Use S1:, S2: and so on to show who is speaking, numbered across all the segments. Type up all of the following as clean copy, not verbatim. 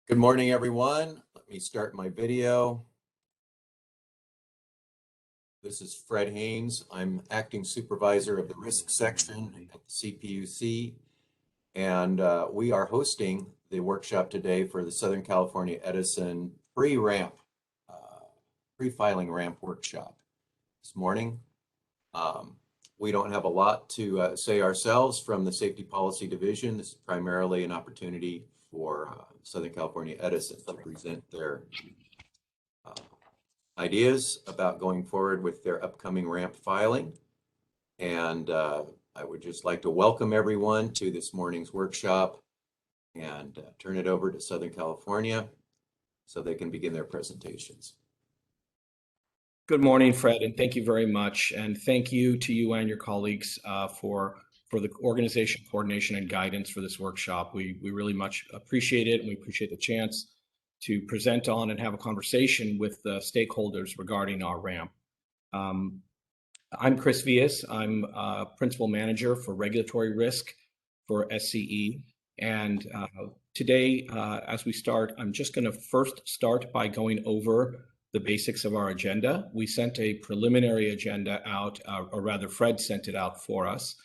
S1: Good morning, everyone. Let me start my video. This is Fred Haynes. I'm acting supervisor of the risk section at the CPUC, and we are hosting the workshop today for the Southern California Edison pre-ramp, pre-filing ramp workshop this morning. We don't have a lot to say ourselves from the Safety Policy Division. This is primarily an opportunity for Southern California Edison to present their ideas about going forward with their upcoming ramp filing. And I would just like to welcome everyone to this morning's workshop and turn it over to Southern California so they can begin their presentations.
S2: Good morning, Fred, and thank you very much. And thank you to you and your colleagues for the organization, coordination, and guidance for this workshop. We really much appreciate it, and we appreciate the chance to present on and have a conversation with the stakeholders regarding our ramp. I'm Chris Villas. I'm Principal Manager for Regulatory Risk for SCE. And today, as we start, I'm just going to first start by going over the basics of our agenda. We sent a preliminary agenda out, or rather Fred sent it out for us.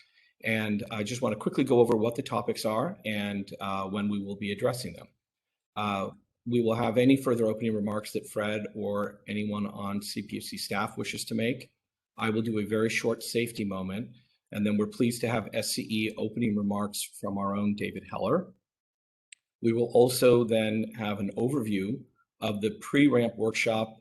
S2: And I just want to quickly go over what the topics are and when we will be addressing them. We will have any further opening remarks that Fred or anyone on CPUC staff wishes to make. I will do a very short safety moment, and then we're pleased to have SCE opening remarks from our own David Heller. We will also then have an overview of the pre-ramp workshop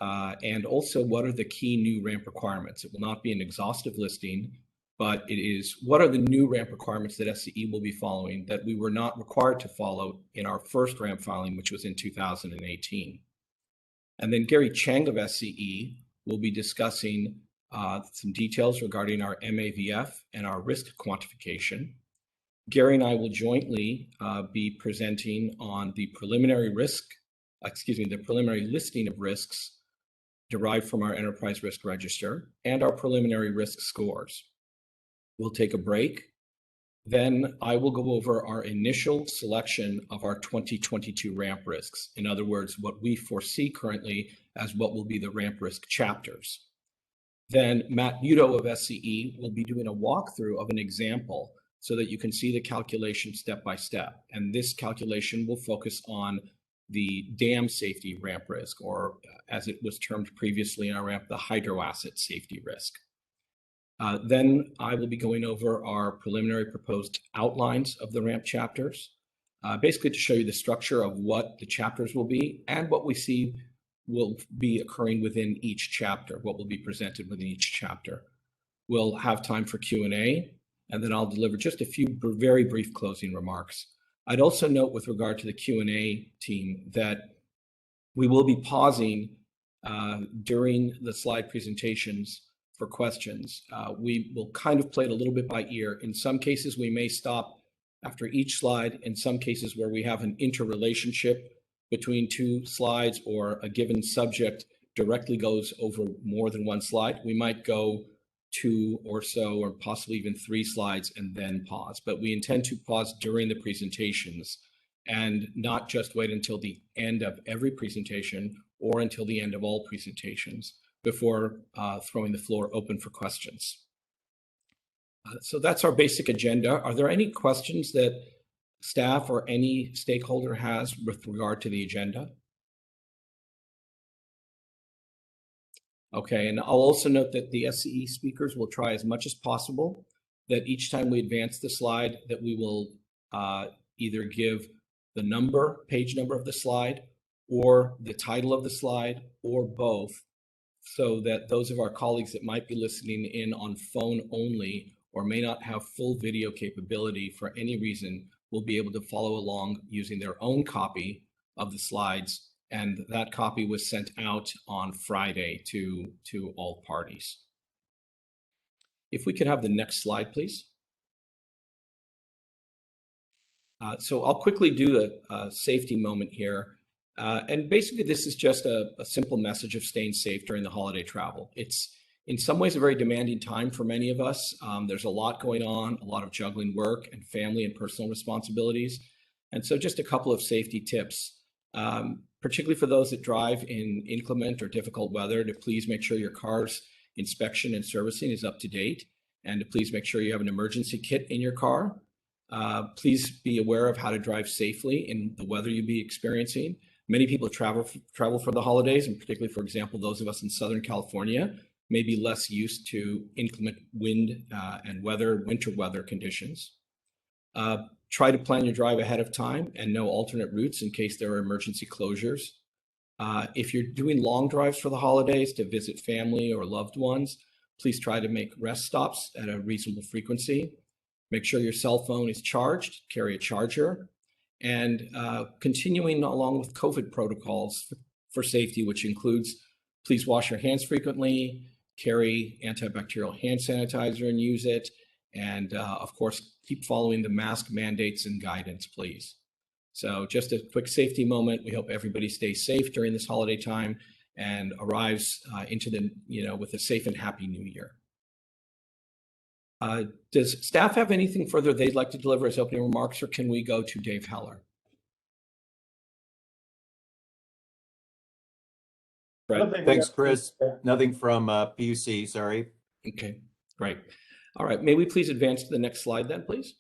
S2: and also what are the key new ramp requirements. It will not be an exhaustive listing, but it is what are the new ramp requirements that SCE will be following that we were not required to follow in our first ramp filing, which was in 2018. And then Gary Cheng of SCE will be discussing some details regarding our MAVF and our risk quantification. Gary and I will jointly be presenting on the preliminary listing of risks derived from our enterprise risk register and our preliminary risk scores. We'll take a break. Then I will go over our initial selection of our 2022 ramp risks. In other words, what we foresee currently as what will be the ramp risk chapters. Then Matt Muto of SCE will be doing a walkthrough of an example so that you can see the calculation step by step. And this calculation will focus on the dam safety ramp risk, or as it was termed previously in our ramp, the hydro asset safety risk. Then I will be going over our preliminary proposed outlines of the ramp chapters, basically to show you the structure of what the chapters will be and what we see will be occurring within each chapter, what will be presented within each chapter. We'll have time for Q&A, and then I'll deliver just a few very brief closing remarks. I'd also note with regard to the Q&A team that we will be pausing during the slide presentations for questions. We will kind of play it a little bit by ear. In some cases, we may stop after each slide. In some cases where we have an interrelationship between two slides or a given subject directly goes over more than one slide, we might go 2 or so, or possibly even 3 slides and then pause. But we intend to pause during the presentations and not just wait until the end of every presentation or until the end of all presentations before throwing the floor open for questions. So that's our basic agenda. Are there any questions that staff or any stakeholder has with regard to the agenda? Okay, and I'll also note that the SCE speakers will try as much as possible that each time we advance the slide that we will either give the page number of the slide, or the title of the slide, or both, so that those of our colleagues that might be listening in on phone only or may not have full video capability for any reason will be able to follow along using their own copy of the slides. And that copy was sent out on Friday to all parties. If we could have the next slide, please. So I'll quickly do a safety moment here. And basically, this is just a simple message of staying safe during the holiday travel. It's in some ways a very demanding time for many of us. There's a lot going on, a lot of juggling work and family and personal responsibilities. And so just a couple of safety tips, particularly for those that drive in inclement or difficult weather, to please make sure your car's inspection and servicing is up to date, and to please make sure you have an emergency kit in your car. Please be aware of how to drive safely in the weather you'll be experiencing. Many people travel for the holidays, and particularly, for example, those of us in Southern California may be less used to inclement wind and winter weather conditions. Try to plan your drive ahead of time and know alternate routes in case there are emergency closures. If you're doing long drives for the holidays to visit family or loved ones, please try to make rest stops at a reasonable frequency. Make sure your cell phone is charged, carry a charger, and continuing along with COVID protocols for safety, which includes please wash your hands frequently, carry antibacterial hand sanitizer and use it, and of course, keep following the mask mandates and guidance, please. So just a quick safety moment. We hope everybody stays safe during this holiday time and arrives into the, with a safe and happy new year. Does staff have anything further they'd like to deliver as opening remarks, or can we go to Dave Heller?
S1: Thanks, Chris. Nothing from PUC, sorry.
S2: Okay, great. All right, may we please advance to the next slide then, please?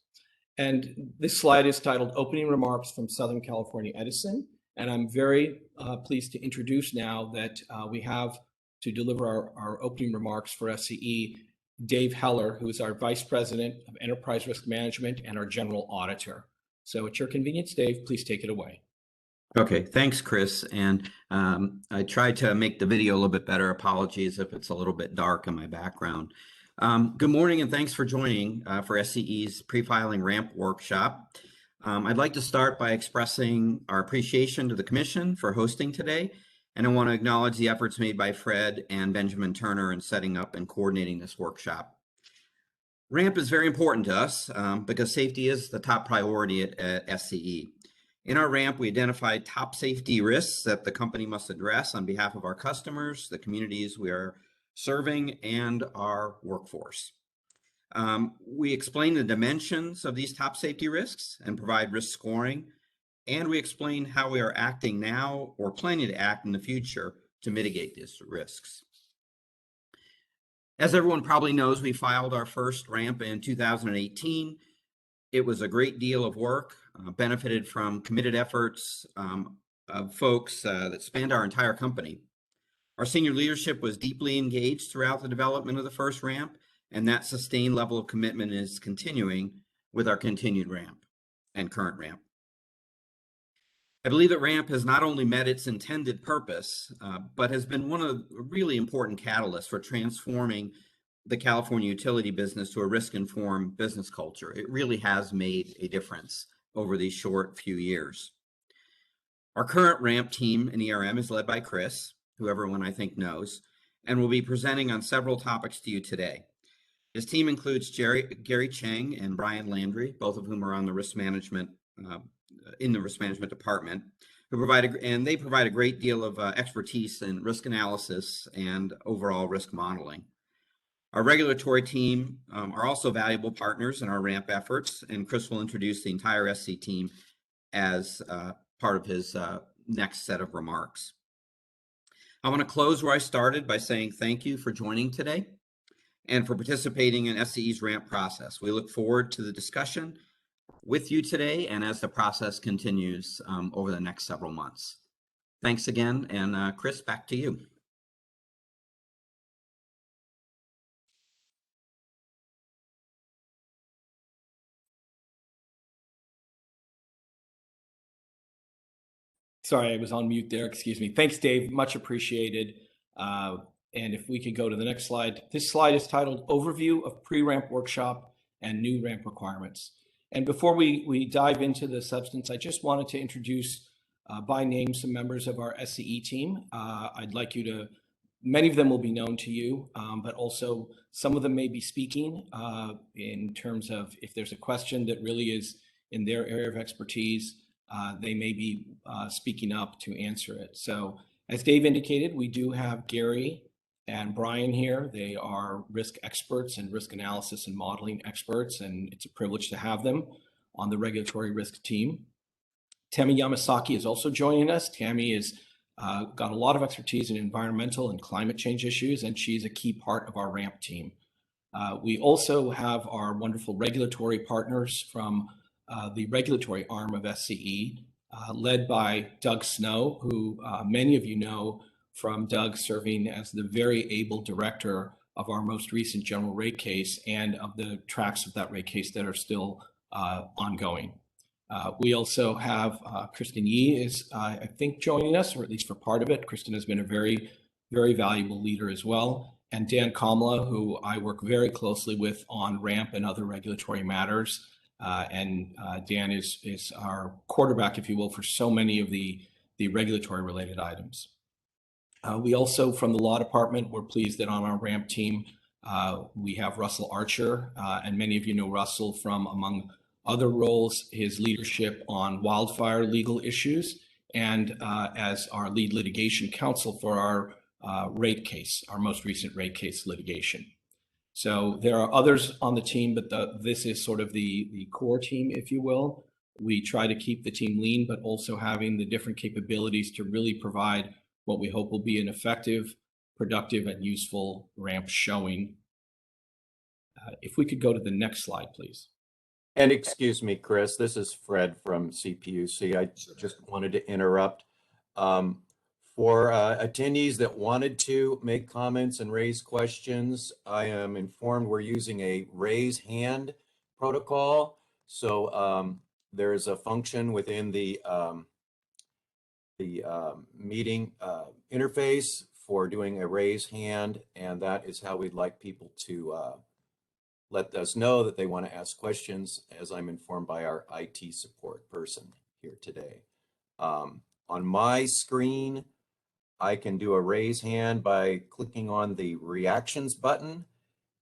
S2: And this slide is titled Opening Remarks from Southern California Edison. And I'm very pleased to introduce now that we have to deliver our opening remarks for SCE, Dave Heller, who is our Vice President of Enterprise Risk Management and our General Auditor. So at your convenience, Dave, please take it away.
S3: Okay, thanks, Chris. And I tried to make the video a little bit better. Apologies if it's a little bit dark in my background. Good morning and thanks for joining for SCE's pre-filing ramp workshop. I'd like to start by expressing our appreciation to the Commission for hosting today. And I want to acknowledge the efforts made by Fred and Benjamin Turner in setting up and coordinating this workshop. Ramp is very important to us because safety is the top priority at SCE. In our ramp, we identified top safety risks that the company must address on behalf of our customers, the communities we are serving, and our workforce. We explain the dimensions of these top safety risks and provide risk scoring, and we explain how we are acting now or planning to act in the future to mitigate these risks. As everyone probably knows, we filed our first ramp in 2018. It was a great deal of work, benefited from committed efforts of folks that spanned our entire company. Our senior leadership was deeply engaged throughout the development of the first ramp, and that sustained level of commitment is continuing with our continued ramp and current ramp. I believe that ramp has not only met its intended purpose, but has been one of the really important catalysts for transforming the California utility business to a risk-informed business culture. It really has made a difference over these short few years. Our current ramp team in ERM is led by Chris, who everyone I think knows, and will be presenting on several topics to you today. His team includes Gary Chang and Brian Landry, both of whom are on the risk management in the risk management department, who provide a great deal of expertise in risk analysis and overall risk modeling. Our regulatory team are also valuable partners in our ramp efforts, and Chris will introduce the entire SCE team as part of his next set of remarks. I want to close where I started by saying thank you for joining today and for participating in SCE's ramp process. We look forward to the discussion with you today and as the process continues over the next several months. Thanks again, and Chris, back to you.
S2: Sorry, I was on mute there, excuse me. Thanks, Dave, much appreciated. And if we could go to the next slide. This slide is titled Overview of Pre-Ramp Workshop and New Ramp Requirements. And before we dive into the substance, I just wanted to introduce by name some members of our SCE team. I'd like you to, many of them will be known to you, but also some of them may be speaking in terms of if there's a question that really is in their area of expertise, they may be speaking up to answer it. So as Dave indicated, we do have Gary and Brian here. They are risk experts and risk analysis and modeling experts, and it's a privilege to have them on the regulatory risk team. Tammy Yamasaki is also joining us. Tammy has got a lot of expertise in environmental and climate change issues, and she's a key part of our RAMP team. We also have our wonderful regulatory partners from the regulatory arm of SCE, led by Doug Snow, who many of you know from Doug serving as the very able director of our most recent general rate case and of the tracks of that rate case that are still ongoing. We also have Kristen Yee is, I think, joining us, or at least for part of it. Kristen has been a very, very valuable leader as well. And Dan Kamla, who I work very closely with on RAMP and other regulatory matters. Dan is our quarterback, if you will, for so many of the regulatory related items. We also, from the law department, we're pleased that on our RAMP team, we have Russell Archer, and many of you know Russell from, among other roles, his leadership on wildfire legal issues, and as our lead litigation counsel for our rate case, our most recent rate case litigation. So there are others on the team, but this is sort of the core team, if you will. We try to keep the team lean, but also having the different capabilities to really provide what we hope will be an effective, productive, and useful RAMP showing. If we could go to the next slide, please.
S1: And excuse me, Chris, this is Fred from CPUC. I just wanted to interrupt. For attendees that wanted to make comments and raise questions, I am informed we're using a raise hand protocol. So there's a function within the meeting interface for doing a raise hand, and that is how we'd like people to let us know that they want to ask questions, as I'm informed by our IT support person here today. On my screen, I can do a raise hand by clicking on the reactions button.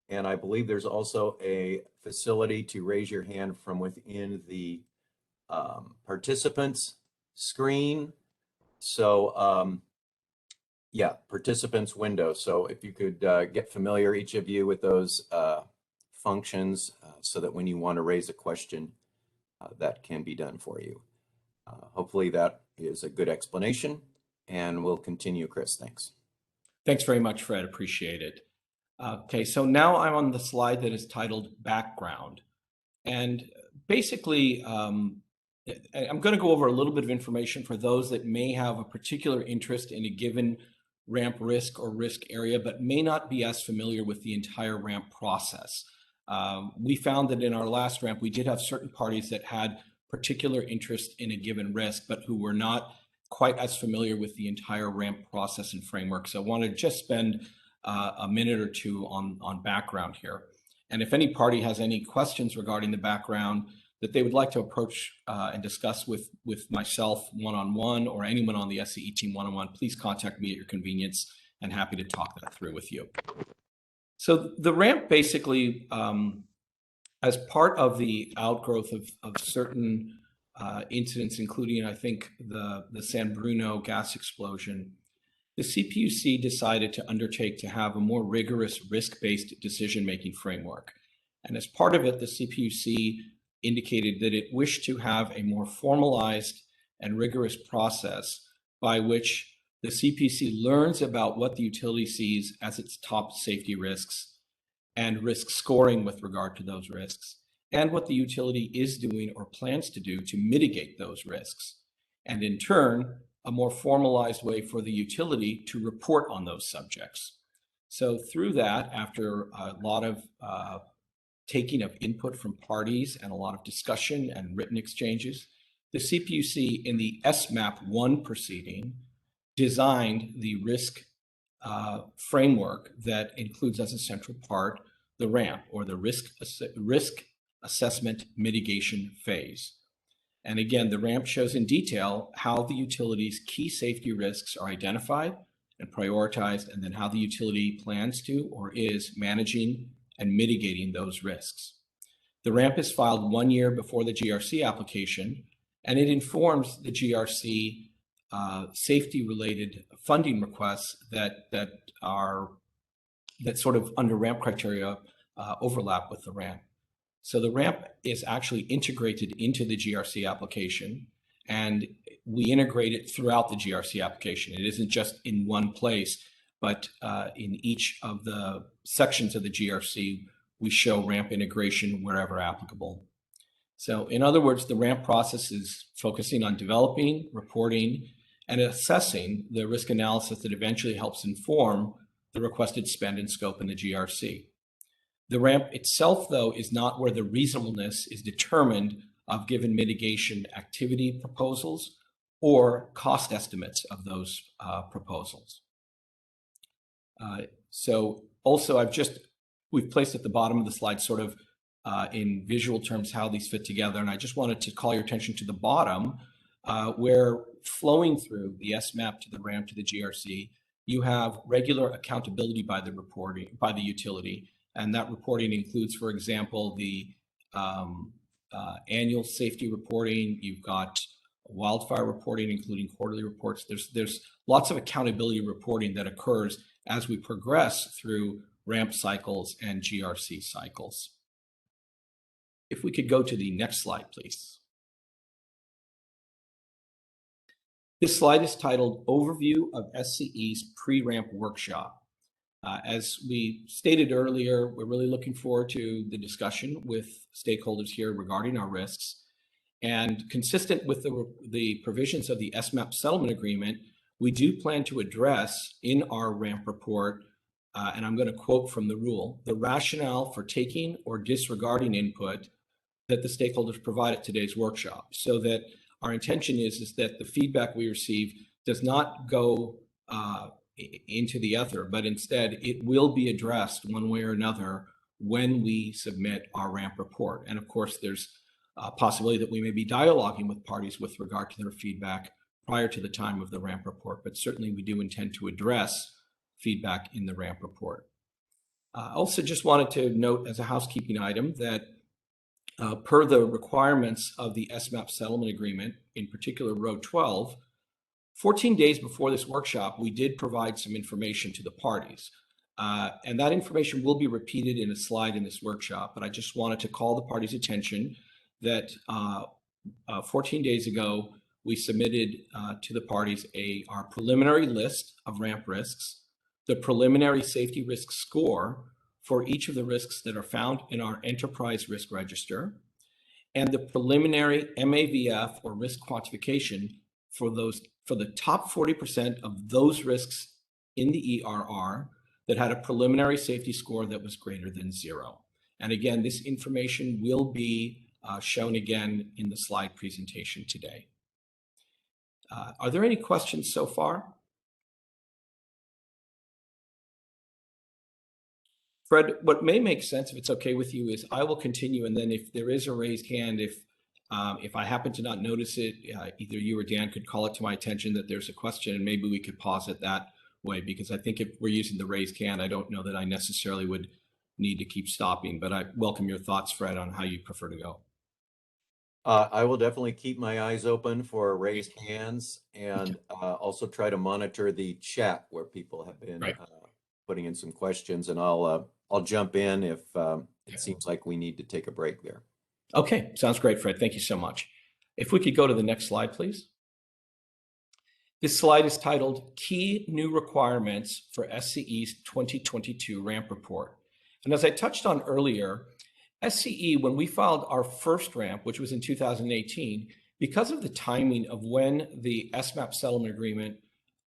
S1: And I believe there's also a facility to raise your hand from within the participants screen. So yeah, participants window. So if you could get familiar, each of you, with those functions so that when you want to raise a question, that can be done for you. Hopefully that is a good explanation. And we'll continue, Chris. Thanks.
S2: Thanks very much, Fred. Appreciate it. Okay, so now I'm on the slide that is titled Background. And basically, I'm going to go over a little bit of information for those that may have a particular interest in a given RAMP risk or risk area, but may not be as familiar with the entire RAMP process. We found that in our last RAMP, we did have certain parties that had particular interest in a given risk, but who were not quite as familiar with the entire RAMP process and framework. So I want to just spend a minute or two on background here. And if any party has any questions regarding the background that they would like to approach and discuss with myself one-on-one, or anyone on the SCE team one-on-one, please contact me at your convenience, and happy to talk that through with you. So the RAMP basically, as part of the outgrowth of certain incidents, including, I think, the San Bruno gas explosion, the CPUC decided to undertake to have a more rigorous risk-based decision-making framework. And as part of it, the CPUC indicated that it wished to have a more formalized and rigorous process by which the CPUC learns about what the utility sees as its top safety risks and risk scoring with regard to those risks, and what the utility is doing or plans to do to mitigate those risks, and in turn, a more formalized way for the utility to report on those subjects. So through that, after a lot of taking of input from parties and a lot of discussion and written exchanges, the CPUC in the SMAP 1 proceeding designed the risk framework that includes as a central part the RAMP, or the risk assessment mitigation phase. And again, the RAMP shows in detail how the utility's key safety risks are identified and prioritized, and then how the utility plans to or is managing and mitigating those risks. The RAMP is filed 1 year before the GRC application, and it informs the GRC safety-related funding requests that sort of under RAMP criteria overlap with the RAMP. So the RAMP is actually integrated into the GRC application, and we integrate it throughout the GRC application. It isn't just in one place, but in each of the sections of the GRC, we show ramp integration wherever applicable. So in other words, the ramp process is focusing on developing, reporting, and assessing the risk analysis that eventually helps inform the requested spend and scope in the GRC. The ramp itself, though, is not where the reasonableness is determined of given mitigation activity proposals or cost estimates of those proposals. So also we've placed at the bottom of the slide sort of in visual terms how these fit together. And I just wanted to call your attention to the bottom where flowing through the SMAP to the ramp to the GRC, you have regular accountability by the utility. And that reporting includes, for example, the annual safety reporting. You've got wildfire reporting, including quarterly reports. There's lots of accountability reporting that occurs as we progress through ramp cycles and GRC cycles. If we could go to the next slide, please. This slide is titled Overview of SCE's Pre-Ramp Workshop. As we stated earlier, we're really looking forward to the discussion with stakeholders here regarding our risks. And consistent with the provisions of the SMAP settlement agreement, we do plan to address in our ramp report, and I'm going to quote from the rule, the rationale for taking or disregarding input that the stakeholders provide at today's workshop, so that our intention is that the feedback we receive does not go into the ether, but instead it will be addressed one way or another when we submit our ramp report. And of course, there's a possibility that we may be dialoguing with parties with regard to their feedback prior to the time of the ramp report, but certainly we do intend to address feedback in the ramp report. I also just wanted to note as a housekeeping item that per the requirements of the SMAP settlement agreement, in particular row 12, 14 days before this workshop, we did provide some information to the parties. And that information will be repeated in a slide in this workshop, but I just wanted to call the parties' attention that 14 days ago, we submitted to the parties our preliminary list of ramp risks, the preliminary safety risk score for each of the risks that are found in our enterprise risk register, and the preliminary MAVF or risk quantification for the top 40% of those risks in the ERR that had a preliminary safety score that was greater than 0. And again, this information will be shown again in the slide presentation today. Are there any questions so far? Fred, what may make sense, if it's okay with you, is I will continue, and then if there is a raised hand, if I happen to not notice it, either you or Dan could call it to my attention that there's a question, and maybe we could pause it that way, because I think if we're using the raised hand, I don't know that I necessarily would need to keep stopping, but I welcome your thoughts, Fred, on how you prefer to go.
S1: I will definitely keep my eyes open for raised hands and also try to monitor the chat where people have been putting in some questions, and I'll jump in if it seems like we need to take a break there.
S2: Okay, sounds great, Fred. Thank you so much. If we could go to the next slide, please. This slide is titled Key New Requirements for SCE's 2022 Ramp Report. And as I touched on earlier, SCE, when we filed our first ramp, which was in 2018, because of the timing of when the SMAP settlement agreement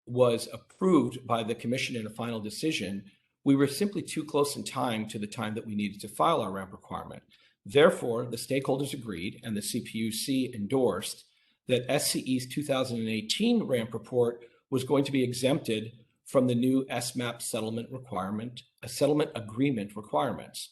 S2: was approved by the commission in a final decision, we were simply too close in time to the time that we needed to file our ramp requirement. Therefore, the stakeholders agreed and the CPUC endorsed that SCE's 2018 ramp report was going to be exempted from the new SMAP settlement agreement requirements.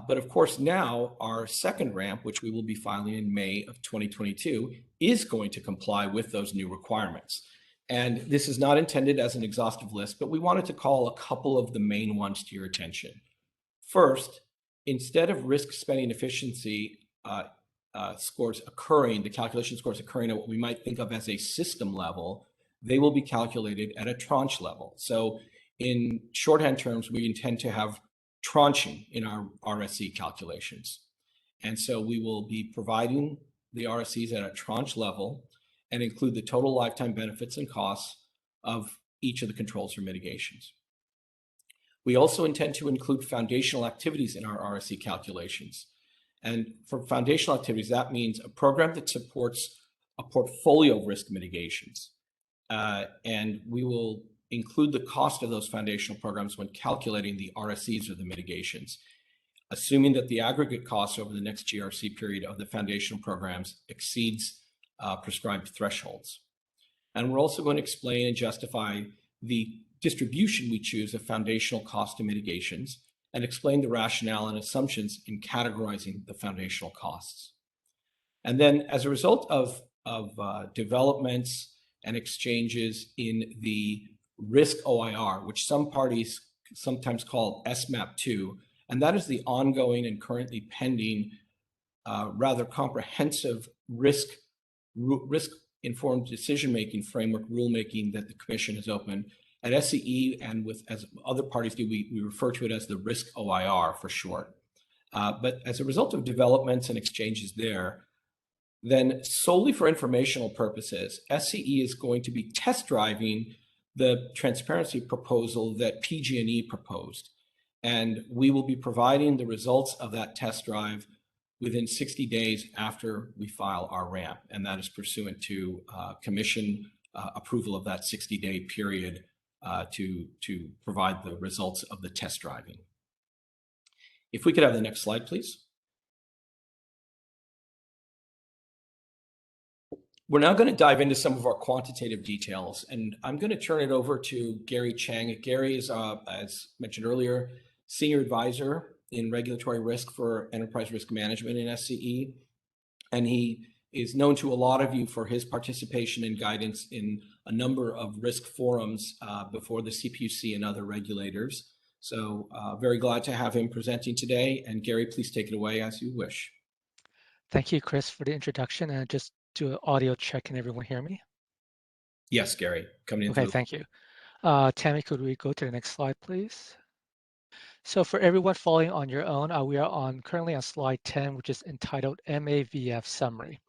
S2: But of course, now our second ramp, which we will be filing in May of 2022, is going to comply with those new requirements. And this is not intended as an exhaustive list, but we wanted to call a couple of the main ones to your attention. First, instead of risk spending efficiency scores occurring, the calculation scores occurring at what we might think of as a system level, they will be calculated at a tranche level. So in shorthand terms, we intend to have tranching in our RSC calculations. And so we will be providing the RSCs at a tranche level and include the total lifetime benefits and costs of each of the controls or mitigations. We also intend to include foundational activities in our RSE calculations. And for foundational activities, that means a program that supports a portfolio of risk mitigations. And we will include the cost of those foundational programs when calculating the RSEs or the mitigations, assuming that the aggregate cost over the next GRC period of the foundational programs exceeds prescribed thresholds. And we're also going to explain and justify the distribution we choose of foundational cost to mitigations and explain the rationale and assumptions in categorizing the foundational costs. And then as a result of developments and exchanges in the risk OIR, which some parties sometimes call SMAP2, and that is the ongoing and currently pending rather comprehensive risk-informed decision-making framework rulemaking that the Commission has opened. At SCE and as other parties do, we refer to it as the risk OIR for short. But as a result of developments and exchanges there, then solely for informational purposes, SCE is going to be test driving the transparency proposal that PG&E proposed. And we will be providing the results of that test drive within 60 days after we file our ramp. And that is pursuant to Commission approval of that 60-day period to provide the results of the test driving. If we could have the next slide, please. We're now going to dive into some of our quantitative details, and I'm going to turn it over to Gary Chang. Gary is, as mentioned earlier, Senior Advisor in Regulatory Risk for Enterprise Risk Management in SCE, and he is known to a lot of you for his participation and guidance in a number of risk forums before the CPUC and other regulators. So very glad to have him presenting today. And Gary, please take it away as you wish.
S4: Thank you, Chris, for the introduction. And just do an audio check. Can everyone hear me?
S2: Yes, Gary, coming in.
S4: Okay, thank you. Tammy, could we go to the next slide, please? So for everyone following on your own, we are currently on slide 10, which is entitled MAVF Summary.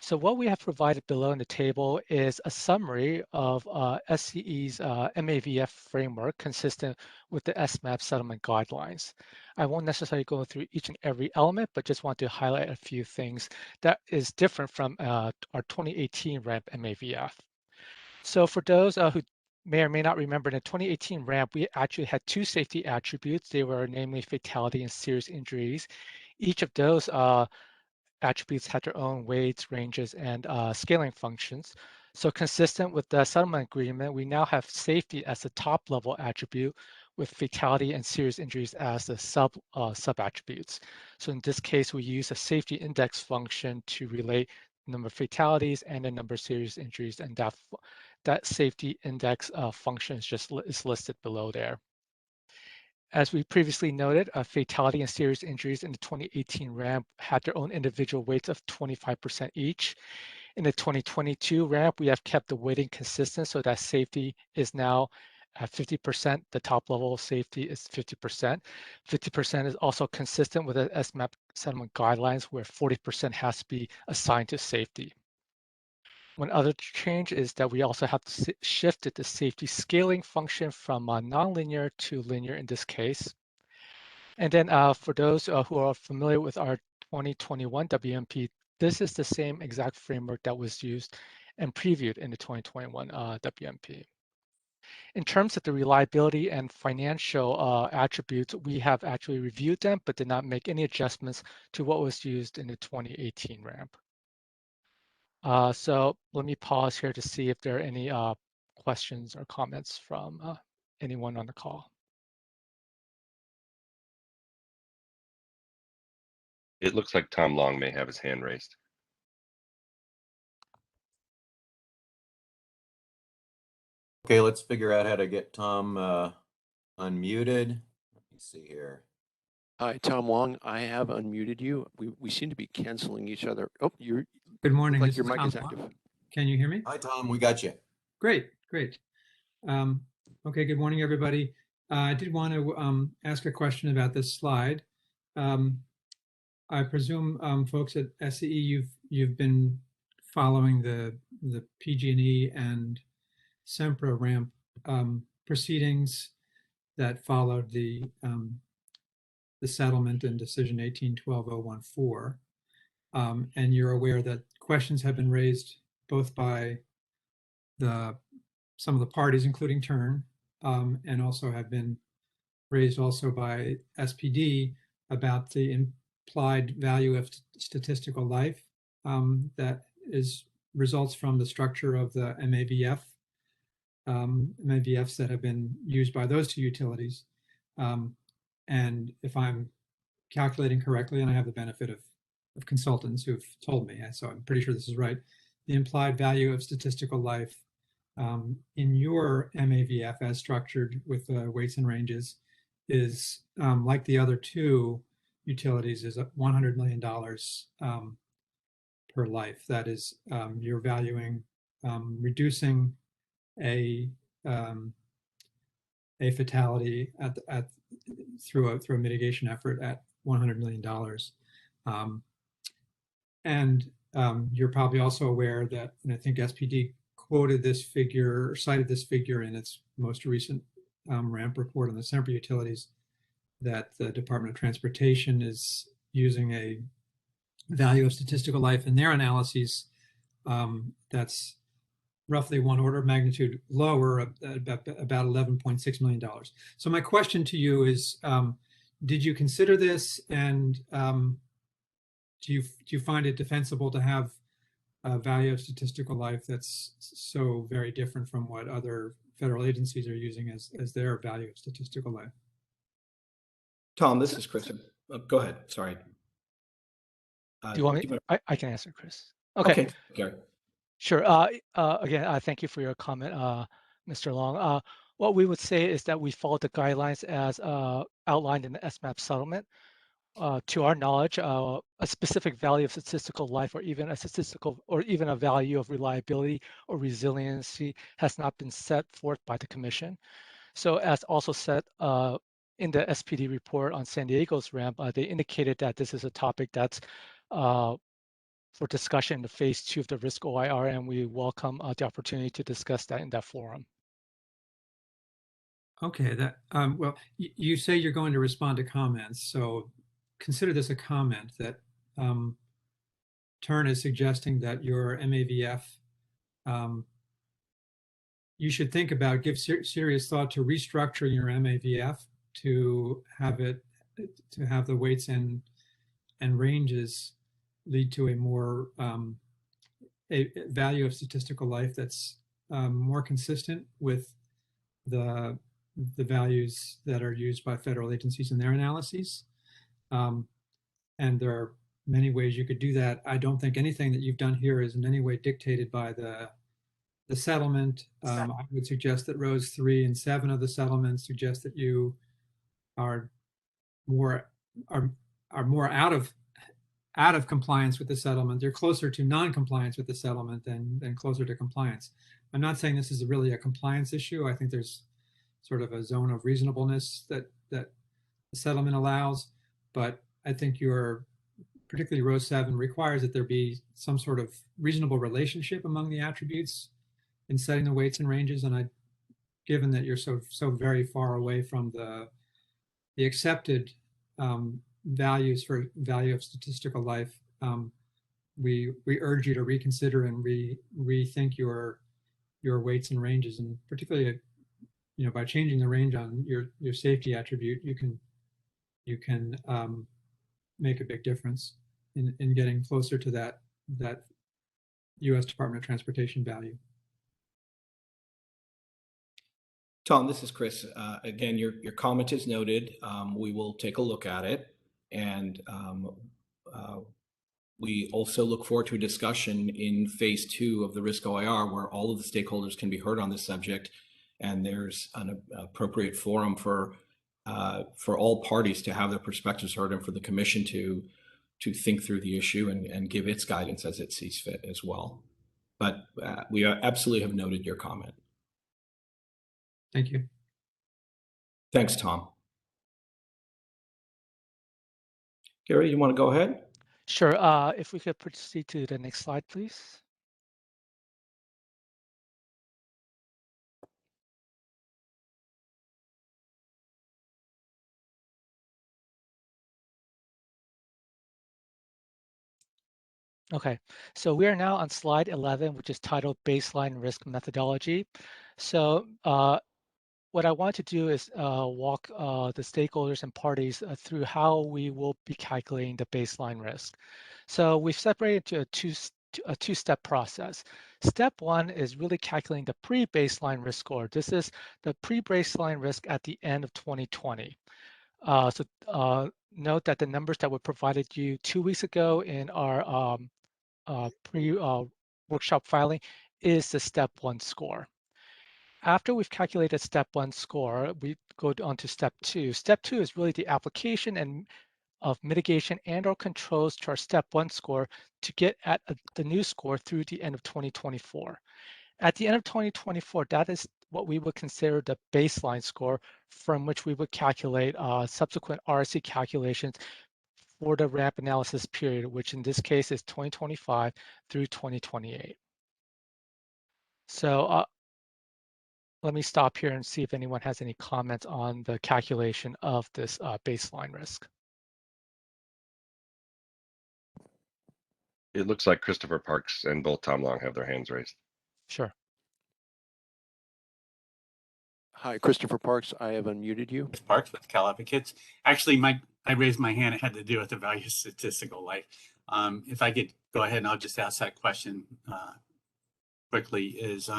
S4: So what we have provided below in the table is a summary of SCE's MAVF framework consistent with the SMAP settlement guidelines. I won't necessarily go through each and every element, but just want to highlight a few things that is different from our 2018 ramp MAVF. So for those who may or may not remember, in the 2018 ramp, we actually had two safety attributes. They were namely fatality and serious injuries. Each of those attributes had their own weights, ranges, and scaling functions. So consistent with the settlement agreement, we now have safety as the top level attribute with fatality and serious injuries as the sub attributes. So in this case, we use a safety index function to relate the number of fatalities and the number of serious injuries, and that safety index function is listed below there. As we previously noted, fatality and serious injuries in the 2018 ramp had their own individual weights of 25% each. In the 2022 ramp, we have kept the weighting consistent so that safety is now at 50%. The top level of safety is 50%. 50% is also consistent with the SMAP settlement guidelines where 40% has to be assigned to safety. One other change is that we also have shifted the safety scaling function from nonlinear to linear in this case. And then for those who are familiar with our 2021 WMP, this is the same exact framework that was used and previewed in the 2021 WMP. In terms of the reliability and financial attributes, we have actually reviewed them, but did not make any adjustments to what was used in the 2018 ramp. So let me pause here to see if there are any questions or comments from anyone on the call.
S5: It looks like Tom Long may have his hand raised.
S1: Okay, let's figure out how to get Tom unmuted. Let me see here.
S6: Hi, Tom Long. I have unmuted you. We seem to be canceling each other. Oh, you're.
S7: Good morning.
S6: Like
S7: This
S6: your
S7: is
S6: mic
S7: Tom
S6: is
S7: Long.
S6: active.
S7: Can you hear me?
S1: Hi, Tom. We got you.
S7: Great, great. Okay, good morning, everybody. I did want to ask a question about this slide. I presume, folks at SCE, you've been following the PG&E and Sempra ramp proceedings that followed the settlement and decision 18-12-014. And you're aware that questions have been raised both by some of the parties, including TURN, and also have been raised also by SPD about the implied value of statistical life that results from the structure of the MAVFs that have been used by those two utilities. And if I'm calculating correctly, and I have the benefit of consultants who've told me, so I'm pretty sure this is right, the implied value of statistical life in your MAVF as structured with weights and ranges is like the other two utilities is $100 million per life. That is, you're valuing reducing a fatality through a mitigation effort at $100 million. And you're probably also aware that, and I think SPD quoted this figure or cited this figure in its most recent ramp report on the Sempra utilities, that the Department of Transportation is using a value of statistical life in their analyses that's roughly one order of magnitude lower, about $11.6 million. So my question to you is, did you consider this, and do you find it defensible to have a value of statistical life that's so very different from what other federal agencies are using as their value of statistical life?
S2: Tom, this is Chris. Go ahead. Sorry.
S4: Do you want me? I can answer, Chris.
S2: Okay, Gary.
S4: Sure. Again, thank you for your comment, Mr. Long. What we would say is that we followed the guidelines as outlined in the SMAP settlement. To our knowledge, a specific value of statistical life, or even a value of reliability or resiliency, has not been set forth by the Commission. So, as also said in the SPD report on San Diego's ramp, they indicated that this is a topic that's for discussion in the phase 2 of the risk OIR, and we welcome the opportunity to discuss that in that forum.
S7: Okay, well, you say you're going to respond to comments, so consider this a comment that TURN is suggesting that your MAVF, you should think about, give serious thought to restructuring your MAVF to have the weights and ranges lead to a more a value of statistical life that's more consistent with the values that are used by federal agencies in their analyses. And there are many ways you could do that. I don't think anything that you've done here is in any way dictated by the settlement. I would suggest that rows 3 and 7 of the settlement suggest that you are more out of compliance with the settlement. They're closer to non-compliance with the settlement than closer to compliance. I'm not saying this is really a compliance issue. I think there's sort of a zone of reasonableness that the settlement allows, but I think particularly row 7 requires that there be some sort of reasonable relationship among the attributes in setting the weights and ranges. And given that you're so very far away from the accepted values for value of statistical life, we urge you to reconsider and rethink your weights and ranges, and particularly, by changing the range on your safety attribute, you can make a big difference in getting closer to that U.S. Department of Transportation value.
S2: Tom, this is Chris. Again, your comment is noted. We will take a look at it, and we also look forward to a discussion in phase 2 of the risk OIR, where all of the stakeholders can be heard on this subject, and there's an appropriate forum for all parties to have their perspectives heard, and for the Commission to think through the issue and give its guidance as it sees fit as well. But we absolutely have noted your comment.
S7: Thank you.
S2: Thanks, Tom. Gary, you want to go ahead?
S4: Sure. If we could proceed to the next slide, please. Okay, so we are now on slide 11, which is titled Baseline Risk Methodology. So what I want to do is walk the stakeholders and parties through how we will be calculating the baseline risk. So we've separated to a two-step process. Step one is really calculating the pre-baseline risk score. This is the pre-baseline risk at the end of 2020. Note that the numbers that were provided you 2 weeks ago in our pre-workshop filing is the step one score. After we've calculated step one score, we go on to step two. Step two is really the application of mitigation and or controls to our step one score to get at the new score through the end of 2024. At the end of 2024, that is what we would consider the baseline score from which we would calculate subsequent RSC calculations for the ramp analysis period, which in this case is 2025 through 2028. So let me stop here and see if anyone has any comments on the calculation of this baseline risk.
S5: It looks like Christopher Parks and both Tom Long have their hands raised.
S4: Sure.
S6: Hi, Christopher Parks. I have unmuted you.
S8: Parks with Cal Advocates. Actually, I raised my hand. It had to do with the value of statistical life. If I could go ahead and I'll just ask that question quickly. Is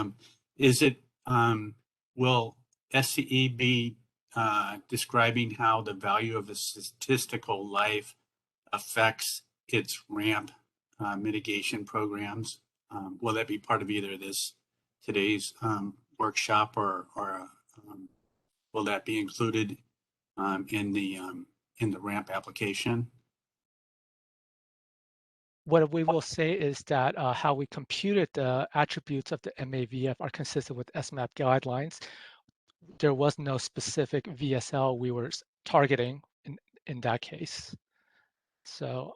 S8: it will SCE be describing how the value of a statistical life affects its ramp mitigation programs? Will that be part of either today's workshop or will that be included in the ramp application?
S4: What we will say is that how we computed the attributes of the MAVF are consistent with SMAP guidelines. There was no specific VSL we were targeting in that case. So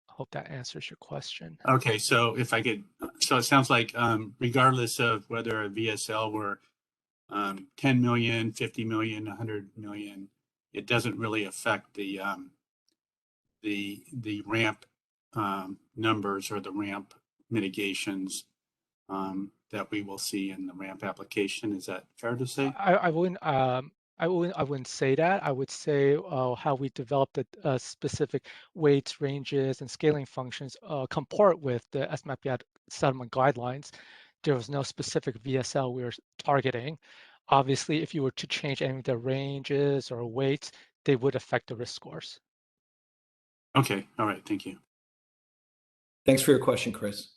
S4: I hope that answers your question.
S8: Okay, so if I could, so it sounds like regardless of whether a VSL were 10 million, 50 million, 100 million, it doesn't really affect the ramp numbers or the ramp mitigations that we will see in the ramp application. Is that fair to say?
S4: I wouldn't say that. I would say how we developed the specific weights, ranges, and scaling functions comport with the SMAP settlement guidelines. There was no specific VSL we were targeting. Obviously, if you were to change any of the ranges or weights, they would affect the risk scores.
S8: Okay, all right, thank you.
S2: Thanks for your question, Chris.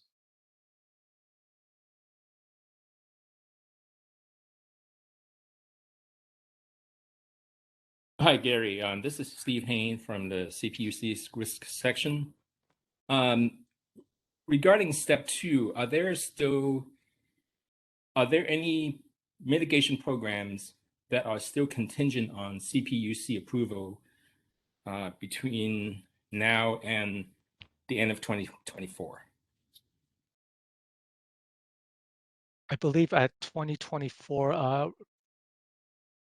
S9: Hi, Gary. This is Steve Hain from the CPUC's risk section. Regarding step two, are there any mitigation programs that are still contingent on CPUC approval between now and the end of 2024?
S4: I believe at 2024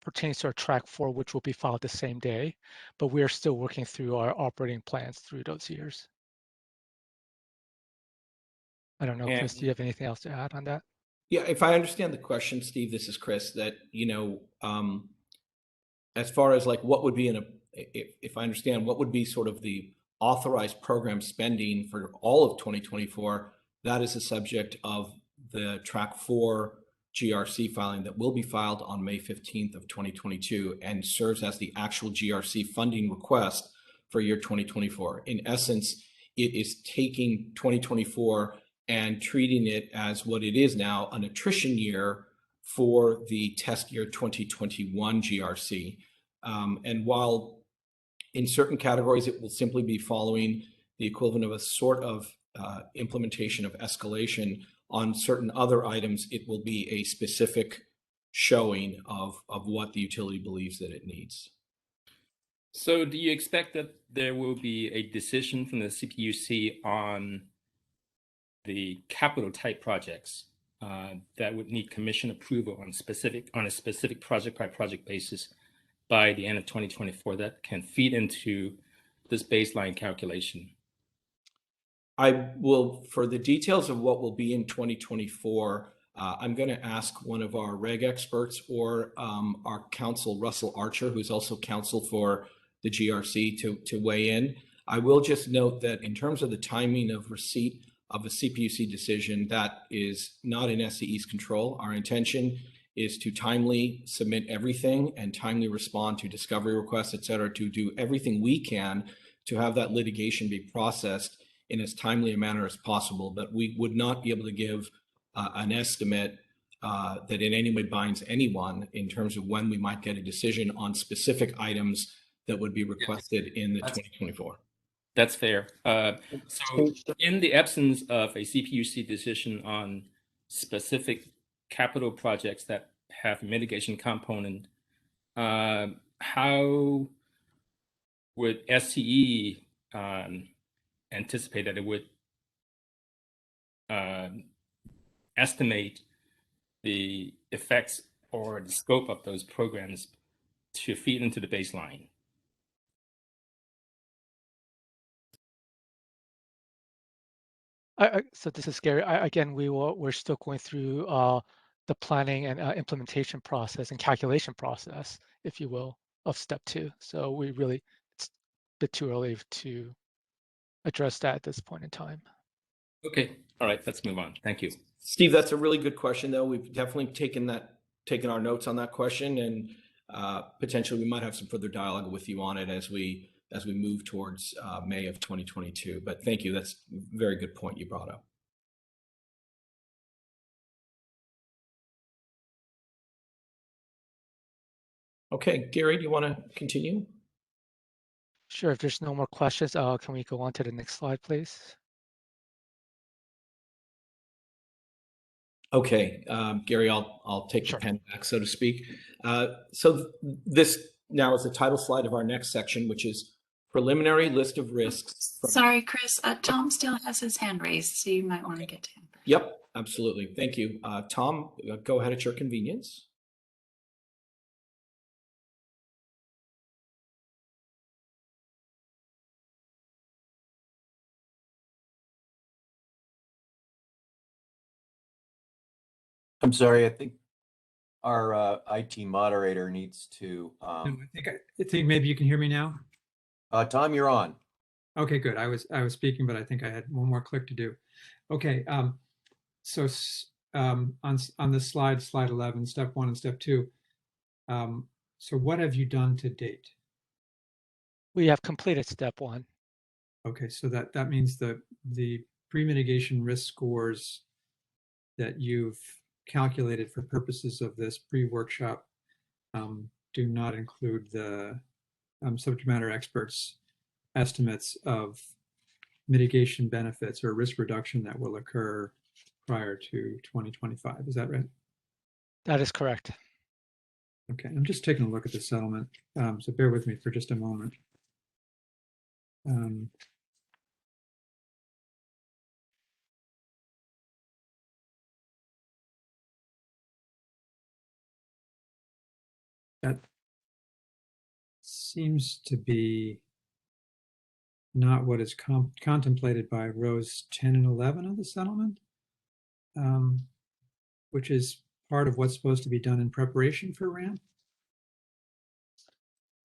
S4: pertains to our track 4, which will be filed the same day, but we are still working through our operating plans through those years. I don't know, Chris, do you have anything else to add on that?
S2: Yeah, if I understand the question, Steve, this is Chris, that, as far as like what would be if I understand, what would be sort of the authorized program spending for all of 2024, that is the subject of the track 4 GRC filing that will be filed on May 15th of 2022 and serves as the actual GRC funding request for year 2024. In essence, it is taking 2024 and treating it as what it is now, an attrition year for the test year 2021 GRC. And while in certain categories, it will simply be following the equivalent of a sort of implementation of escalation, on certain other items, it will be a specific showing of what the utility believes that it needs.
S9: So do you expect that there will be a decision from the CPUC on the capital type projects that would need commission approval on a specific project by project basis by the end of 2024 that can feed into this baseline calculation?
S2: I will, for the details of what will be in 2024, I'm going to ask one of our reg experts or our counsel, Russell Archer, who's also counsel for the GRC, to weigh in. I will just note that in terms of the timing of receipt of a CPUC decision, that is not in SCE's control. Our intention is to timely submit everything and timely respond to discovery requests, et cetera, to do everything we can to have that litigation be processed in as timely a manner as possible. But we would not be able to give an estimate that in any way binds anyone in terms of when we might get a decision on specific items that would be requested in the 2024.
S9: That's fair. So in the absence of a CPUC decision on specific capital projects that have mitigation component, how would SCE anticipate that it would estimate the effects or the scope of those programs to feed into the baseline?
S4: So this is Gary. Again, we're still going through the planning and implementation process and calculation process, if you will, of step 2. So it's a bit too early to address that at this point in time.
S9: Okay, all right, let's move on. Thank you.
S2: Steve, that's a really good question, though. We've definitely taken our notes on that question, and potentially we might have some further dialogue with you on it as we move towards May of 2022. But thank you. That's a very good point you brought up. Okay, Gary, do you want to continue?
S4: Sure. If there's no more questions, can we go on to the next slide, please?
S2: Okay, Gary, I'll take the pen back, so to speak. So this now is the title slide of our next section, which is preliminary list of risks.
S10: Sorry, Chris, Tom still has his hand raised, so you might want to get to him.
S2: Yep, absolutely. Thank you. Tom, go ahead at your convenience.
S1: I'm sorry, I think our IT moderator needs to.
S7: No, I think maybe you can hear me now.
S1: Tom, you're on.
S7: Okay, good. I was speaking, but I think I had one more click to do. Okay, so on this slide 11, step 1 and step 2. So what have you done to date?
S4: We have completed step 1.
S7: Okay, so that means the pre-mitigation risk scores that you've calculated for purposes of this pre-workshop do not include the subject matter experts' estimates of mitigation benefits or risk reduction that will occur prior to 2025. Is that right?
S4: That is correct.
S7: Okay, I'm just taking a look at the settlement, so bear with me for just a moment. That seems to be not what is contemplated by rows 10 and 11 of the settlement, which is part of what's supposed to be done in preparation for ramp.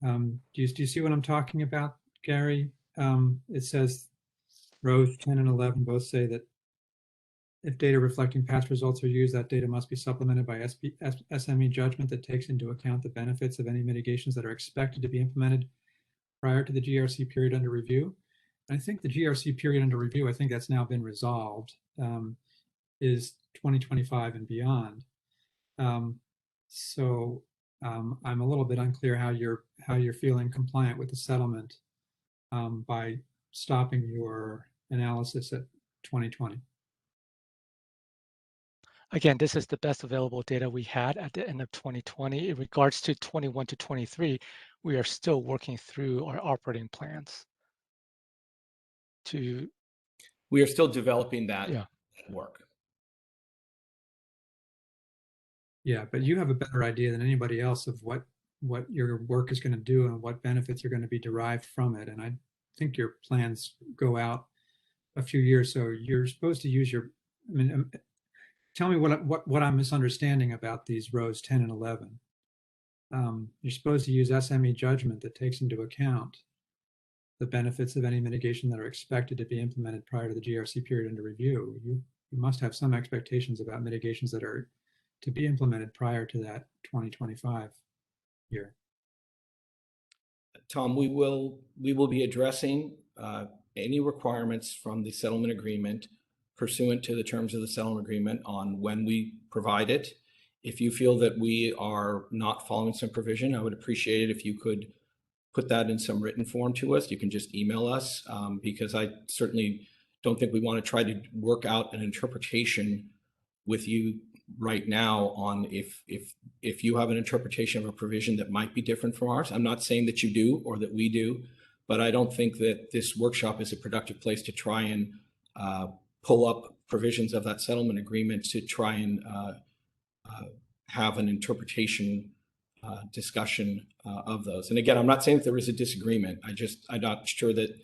S7: Do you see what I'm talking about, Gary? It says rows 10 and 11 both say that if data reflecting past results are used, that data must be supplemented by SME judgment that takes into account the benefits of any mitigations that are expected to be implemented prior to the GRC period under review. I think the GRC period under review, I think that's now been resolved, is 2025 and beyond. So I'm a little bit unclear how you're feeling compliant with the settlement by stopping your analysis at 2020.
S4: Again, this is the best available data we had at the end of 2020. In regards to 21 to 23, we are still working through our operating plans.
S2: We are still developing that work.
S7: Yeah, but you have a better idea than anybody else of what your work is going to do and what benefits are going to be derived from it. And I think your plans go out a few years. So you're supposed to use your, I mean, tell me what I'm misunderstanding about these rows 10 and 11. You're supposed to use SME judgment that takes into account the benefits of any mitigation that are expected to be implemented prior to the GRC period under review. You must have some expectations about mitigations that are to be implemented prior to that 2025 year.
S2: Tom, we will be addressing any requirements from the settlement agreement pursuant to the terms of the settlement agreement on when we provide it. If you feel that we are not following some provision, I would appreciate it if you could put that in some written form to us. You can just email us, because I certainly don't think we want to try to work out an interpretation with you right now on if you have an interpretation of a provision that might be different from ours. I'm not saying that you do or that we do, but I don't think that this workshop is a productive place to try and pull up provisions of that settlement agreement to try and have an interpretation discussion of those. And again, I'm not saying that there is a disagreement. I'm not sure that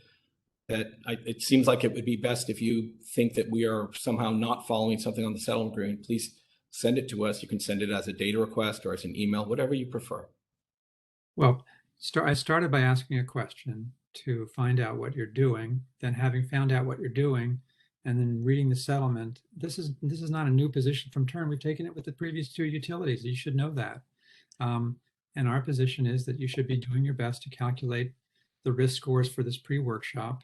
S2: it seems like it would be best if you think that we are somehow not following something on the settlement agreement, please send it to us. You can send it as a data request or as an email, whatever you prefer.
S7: Well, I started by asking a question to find out what you're doing, then having found out what you're doing, and then reading the settlement. This is not a new position from term. We've taken it with the previous two utilities. You should know that. And our position is that you should be doing your best to calculate the risk scores for this pre-workshop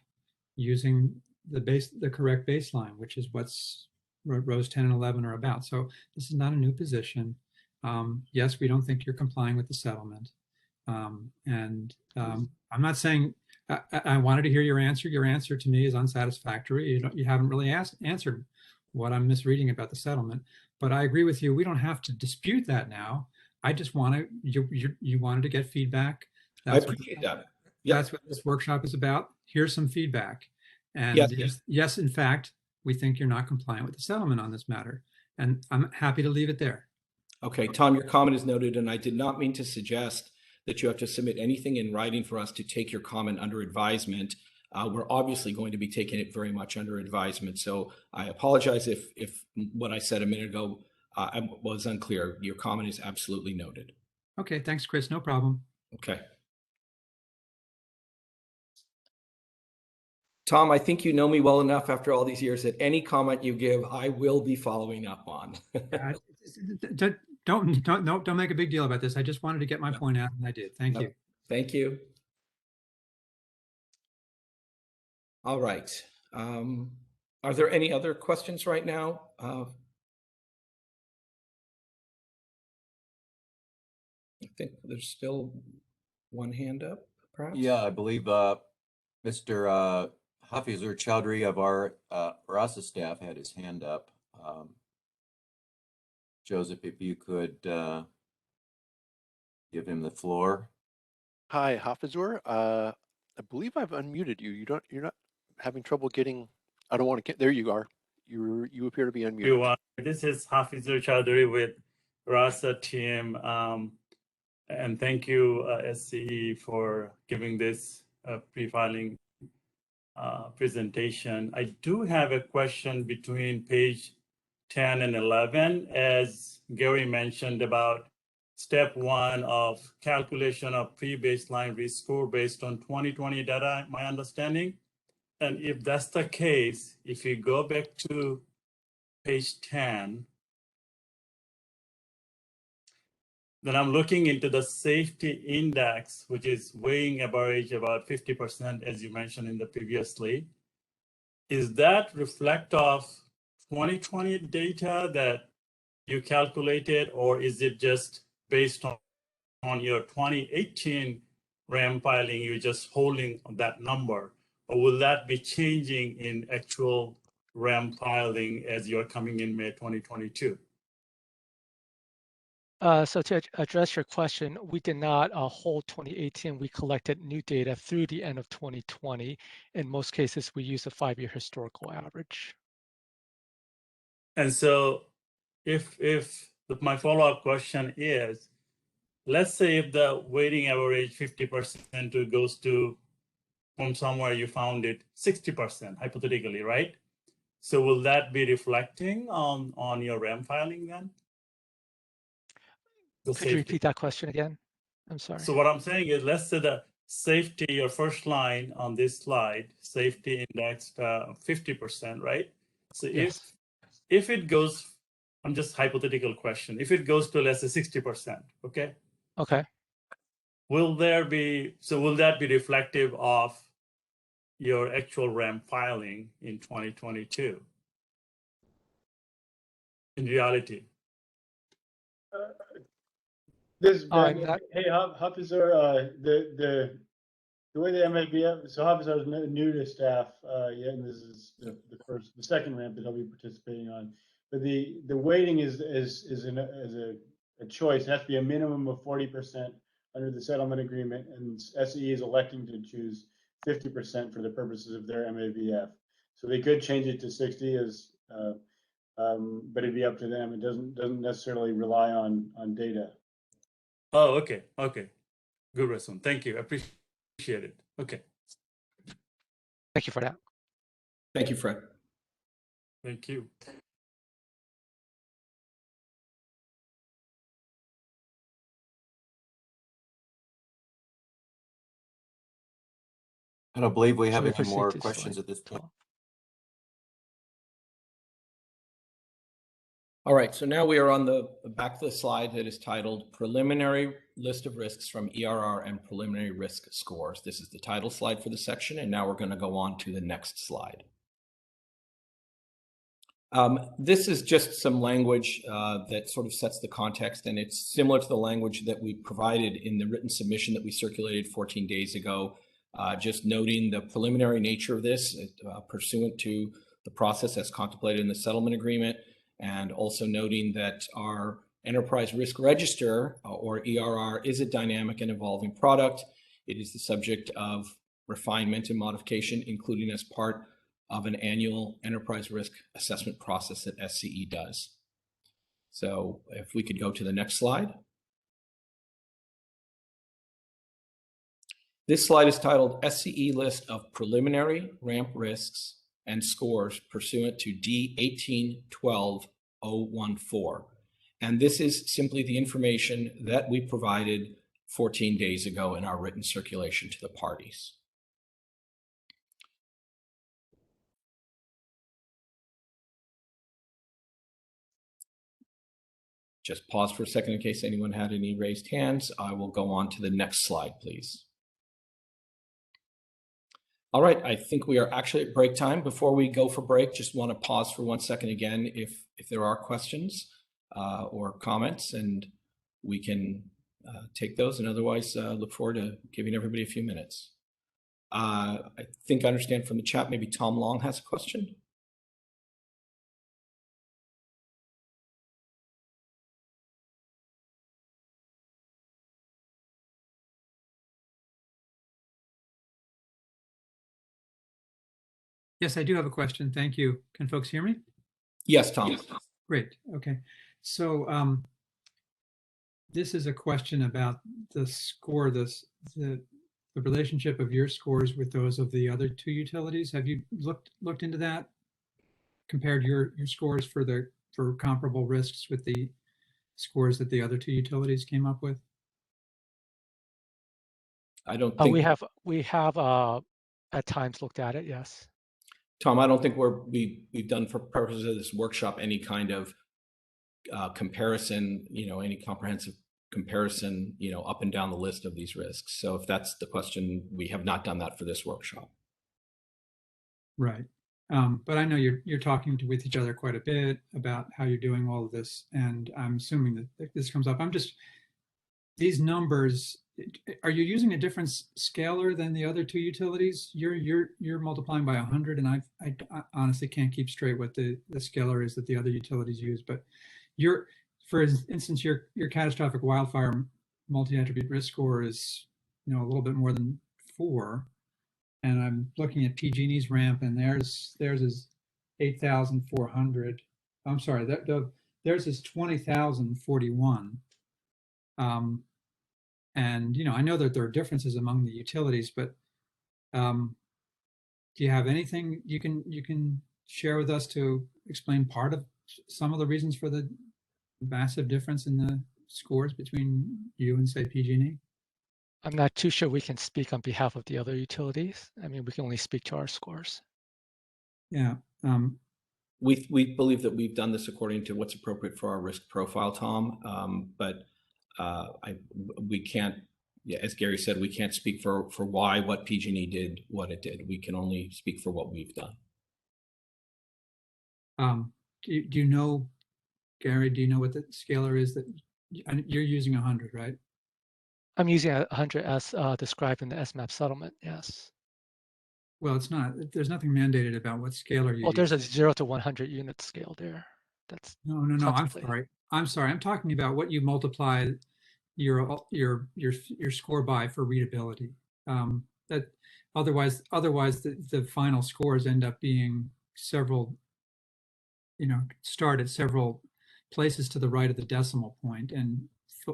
S7: using the correct baseline, which is what's rows 10 and 11 are about. So this is not a new position. Yes, we don't think you're complying with the settlement. I'm not saying I wanted to hear your answer. Your answer to me is unsatisfactory. You haven't really answered what I'm misreading about the settlement. But I agree with you. We don't have to dispute that now. I just want you wanted to get feedback.
S2: I appreciate that. Yep.
S7: That's what this workshop is about. Here's some feedback. And yes, in fact, we think you're not compliant with the settlement on this matter. And I'm happy to leave it there.
S2: Okay, Tom, your comment is noted, and I did not mean to suggest that you have to submit anything in writing for us to take your comment under advisement. We're obviously going to be taking it very much under advisement. So I apologize if what I said a minute ago was unclear. Your comment is absolutely noted.
S7: Okay, thanks, Chris. No problem.
S2: Okay. Tom, I think you know me well enough after all these years that any comment you give, I will be following up on.
S7: Don't make a big deal about this. I just wanted to get my point out, and I did. Thank you.
S2: Thank you. All right. Are there any other questions right now? I think there's still one hand up, perhaps.
S1: Yeah, I believe Mr. Hafizur Chowdhury of our RASA staff had his hand up. Joseph, if you could give him the floor.
S6: Hi, Hafizur. I believe I've unmuted you. You're not having trouble getting. I don't want to get. There you are. You appear to be unmuted.
S11: This is Hafizur Chowdhury with RASA team, and thank you SCE for giving this pre-filing presentation. I do have a question between page 10 and 11, as Gary mentioned about step 1 of calculation of pre-baseline risk score based on 2020 data, my understanding. And if that's the case, if you go back to page 10, then I'm looking into the safety index, which is weighing average about 50%, as you mentioned in the previously. Is that reflect of 2020 data that you calculated, or is it just based on your 2018 RAM filing, you're just holding that number? Or will that be changing in actual RAM filing as you're coming in May 2022?
S4: So to address your question, we did not hold 2018. We collected new data through the end of 2020. In most cases, we use a 5-year historical average.
S11: And so if my follow-up question is, let's say if the weighting average 50% goes to from somewhere you found it 60%, hypothetically, right? So will that be reflecting on your RAM filing then?
S4: Could you repeat that question again? I'm sorry.
S11: So what I'm saying is, let's say the safety, your first line on this slide, safety indexed 50%, right? So
S4: Yes.
S11: if it goes, I'm just hypothetical question, if it goes to let's say 60%, okay?
S4: Okay.
S11: Will that be reflective of your actual RAM filing in 2022? In reality?
S12: This is Ben.
S4: Not,
S12: Hey, Hafizur, the way the MAVF, so Hafizur is new to staff yet, and this is the second ramp that he'll be participating on. But the weighting is a choice. It has to be a minimum of 40% under the settlement agreement, and SCE is electing to choose 50% for the purposes of their MAVF. So they could change it to 60 but it'd be up to them. It doesn't necessarily rely on data.
S11: Oh, okay. Good response. Thank you. I appreciate it. Okay.
S4: thank you for that.
S2: Thank you, Fred.
S11: Thank you.
S1: I don't believe we
S4: Shall
S1: have
S4: we
S1: any
S4: proceed
S1: more
S4: to
S1: questions
S4: slide
S1: at this point.
S4: 12?
S2: All right, so now we are on the back of the slide that is titled Preliminary List of Risks from ERR and Preliminary Risk Scores. This is the title slide for the section, and now we're going to go on to the next slide. This is just some language that sort of sets the context, and it's similar to the language that we provided in the written submission that we circulated 14 days ago, just noting the preliminary nature of this pursuant to the process as contemplated in the settlement agreement, and also noting that our Enterprise Risk Register, or ERR, is a dynamic and evolving product. It is the subject of refinement and modification, including as part of an annual enterprise risk assessment process that SCE does. So if we could go to the next slide. This slide is titled SCE List of Preliminary Ramp Risks and Scores pursuant to D1812-014. And this is simply the information that we provided 14 days ago in our written circulation to the parties. Just pause for a second in case anyone had any raised hands. I will go on to the next slide, please. All right, I think we are actually at break time. Before we go for break, just want to pause for 1 second again if there are questions or comments, and we can take those, and otherwise look forward to giving everybody a few minutes. I think I understand from the chat, maybe Tom Long has a question.
S7: Yes, I do have a question. Thank you. Can folks hear me?
S2: Yes, Tom.
S7: Yes. Great. Okay. So this is a question about the score, the relationship of your scores with those of the other two utilities. Have you looked into that? Compared your scores for comparable risks with the scores that the other two utilities came up with?
S2: I don't think
S4: we have at times looked at it. Yes.
S2: Tom, I don't think we've done for purposes of this workshop any kind of comparison, any comprehensive comparison, up and down the list of these risks. So if that's the question, we have not done that for this workshop. Right. But I know you're talking with each other quite a bit about how you're doing all of this, and I'm assuming that this comes up. These numbers, are you using a different scaler than the other two utilities? You're multiplying by 100, and I honestly can't keep straight what the scaler is that the other utilities use. But for instance, your catastrophic wildfire multi-attribute risk score is a little bit more than 4, and I'm looking at PG&E's ramp, and theirs is 8,400. I'm sorry, theirs is 20,041. And I know that there are differences among the utilities, but
S7: Do you have anything you can share with us to explain part of some of the reasons for the massive difference in the scores between you and, say, PG&E?
S4: I'm not too sure we can speak on behalf of the other utilities. I mean, we can only speak to our scores.
S7: Yeah.
S2: We believe that we've done this according to what's appropriate for our risk profile, Tom. But we can't, yeah, as Gary said, we can't speak for why what PG&E did what it did. We can only speak for what we've done.
S7: Do you know, Gary, do you know what the scalar is that you're using 100, right?
S4: I'm using 100 as described in the SMAP settlement, yes.
S7: Well, it's not, there's nothing mandated about what scalar you
S4: Well, there's a
S7: use.
S4: 0 to 100 unit scale there. That's
S7: No, I'm sorry. I'm sorry. I'm talking about what you multiply your score by for readability. That otherwise the final scores end up being several, start at several places to the right of the decimal point, and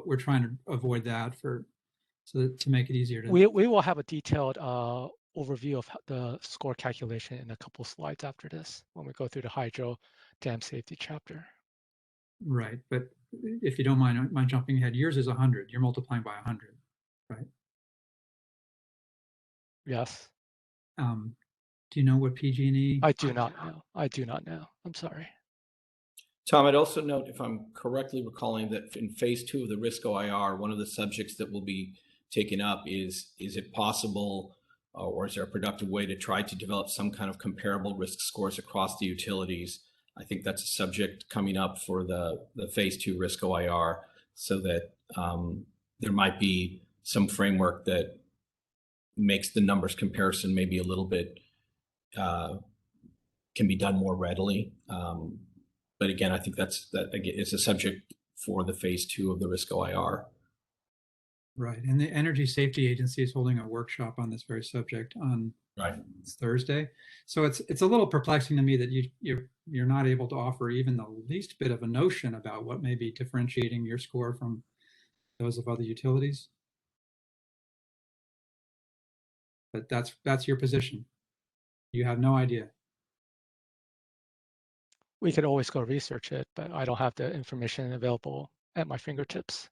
S7: we're trying to avoid that to make it easier to.
S4: We will have a detailed overview of the score calculation in a couple slides after this when we go through the hydro dam safety chapter.
S7: Right, but if you don't mind jumping ahead, yours is 100. You're multiplying by 100, right?
S4: Yes.
S7: Do you know what PG&E?
S4: I do not know. I do not know. I'm sorry.
S2: Tom, I'd also note, if I'm correctly recalling, that in phase 2 of the risk OIR, one of the subjects that will be taken up is it possible or is there a productive way to try to develop some kind of comparable risk scores across the utilities? I think that's a subject coming up for the phase 2 risk OIR, so that there might be some framework that makes the numbers comparison maybe a little bit, can be done more readily. But again, I think that is a subject for the phase 2 of the risk OIR.
S7: Right, and the Energy Safety Agency is holding a workshop on this very subject on Thursday. So it's a little perplexing to me that you're not able to offer even the least bit of a notion about what may be differentiating your score from those of other utilities. But that's your position. You have no idea.
S4: We could always go research it, but I don't have the information available at my fingertips.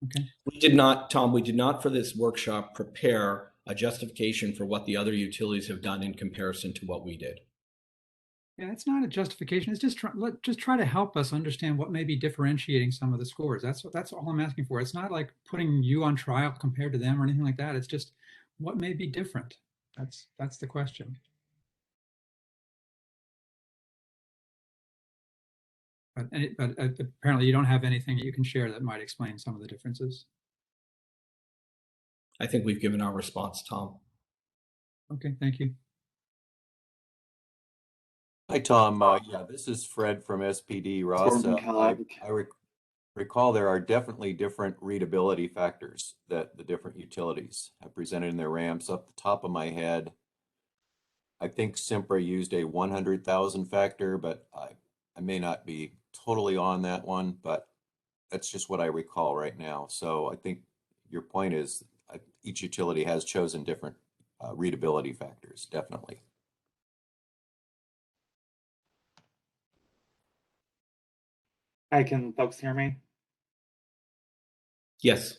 S7: Okay.
S2: We did not, Tom, we did not for this workshop prepare a justification for what the other utilities have done in comparison to what we did.
S7: Yeah, it's not a justification. It's just try to help us understand what may be differentiating some of the scores. That's all I'm asking for. It's not like putting you on trial compared to them or anything like that. It's just what may be different. That's the question. But apparently you don't have anything that you can share that might explain some of the differences.
S2: I think we've given our response, Tom.
S7: Okay, thank you.
S1: Hi, Tom. Yeah, this is Fred from SPD. Ross, I recall there are definitely different readability factors that the different utilities have presented in their ramps. Up the top of my head, I think Sempra used a 100,000 factor, but I may not be totally on that one, but that's just what I recall right now. So I think your point is each utility has chosen different readability factors, definitely.
S13: Hi, can folks hear me?
S2: Yes.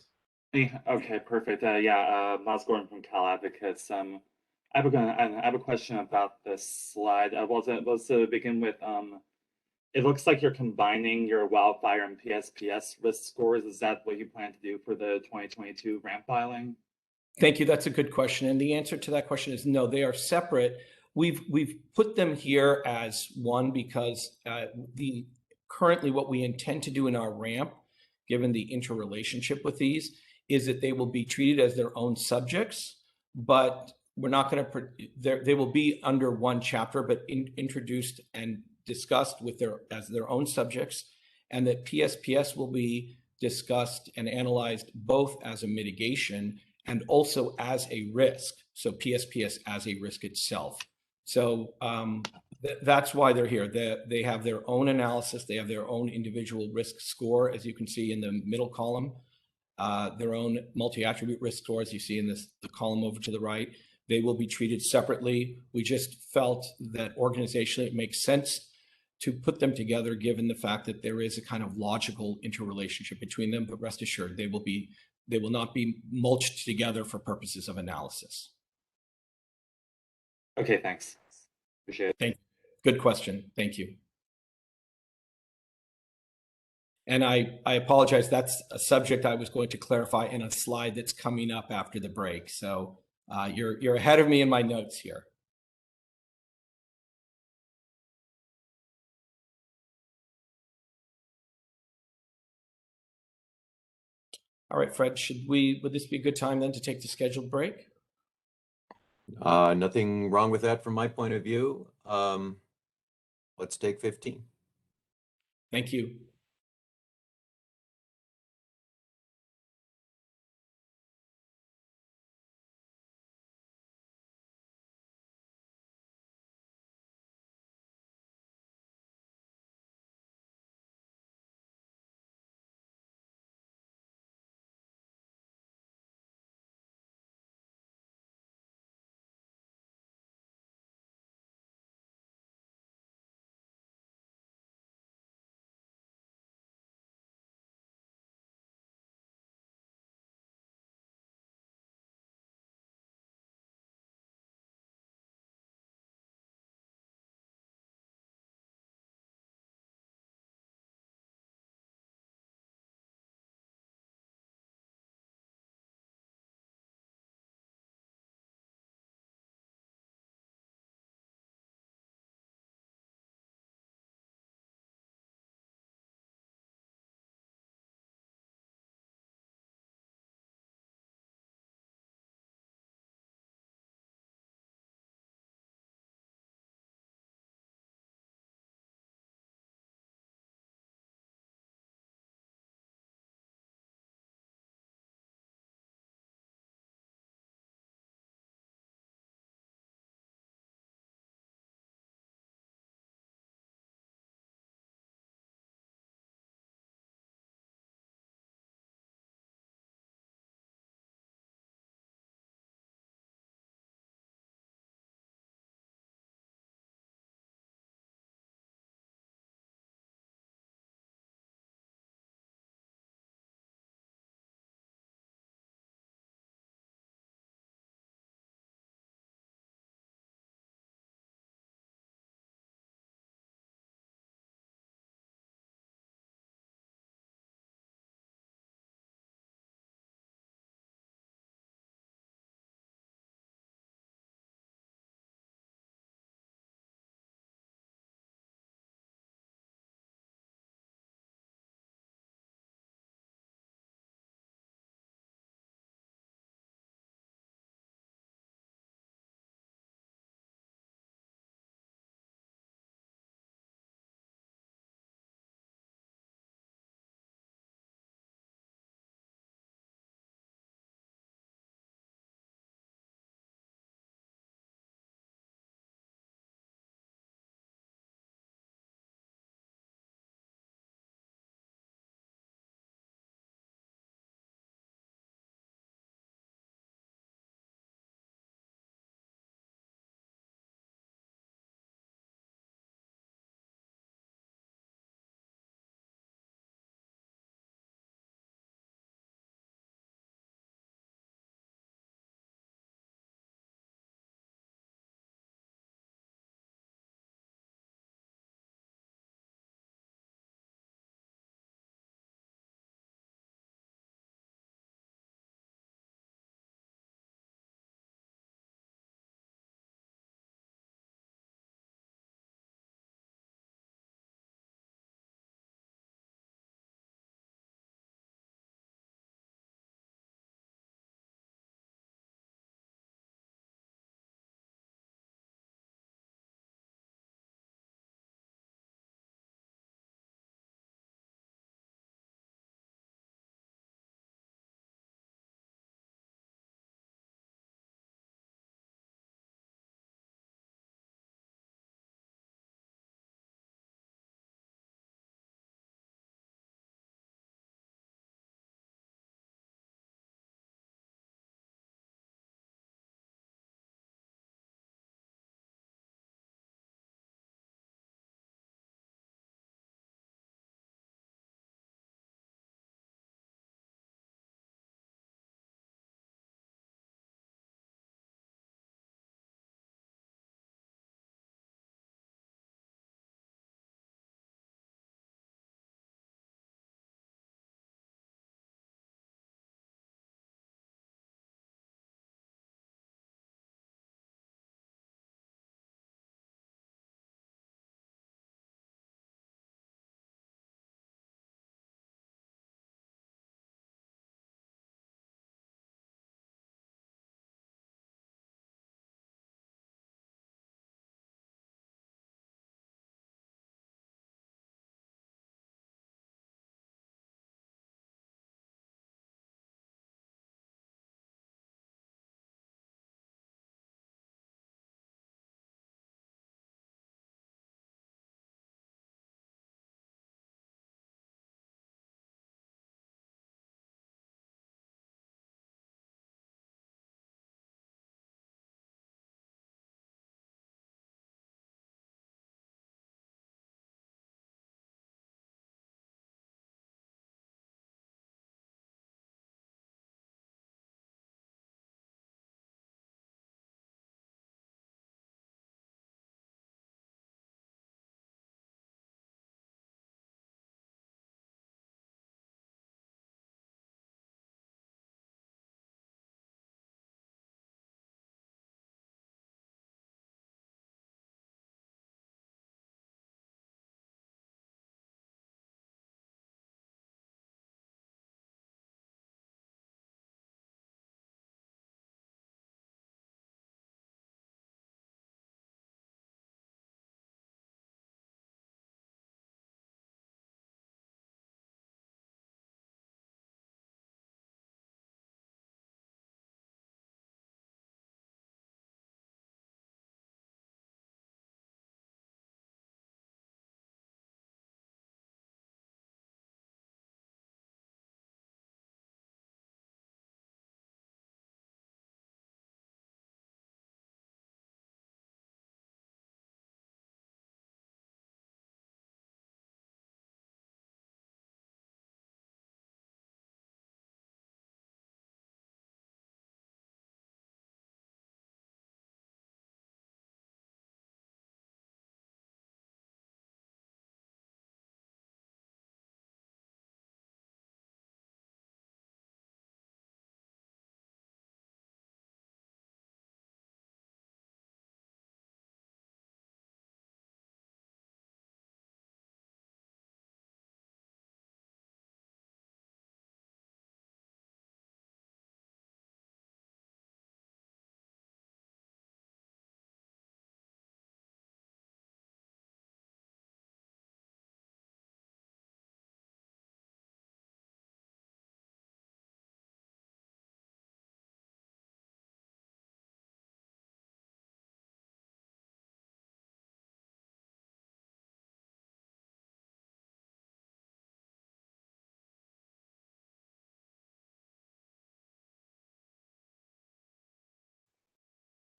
S13: Okay, perfect. Miles Gordon from Cal Advocates. I have a question about this slide. To begin with, it looks like you're combining your wildfire and PSPS risk scores. Is that what you plan to do for the 2022 ramp filing?
S2: Thank you. That's a good question. And the answer to that question is no, they are separate. We've put them here as one because currently what we intend to do in our ramp, given the interrelationship with these, is that they will be treated as their own subjects, but we're not going to, they will be under one chapter, but introduced and discussed with as their own subjects, and that PSPS will be discussed and analyzed both as a mitigation and also as a risk. So PSPS as a risk itself. So that's why they're here. They have their own analysis. They have their own individual risk score, as you can see in the middle column. their own multi-attribute risk scores. You see in the column over to the right. They will be treated separately. We just felt that organizationally it makes sense to put them together, given the fact that there is a kind of logical interrelationship between them. But rest assured, they will not be mulched together for purposes of analysis.
S13: Okay, thanks. Appreciate it.
S2: Thank you. Good question. Thank you. And I apologize. That's a subject I was going to clarify in a slide that's coming up after the break. So you're ahead of me in my notes here. All right, Fred, would this be a good time then to take the scheduled break?
S1: Nothing wrong with that from my point of view. Let's take 15.
S2: Thank you.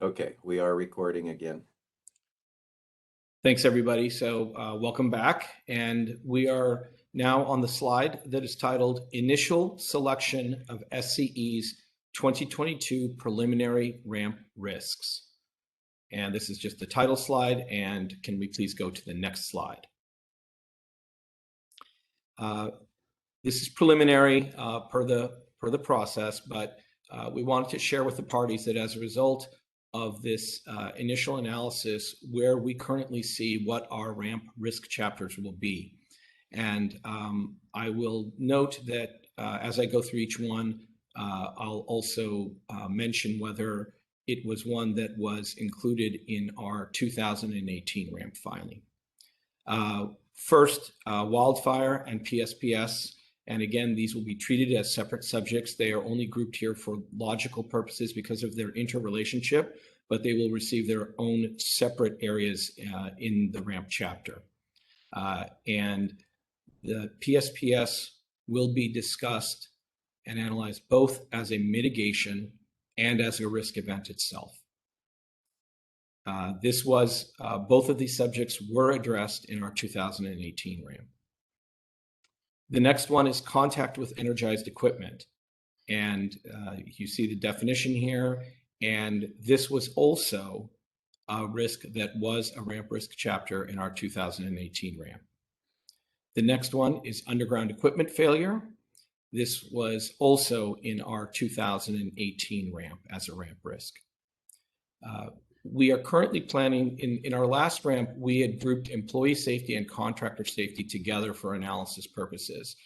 S1: Okay, we are recording again.
S2: Thanks, everybody. So welcome back. And we are now on the slide that is titled Initial Selection of SCE's 2022 Preliminary Ramp Risks. And this is just the title slide. And can we please go to the next slide? This is preliminary per the process, but we wanted to share with the parties that as a result of this initial analysis, where we currently see what our ramp risk chapters will be. And I will note that as I go through each one, I'll also mention whether it was one that was included in our 2018 ramp filing. First, wildfire and PSPS. And again, these will be treated as separate subjects. They are only grouped here for logical purposes because of their interrelationship, but they will receive their own separate areas in the ramp chapter. And the PSPS will be discussed and analyzed both as a mitigation and as a risk event itself. Both of these subjects were addressed in our 2018 ramp. The next one is contact with energized equipment. And you see the definition here. And this was also a risk that was a ramp risk chapter in our 2018 ramp. The next one is underground equipment failure. This was also in our 2018 ramp as a ramp risk. We are currently planning, in our last ramp, we had grouped employee safety and contractor safety together for analysis purposes.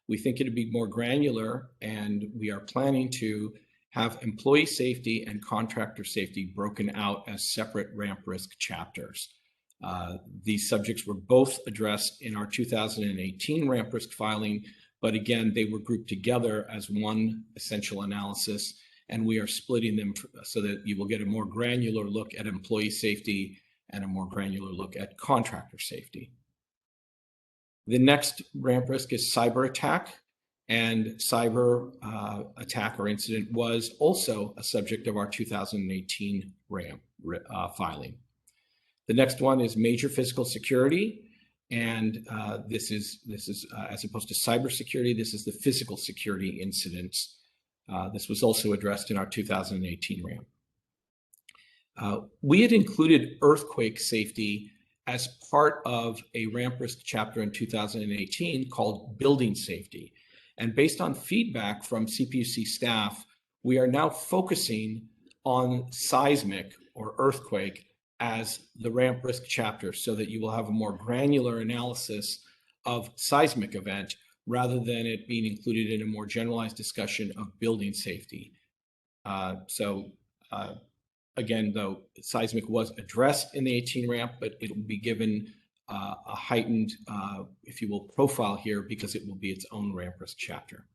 S2: We think it'd be more granular, and we are planning to have employee safety and contractor safety broken out as separate ramp risk chapters. These subjects were both addressed in our 2018 ramp risk filing, but again, they were grouped together as one essential analysis. And we are splitting them so that you will get a more granular look at employee safety and a more granular look at contractor safety. The next ramp risk is cyber attack, and cyber attack or incident was also a subject of our 2018 ramp filing. The next one is major physical security, and this is as opposed to cybersecurity, this is the physical security incidents. This was also addressed in our 2018 ramp. We had included earthquake safety as part of a ramp risk chapter in 2018 called building safety. And based on feedback from CPUC staff, we are now focusing on seismic or earthquake as the ramp risk chapter so that you will have a more granular analysis of seismic event rather than it being included in a more generalized discussion of building safety. Again, though, seismic was addressed in the 18 ramp, but it will be given a heightened, if you will, profile here because it will be its own ramp risk chapter.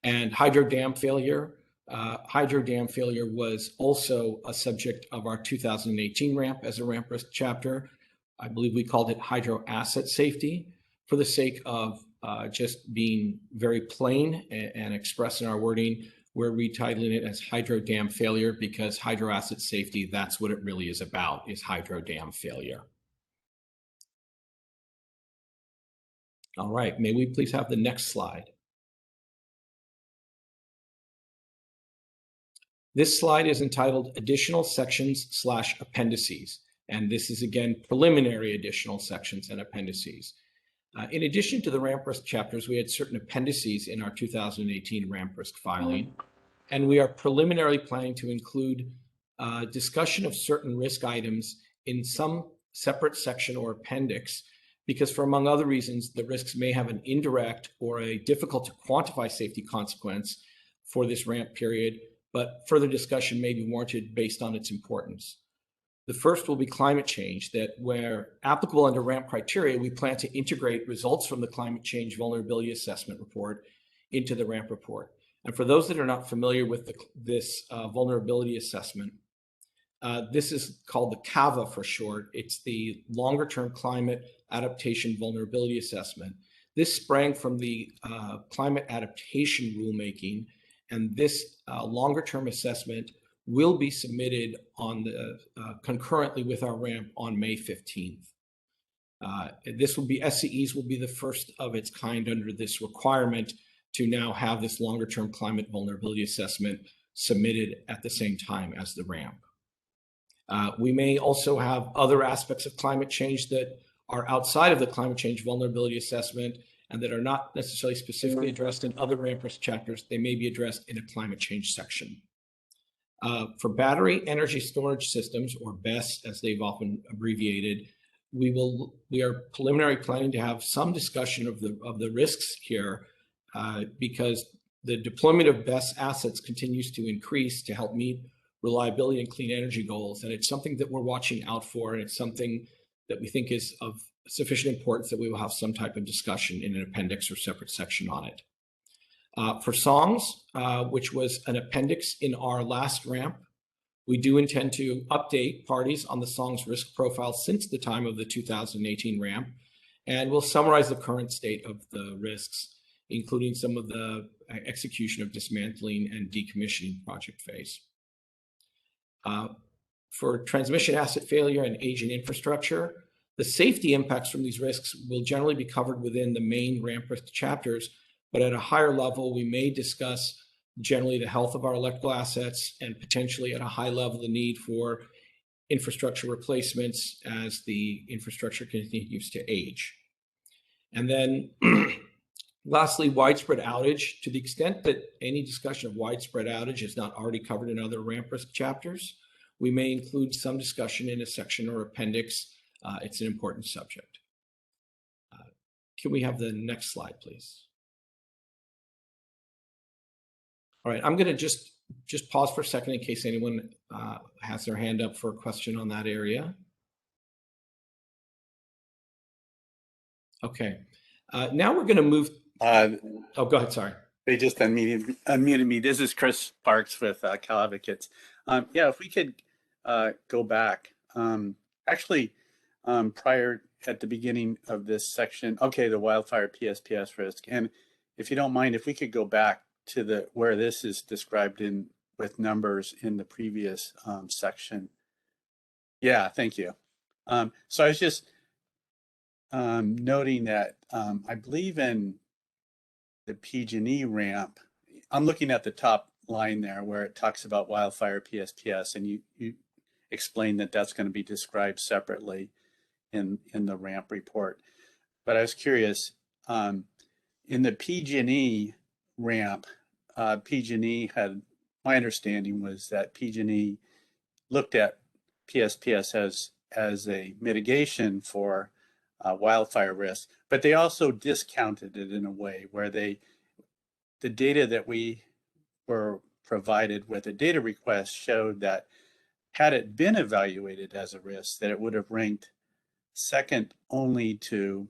S2: And hydro dam failure. Hydro dam failure was also a subject of our 2018 ramp as a ramp risk chapter. I believe we called it hydro asset safety for the sake of just being very plain and express in our wording. We're retitling it as hydro dam failure because hydro asset safety, that's what it really is about, is hydro dam failure. All right, may we please have the next slide? This slide is entitled Additional Sections / Appendices. And this is again, preliminary additional sections and appendices. In addition to the ramp risk chapters, we had certain appendices in our 2018 ramp risk filing, and we are preliminarily planning to include discussion of certain risk items in some separate section or appendix, because for among other reasons, the risks may have an indirect or a difficult to quantify safety consequence for this ramp period, but further discussion may be warranted based on its importance. The first will be climate change, that where applicable under ramp criteria, we plan to integrate results from the climate change vulnerability assessment report into the ramp report. And for those that are not familiar with this vulnerability assessment, this is called the CAVA for short. It's the longer term climate adaptation vulnerability assessment. This sprang from the climate adaptation rulemaking, and this longer term assessment will be submitted on the concurrently with our ramp on May 15th. This will be, SCEs will be the first of its kind under this requirement to now have this longer term climate vulnerability assessment submitted at the same time as the ramp. We may also have other aspects of climate change that are outside of the climate change vulnerability assessment and that are not necessarily specifically addressed in other ramp risk chapters. They may be addressed in a climate change section. For battery energy storage systems, or BESS as they've often abbreviated, we are preliminary planning to have some discussion of the risks here because the deployment of BESS assets continues to increase to help meet reliability and clean energy goals. And it's something that we're watching out for, and it's something that we think is of sufficient importance that we will have some type of discussion in an appendix or separate section on it. For songs, which was an appendix in our last ramp, we do intend to update parties on the song's risk profile since the time of the 2018 ramp, and we'll summarize the current state of the risks, including some of the execution of dismantling and decommissioning project phase. For transmission asset failure and aging infrastructure, the safety impacts from these risks will generally be covered within the main ramp risk chapters, but at a higher level, we may discuss generally the health of our electrical assets and potentially at a high level the need for infrastructure replacements as the infrastructure continues to age. And then lastly, widespread outage. To the extent that any discussion of widespread outage is not already covered in other ramp risk chapters, we may include some discussion in a section or appendix. It's an important subject. Can we have the next slide, please? All right, I'm going to just pause for a second in case anyone has their hand up for a question on that area. Okay, now we're going to move. Oh, go ahead. Sorry.
S14: They just unmuted me. This is Chris Parks with Cal Advocates. Yeah, if we could go back. Actually, prior at the beginning of this section, okay, the wildfire PSPS risk. And if you don't mind, if we could go back to where this is described in with numbers in the previous section. Yeah, thank you. So I was just noting that I believe in the PG&E ramp, I'm looking at the top line there where it talks about wildfire PSPS, and you explain that that's going to be described separately in the ramp report. But I was curious, in the PG&E ramp, PG&E had, my understanding was that PG&E looked at PSPS as a mitigation for wildfire risk, but they also discounted it in a way where the data that we were provided with a data request showed that had it been evaluated as a risk, that it would have ranked second only to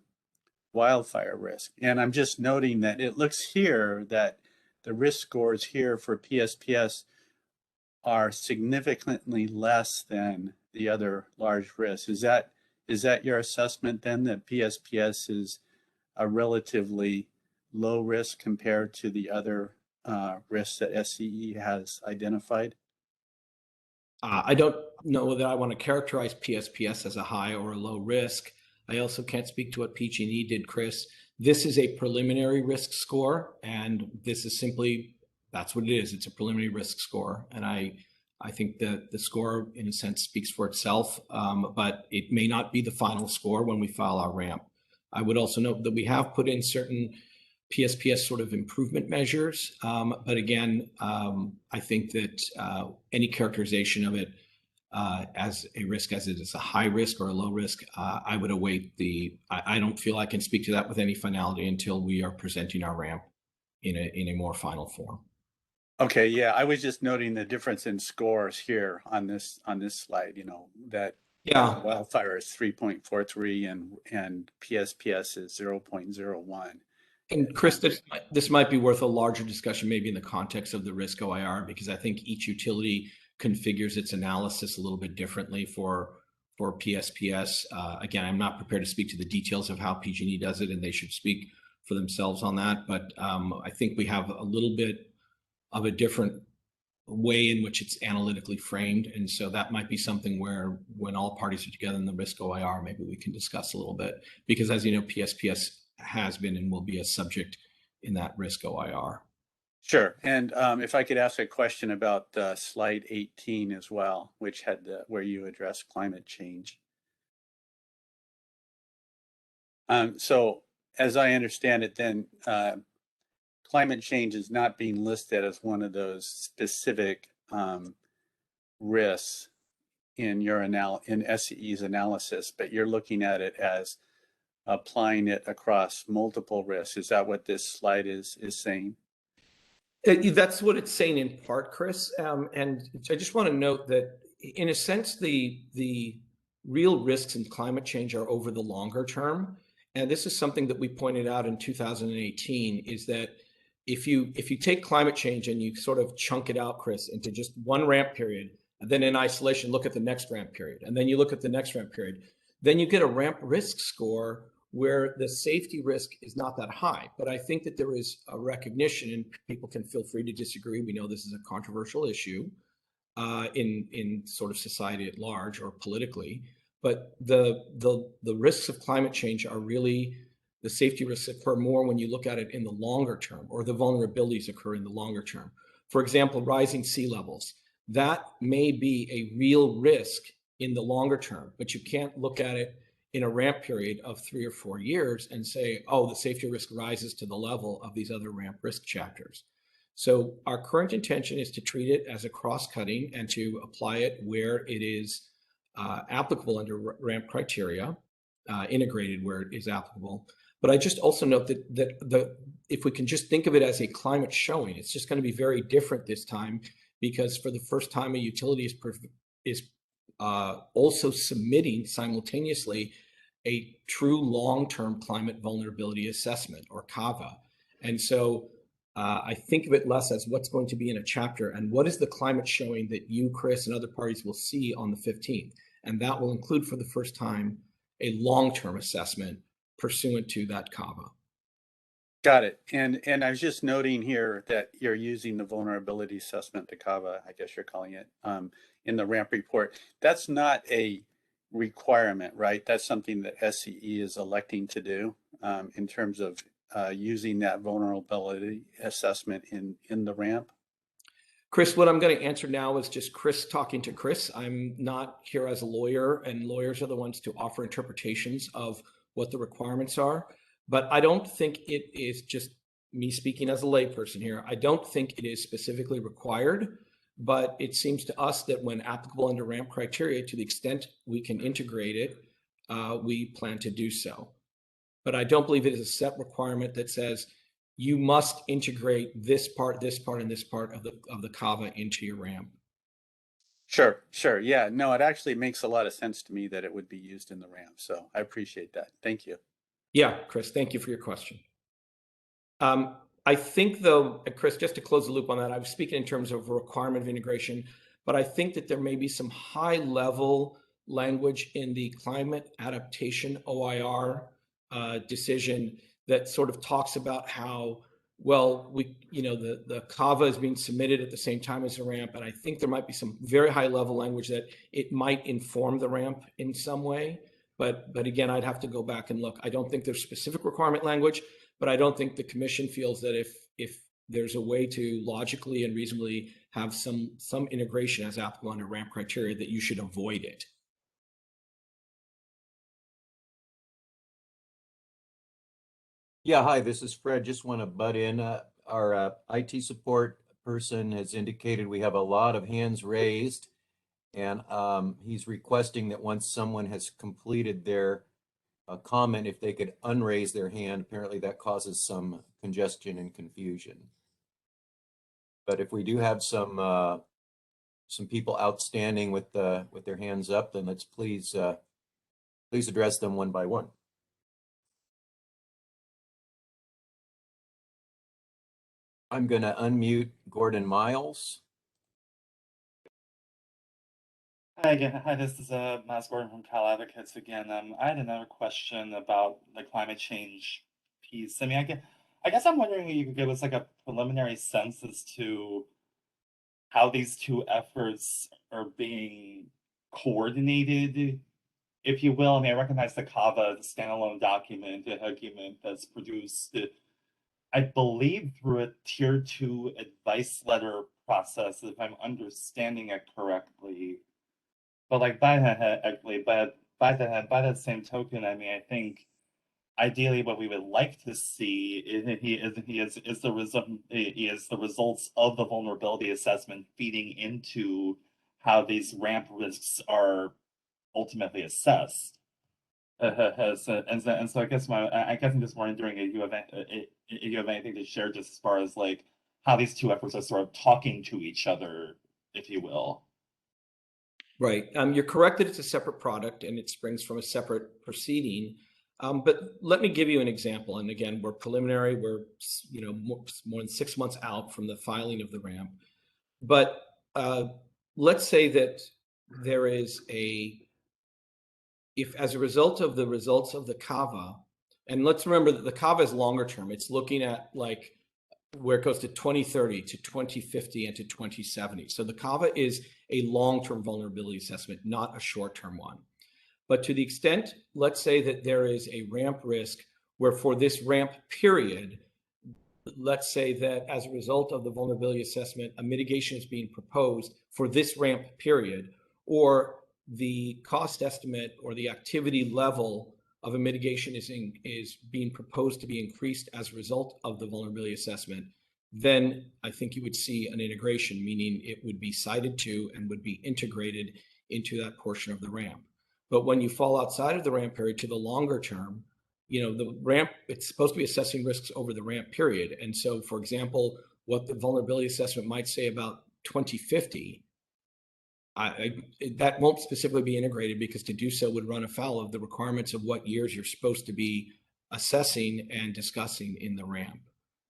S14: wildfire risk. And I'm just noting that it looks here that the risk scores here for PSPS are significantly less than the other large risks. Is that your assessment then, that PSPS is a relatively low risk compared to the other risks that SCE has identified?
S2: I don't know that I want to characterize PSPS as a high or a low risk. I also can't speak to what PG&E did, Chris. This is a preliminary risk score, and this is simply, that's what it is. It's a preliminary risk score. And I think that the score, in a sense, speaks for itself, but it may not be the final score when we file our ramp. I would also note that we have put in certain PSPS sort of improvement measures. But again, I think that any characterization of it as a risk, as it is a high risk or a low risk, I would await I don't feel I can speak to that with any finality until we are presenting our ramp in a more final form.
S14: Okay, yeah, I was just noting the difference in scores here on this slide, you know, that wildfire is 3.43 and PSPS is 0.01.
S2: And Chris, this might be worth a larger discussion, maybe in the context of the risk OIR, because I think each utility configures its analysis a little bit differently for PSPS. Again, I'm not prepared to speak to the details of how PG&E does it, and they should speak for themselves on that. But I think we have a little bit of a different way in which it's analytically framed. And so that might be something where when all parties are together in the risk OIR, maybe we can discuss a little bit, because as you know, PSPS has been and will be a subject in that risk OIR.
S14: Sure. And if I could ask a question about slide 18 as well, which had where you address climate change. So as I understand it, then climate change is not being listed as one of those specific risks in your in SCE's analysis, but you're looking at it as applying it across multiple risks. Is that what this slide is saying?
S2: That's what it's saying in part, Chris. And I just want to note that in a sense, the real risks in climate change are over the longer term. And this is something that we pointed out in 2018, is that if you take climate change and you sort of chunk it out, Chris, into just one ramp period, and then in isolation, look at the next ramp period, and then you look at the next ramp period, then you get a ramp risk score where the safety risk is not that high. But I think that there is a recognition, and people can feel free to disagree. We know this is a controversial issue in sort of society at large or politically. But the risks of climate change are really, the safety risks occur more when you look at it in the longer term, or the vulnerabilities occur in the longer term. For example, rising sea levels. That may be a real risk in the longer term, but you can't look at it in a ramp period of 3 or 4 years and say, oh, the safety risk rises to the level of these other ramp risk chapters. So our current intention is to treat it as a cross-cutting and to apply it where it is applicable under ramp criteria, integrated where it is applicable. But I just also note that if we can just think of it as a climate showing, it's just going to be very different this time, because for the first time, a utility is also submitting simultaneously a true long-term climate vulnerability assessment, or CAVA. And so I think of it less as what's going to be in a chapter and what is the climate showing that you, Chris, and other parties will see on the 15th. And that will include for the first time a long-term assessment pursuant to that CAVA.
S14: Got it. And I was just noting here that you're using the vulnerability assessment, the CAVA, I guess you're calling it, in the ramp report. That's not a requirement, right? That's something that SCE is electing to do in terms of using that vulnerability assessment in the ramp.
S2: Chris, what I'm going to answer now is just Chris talking to Chris. I'm not here as a lawyer, and lawyers are the ones to offer interpretations of what the requirements are. But I don't think it is, just me speaking as a layperson here, I don't think it is specifically required, but it seems to us that when applicable under ramp criteria, to the extent we can integrate it, we plan to do so. But I don't believe it is a set requirement that says you must integrate this part, and this part of the CAVA into your ramp.
S14: Sure. Yeah, no, it actually makes a lot of sense to me that it would be used in the ramp. So I appreciate that. Thank you.
S2: Yeah, Chris, thank you for your question. I think though, Chris, just to close the loop on that, I was speaking in terms of a requirement of integration, but I think that there may be some high level language in the climate adaptation OIR decision that sort of talks about how, well, the CAVA is being submitted at the same time as the ramp. And I think there might be some very high level language that it might inform the ramp in some way. But again, I'd have to go back and look. I don't think there's specific requirement language, but I don't think the commission feels that if there's a way to logically and reasonably have some integration as applicable under ramp criteria, that you should avoid it.
S1: Yeah, hi, this is Fred. Just want to butt in. Our IT support person has indicated we have a lot of hands raised. And he's requesting that once someone has completed their comment, if they could unraise their hand. Apparently that causes some congestion and confusion. But if we do have some people outstanding with their hands up, then let's please address them one by one. I'm going to unmute Gordon Miles.
S13: Hi again. Hi, this is Miles Gordon from Cal Advocates again. I had another question about the climate change piece. I mean, I guess I'm wondering if you could give us like a preliminary sense as to how these two efforts are being coordinated, if you will. I mean, I recognize the Kava, the standalone document that's produced, I believe, through a tier 2 advice letter process, if I'm understanding it correctly. But like by that same token, I mean, I think ideally what we would like to see is the results of the vulnerability assessment feeding into how these ramp risks are ultimately assessed. And so I guess I'm just wondering if you have anything to share just as far as like how these two efforts are sort of talking to each other, if you will.
S2: Right. You're correct that it's a separate product and it springs from a separate proceeding. But let me give you an example. And again, we're preliminary. We're more than 6 months out from the filing of the ramp. But let's say that there is if as a result of the results of the Kava, and let's remember that the Kava is longer term. It's looking at like where it goes to 2030, to 2050, and to 2070. So the Kava is a long-term vulnerability assessment, not a short-term one. But to the extent, let's say that there is a ramp risk where for this ramp period, let's say that as a result of the vulnerability assessment, a mitigation is being proposed for this ramp period, or the cost estimate or the activity level of a mitigation is being proposed to be increased as a result of the vulnerability assessment, then I think you would see an integration, meaning it would be cited to and would be integrated into that portion of the ramp. But when you fall outside of the ramp period to the longer term, the ramp, it's supposed to be assessing risks over the ramp period. And so, for example, what the vulnerability assessment might say about 2050, that won't specifically be integrated, because to do so would run afoul of the requirements of what years you're supposed to be assessing and discussing in the ramp.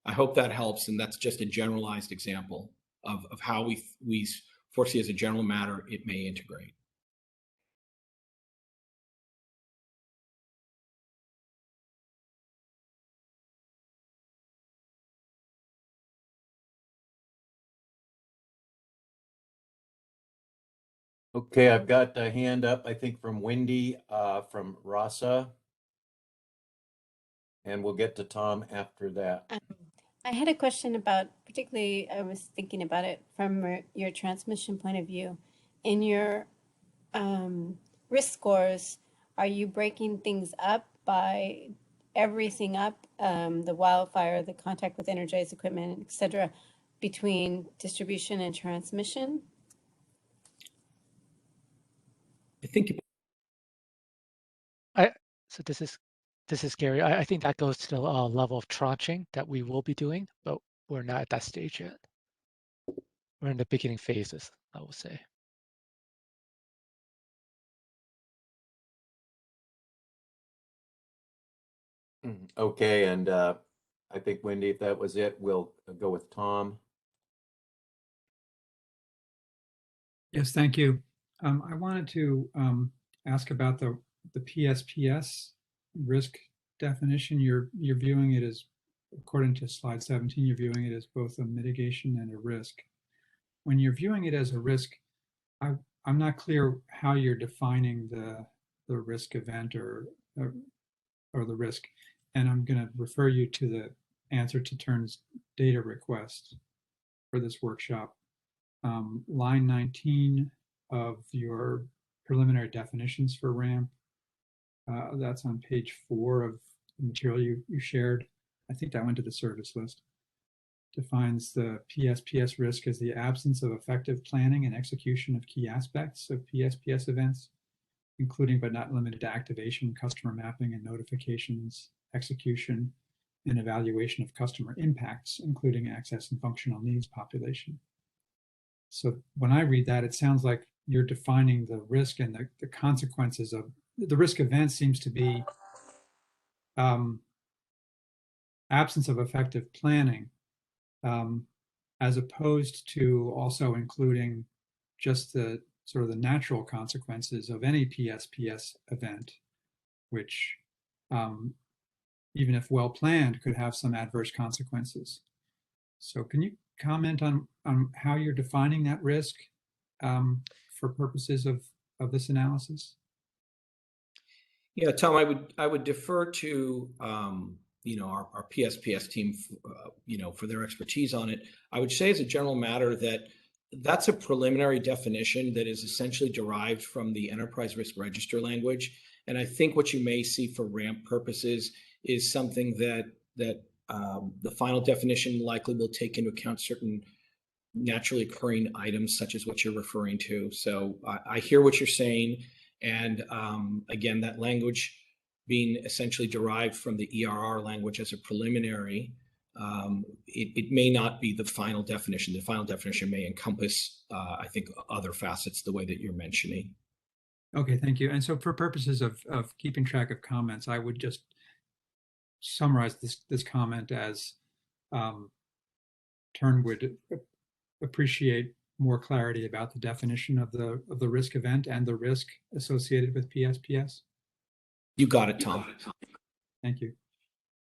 S2: I hope that helps, and that's just a generalized example of how we foresee as a general matter it may integrate.
S1: Okay, I've got a hand up, I think, from Wendy, from Rasa. And we'll get to Tom after that.
S15: I had a question about, particularly, I was thinking about it from your transmission point of view. In your risk scores, are you breaking things up by everything up, the wildfire, the contact with energized equipment, et cetera, between distribution and transmission?
S2: I think.
S4: So this is Gary. I think that goes to the level of tranching that we will be doing, but we're not at that stage yet. We're in the beginning phases, I would say.
S1: Okay, and I think, Wendy, if that was it, we'll go with Tom.
S7: Yes, thank you. I wanted to ask about the PSPS risk definition. You're viewing it as, according to slide 17, you're viewing it as both a mitigation and a risk. When you're viewing it as a risk, I'm not clear how you're defining the risk event or the risk. And I'm going to refer you to the answer to Turn's data request for this workshop. Line 19 of your preliminary definitions for ramp. That's on page 4 of the material you shared. I think that went to the service list. Defines the PSPS risk as the absence of effective planning and execution of key aspects of PSPS events, including but not limited to activation, customer mapping and notifications, execution, and evaluation of customer impacts, including access and functional needs population. So when I read that, it sounds like you're defining the risk and the consequences of the risk event seems to be absence of effective planning, as opposed to also including just the sort of the natural consequences of any PSPS event, which even if well planned could have some adverse consequences. So can you comment on how you're defining that risk for purposes of this analysis?
S2: Yeah, Tom, I would defer to our PSPS team, for their expertise on it. I would say as a general matter that that's a preliminary definition that is essentially derived from the Enterprise Risk Register language. And I think what you may see for ramp purposes is something that the final definition likely will take into account certain naturally occurring items such as what you're referring to. So I hear what you're saying. And again, that language being essentially derived from the ERR language as a preliminary, it may not be the final definition. The final definition may encompass, I think, other facets the way that you're mentioning.
S7: Okay, thank you. And so for purposes of keeping track of comments, I would just summarize this comment as Tern would appreciate more clarity about the definition of the risk event and the risk associated with PSPS.
S2: You got it, Tom.
S7: Thank you.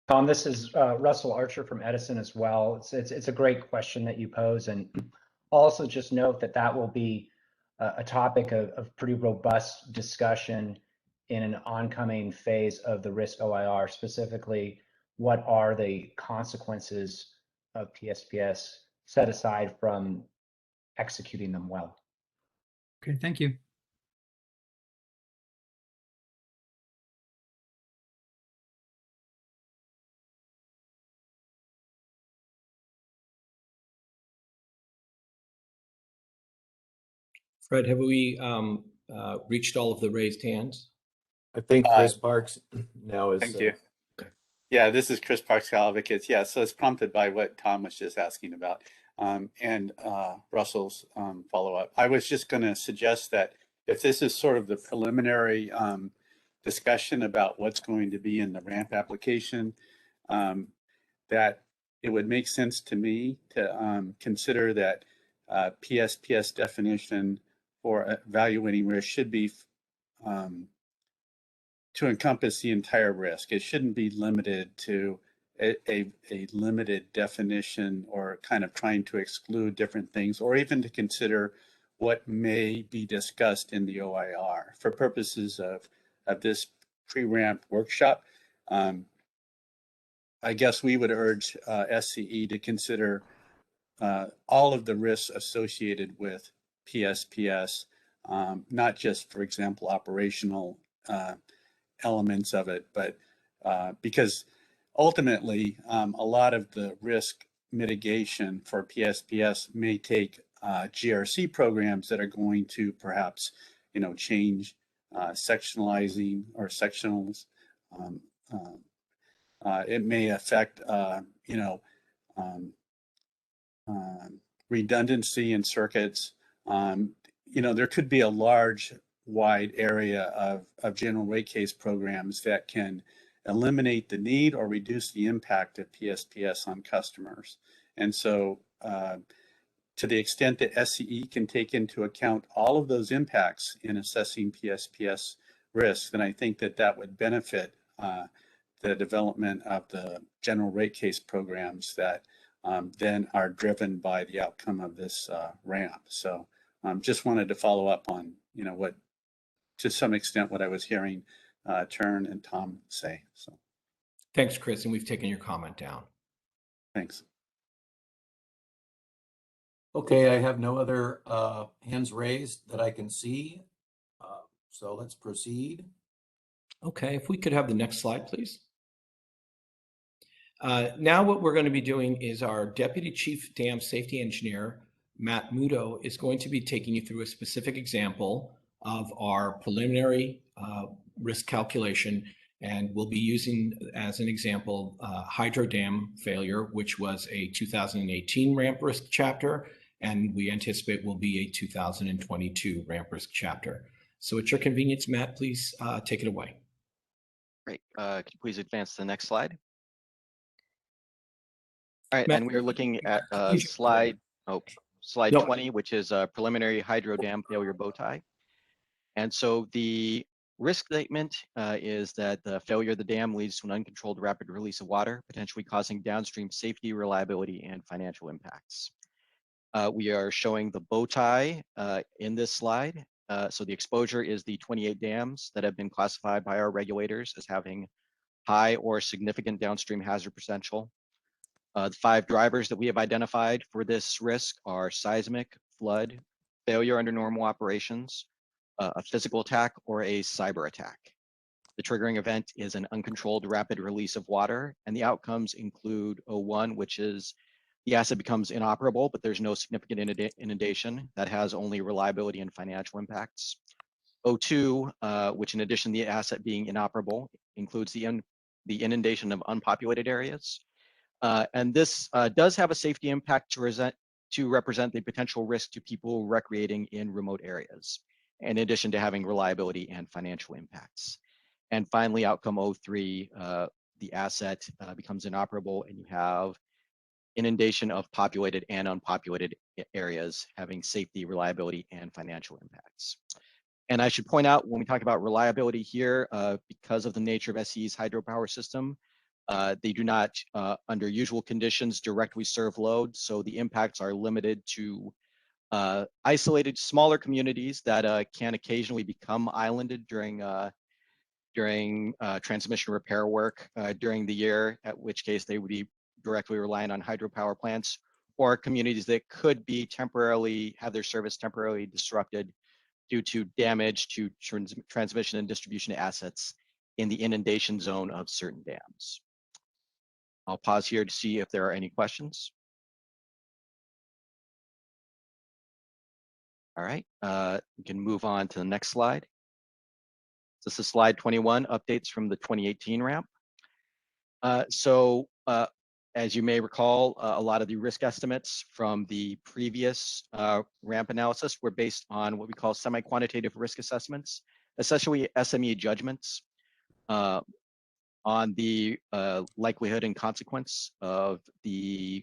S16: Tom, this is Russell Archer from Edison as well. It's a great question that you pose, and also just note that will be a topic of pretty robust discussion in an oncoming phase of the risk OIR, specifically what are the consequences of PSPS set aside from executing them well.
S7: Okay, thank you.
S2: Fred, have we reached all of the raised hands?
S1: I think Chris Parks now is.
S14: Thank you. Yeah, this is Chris Parks, Cal Advocates. Yeah, so it's prompted by what Tom was just asking about and Russell's follow-up. I was just going to suggest that if this is sort of the preliminary discussion about what's going to be in the ramp application, that it would make sense to me to consider that PSPS definition for evaluating risk should be to encompass the entire risk. It shouldn't be limited to a limited definition or kind of trying to exclude different things, or even to consider what may be discussed in the OIR. For purposes of this pre-ramp workshop, I guess we would urge SCE to consider all of the risks associated with PSPS, not just, for example, operational elements of it, but because ultimately a lot of the risk mitigation for PSPS may take GRC programs that are going to perhaps, change sectionalizing or sectionals. It may affect, redundancy in circuits. There could be a wide area of general rate case programs that can eliminate the need or reduce the impact of PSPS on customers. And so to the extent that SCE can take into account all of those impacts in assessing PSPS risk, then I think that would benefit the development of the general rate case programs that then are driven by the outcome of this ramp. So just wanted to follow up on, what, to some extent, what I was hearing Tern and Tom say. So,
S2: thanks, Chris, and we've taken your comment down.
S14: Thanks.
S1: Okay, I have no other hands raised that I can see. So let's proceed.
S2: Okay, if we could have the next slide, please. Now what we're going to be doing is our Deputy Chief Dam Safety Engineer, Matt Muto, is going to be taking you through a specific example of our preliminary risk calculation, and we'll be using as an example hydro dam failure, which was a 2018 ramp risk chapter, and we anticipate will be a 2022 ramp risk chapter. So at your convenience, Matt, please take it away.
S17: Great. Could you please advance to the next slide? All right,
S2: Matt,
S17: and we're looking at slide 20, which is a preliminary hydro dam failure bow tie. And so the risk statement is that the failure of the dam leads to an uncontrolled rapid release of water, potentially causing downstream safety, reliability, and financial impacts. we are showing the bow tie in this slide. So the exposure is the 28 dams that have been classified by our regulators as having high or significant downstream hazard potential. The 5 drivers that we have identified for this risk are seismic, flood, failure under normal operations, a physical attack, or a cyber attack. The triggering event is an uncontrolled rapid release of water, and the outcomes include O1, which is the asset becomes inoperable, but there's no significant inundation. That has only reliability and financial impacts. O2, which in addition to the asset being inoperable, includes the inundation of unpopulated areas. And this does have a safety impact to represent the potential risk to people recreating in remote areas, in addition to having reliability and financial impacts. And finally, outcome O3, the asset becomes inoperable and you have inundation of populated and unpopulated areas having safety, reliability, and financial impacts. And I should point out when we talk about reliability here, because of the nature of SCE's hydropower system, they do not, under usual conditions, directly serve load. So the impacts are limited to isolated smaller communities that can occasionally become islanded during transmission repair work during the year, at which case they would be directly reliant on hydropower plants, or communities that could be have their service temporarily disrupted due to damage to transmission and distribution assets in the inundation zone of certain dams. I'll pause here to see if there are any questions. All right, we can move on to the next slide. This is slide 21, updates from the 2018 ramp. As you may recall, a lot of the risk estimates from the previous ramp analysis were based on what we call semi-quantitative risk assessments, essentially SME judgments on the likelihood and consequence of the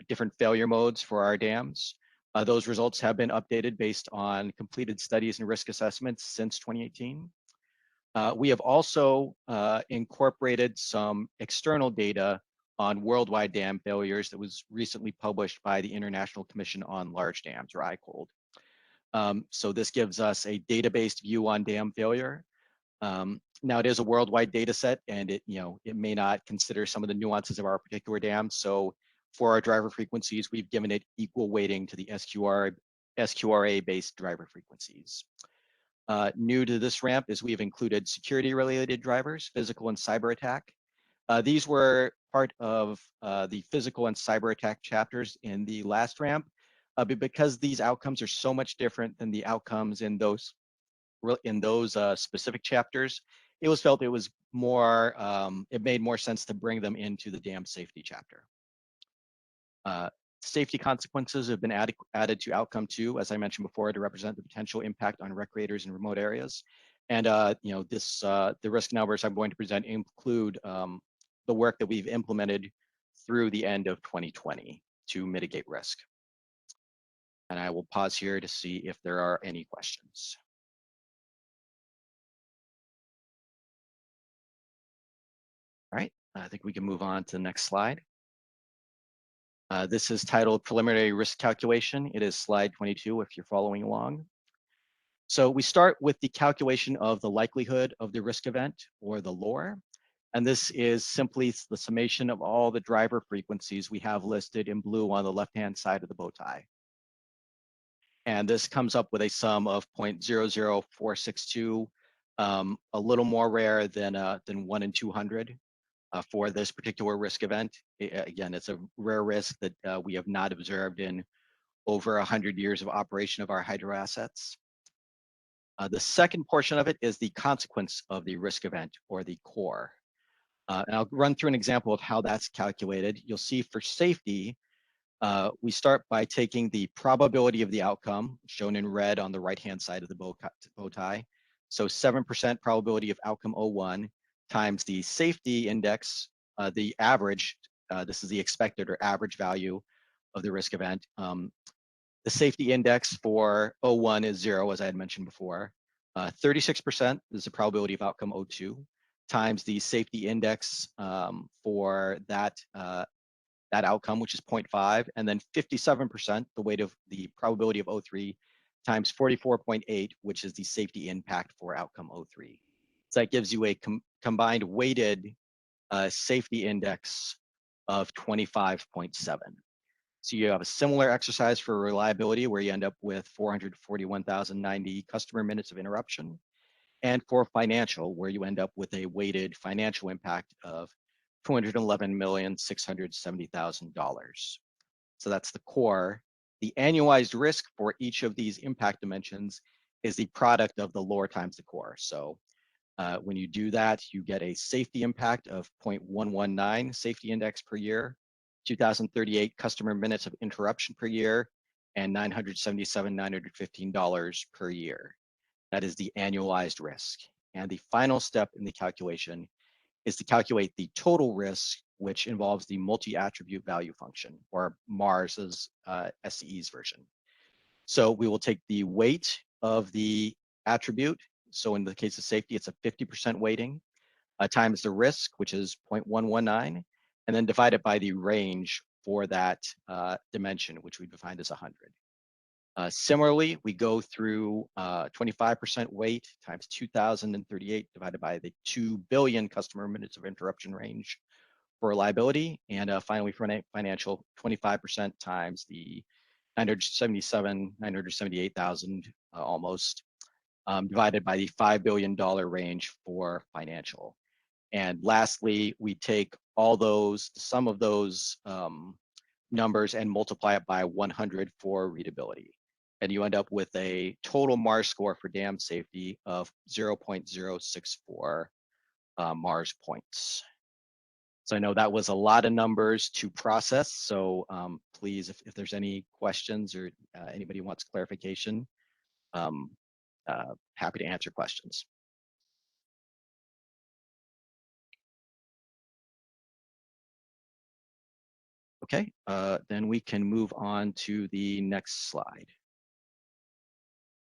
S17: different failure modes for our dams. Those results have been updated based on completed studies and risk assessments since 2018. We have also incorporated some external data on worldwide dam failures that was recently published by the International Commission on Large Dams, or ICOLD. So this gives us a data-based view on dam failure. Now it is a worldwide data set, and it may not consider some of the nuances of our particular dams. So for our driver frequencies, we've given it equal weighting to the SQRA-based driver frequencies. New to this ramp is we've included security-related drivers, physical and cyber attack. These were part of the physical and cyber attack chapters in the last ramp, but because these outcomes are so much different than the outcomes in those specific chapters, it was felt it was more, it made more sense to bring them into the dam safety chapter. Safety consequences have been added to outcome 2, as I mentioned before, to represent the potential impact on recreators in remote areas. And the risk numbers I'm going to present include the work that we've implemented through the end of 2020 to mitigate risk. And I will pause here to see if there are any questions. All right, I think we can move on to the next slide. This is titled Preliminary Risk Calculation. It is slide 22 if you're following along. So we start with the calculation of the likelihood of the risk event, or the LOR. And this is simply the summation of all the driver frequencies we have listed in blue on the left-hand side of the bow tie. And this comes up with a sum of 0.00462, a little more rare than 1 in 200 for this particular risk event. Again, it's a rare risk that we have not observed in over 100 years of operation of our hydro assets. The second portion of it is the consequence of the risk event, or the core. And I'll run through an example of how that's calculated. You'll see for safety, we start by taking the probability of the outcome, shown in red on the right-hand side of the bow tie. So 7% probability of outcome 01 times the safety index, the average, this is the expected or average value of the risk event. The safety index for 01 is 0, as I had mentioned before. 36% is the probability of outcome 02 times the safety index for that that outcome, which is 0.5, and then 57%, the weight of the probability of O3 times 44.8, which is the safety impact for outcome O3. So that gives you a combined weighted safety index of 25.7. So you have a similar exercise for reliability where you end up with 441,090 customer minutes of interruption, and for financial where you end up with a weighted financial impact of $211,670,000. So that's the core. The annualized risk for each of these impact dimensions is the product of the lore times the core. So when you do that, you get a safety impact of 0.119 safety index per year, 2,038 customer minutes of interruption per year, and $977,915 per year. That is the annualized risk. And the final step in the calculation is to calculate the total risk, which involves the multi-attribute value function, or MARS as SCE's version. So we will take the weight of the attribute. So in the case of safety, it's a 50% weighting times the risk, which is 0.119, and then divide it by the range for that dimension, which we defined as 100. Similarly, we go through 25% weight times 2,038 divided by the 2 billion customer minutes of interruption range for reliability. And finally, for financial, 25% times the 978,000 almost, divided by the $5 billion range for financial. And lastly, we take all those, the sum of those numbers and multiply it by 100 for readability. And you end up with a total MARS score for dam safety of 0.064 MARS points. So I know that was a lot of numbers to process. So please, if there's any questions or anybody wants clarification, happy to answer questions. Okay, then we can move on to the next slide.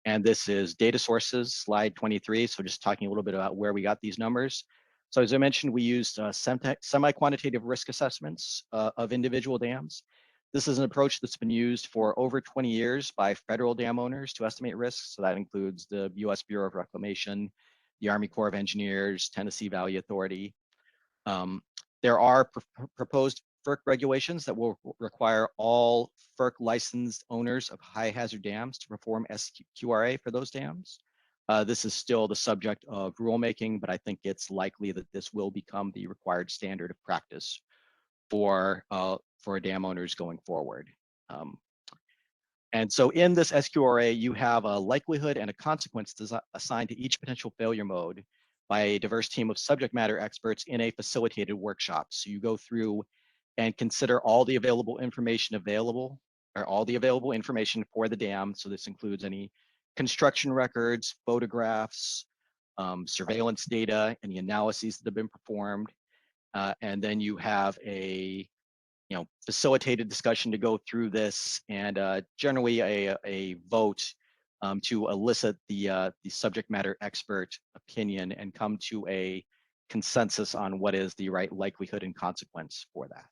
S17: And this is data sources, slide 23. So just talking a little bit about where we got these numbers. So as I mentioned, we used semi-quantitative risk assessments of individual dams. This is an approach that's been used for over 20 years by federal dam owners to estimate risks. So that includes the US Bureau of Reclamation, the Army Corps of Engineers, Tennessee Valley Authority. There are proposed FERC regulations that will require all FERC licensed owners of high hazard dams to perform SQRA for those dams. This is still the subject of rulemaking, but I think it's likely that this will become the required standard of practice for dam owners going forward. And so in this SQRA, you have a likelihood and a consequence assigned to each potential failure mode by a diverse team of subject matter experts in a facilitated workshop. So you go through and consider all the available information for the dam. So this includes any construction records, photographs, surveillance data, any analyses that have been performed. And then you have a facilitated discussion to go through this, and generally a vote to elicit the subject matter expert opinion and come to a consensus on what is the right likelihood and consequence for that.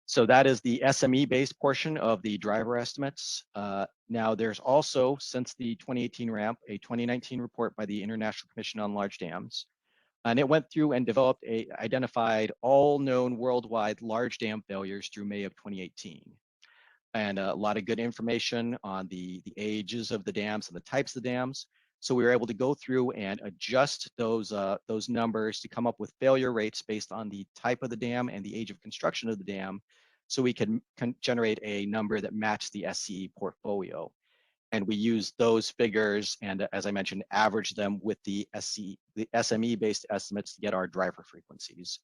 S17: So that is the SME-based portion of the driver estimates. Now there's also, since the 2018 ramp, a 2019 report by the International Commission on Large Dams. And it went through and identified all known worldwide large dam failures through May of 2018. And a lot of good information on the ages of the dams and the types of dams. So we were able to go through and adjust those numbers to come up with failure rates based on the type of the dam and the age of construction of the dam, so we can generate a number that matched the SCE portfolio. And we use those figures and, as I mentioned, average them with the SME-based estimates to get our driver frequencies,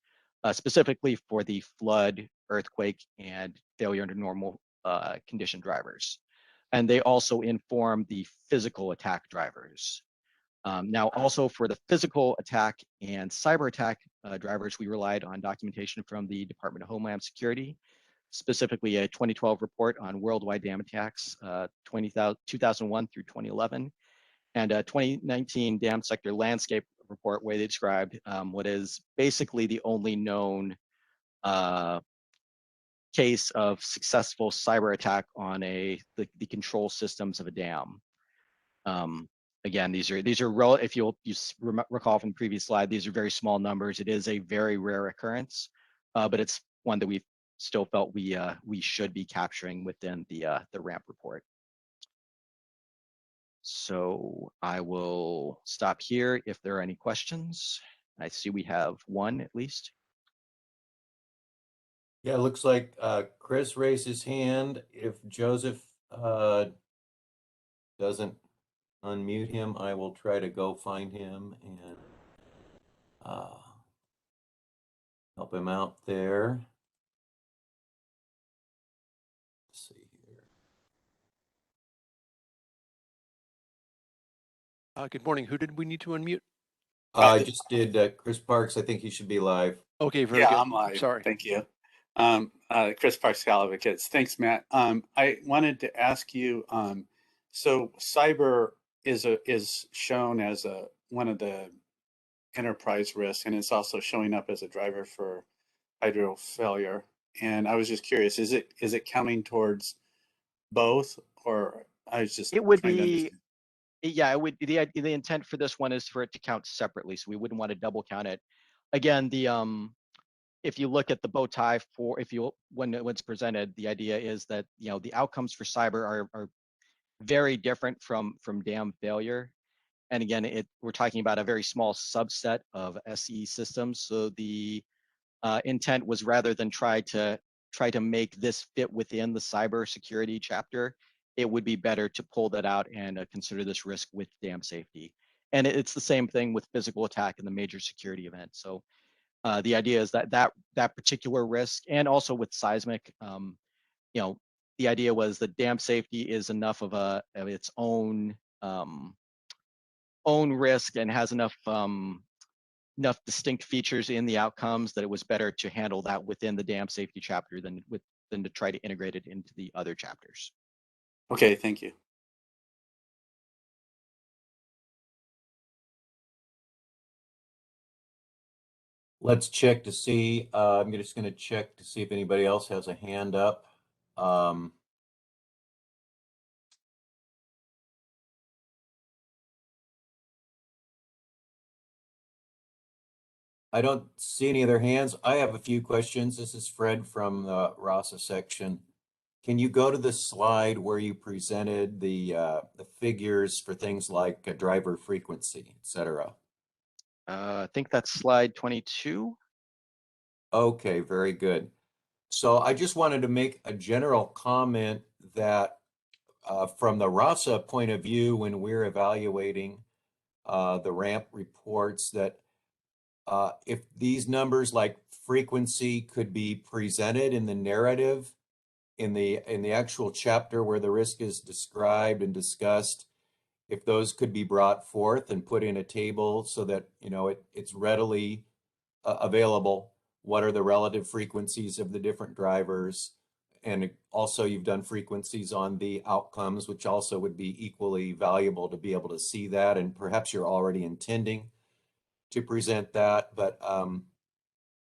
S17: specifically for the flood, earthquake, and failure under normal condition drivers. And they also inform the physical attack drivers. Now, also for the physical attack and cyber attack drivers, we relied on documentation from the Department of Homeland Security, specifically a 2012 report on worldwide dam attacks, 2001 through 2011, and a 2019 dam sector landscape report where they described what is basically the only known case of successful cyber attack on the control systems of a dam. Again, these are if you recall from the previous slide, these are very small numbers. It is a very rare occurrence, but it's one that we still felt we should be capturing within the ramp report. So I will stop here if there are any questions. I see we have one at least.
S1: Yeah, it looks like Chris raised his hand. If Joseph doesn't unmute him, I will try to go find him and help him out there. Let's see here.
S6: Good morning. Who did we need to unmute?
S1: I just did Chris Parks. I think he should be live.
S6: Okay, very
S14: Yeah,
S6: good.
S14: I'm live.
S6: Sorry.
S14: Thank you. Chris Parks, Cal Advocates. Thanks, Matt. I wanted to ask you, so cyber is shown as one of the enterprise risks, and it's also showing up as a driver for hydro failure. And I was just curious, is it counting towards both, or I was just
S17: It would
S14: trying to
S17: be,
S14: understand.
S17: yeah, it would be the intent for this one is for it to count separately, so we wouldn't want to double count it. Again, if you look at the bow tie when it's presented, the idea is that the outcomes for cyber are very different from dam failure. And again, we're talking about a very small subset of SCE systems. So the intent was rather than try to make this fit within the cybersecurity chapter, it would be better to pull that out and consider this risk with dam safety. And it's the same thing with physical attack in the major security event. So the idea is that particular risk, and also with seismic, the idea was that dam safety is enough of its own risk and has enough distinct features in the outcomes that it was better to handle that within the dam safety chapter than to try to integrate it into the other chapters.
S14: Okay, thank you.
S1: Let's check to see. I'm just going to check to see if anybody else has a hand up. I don't see any other hands. I have a few questions. This is Fred from the RASA section. Can you go to the slide where you presented the figures for things like driver frequency, et cetera?
S17: I think that's slide 22.
S1: Okay, very good. So I just wanted to make a general comment that from the RASA point of view, when we're evaluating the ramp reports, that if these numbers like frequency could be presented in the narrative in the actual chapter where the risk is described and discussed, if those could be brought forth and put in a table so that it's readily available, what are the relative frequencies of the different drivers, and also you've done frequencies on the outcomes, which also would be equally valuable to be able to see that, and perhaps you're already intending to present that, but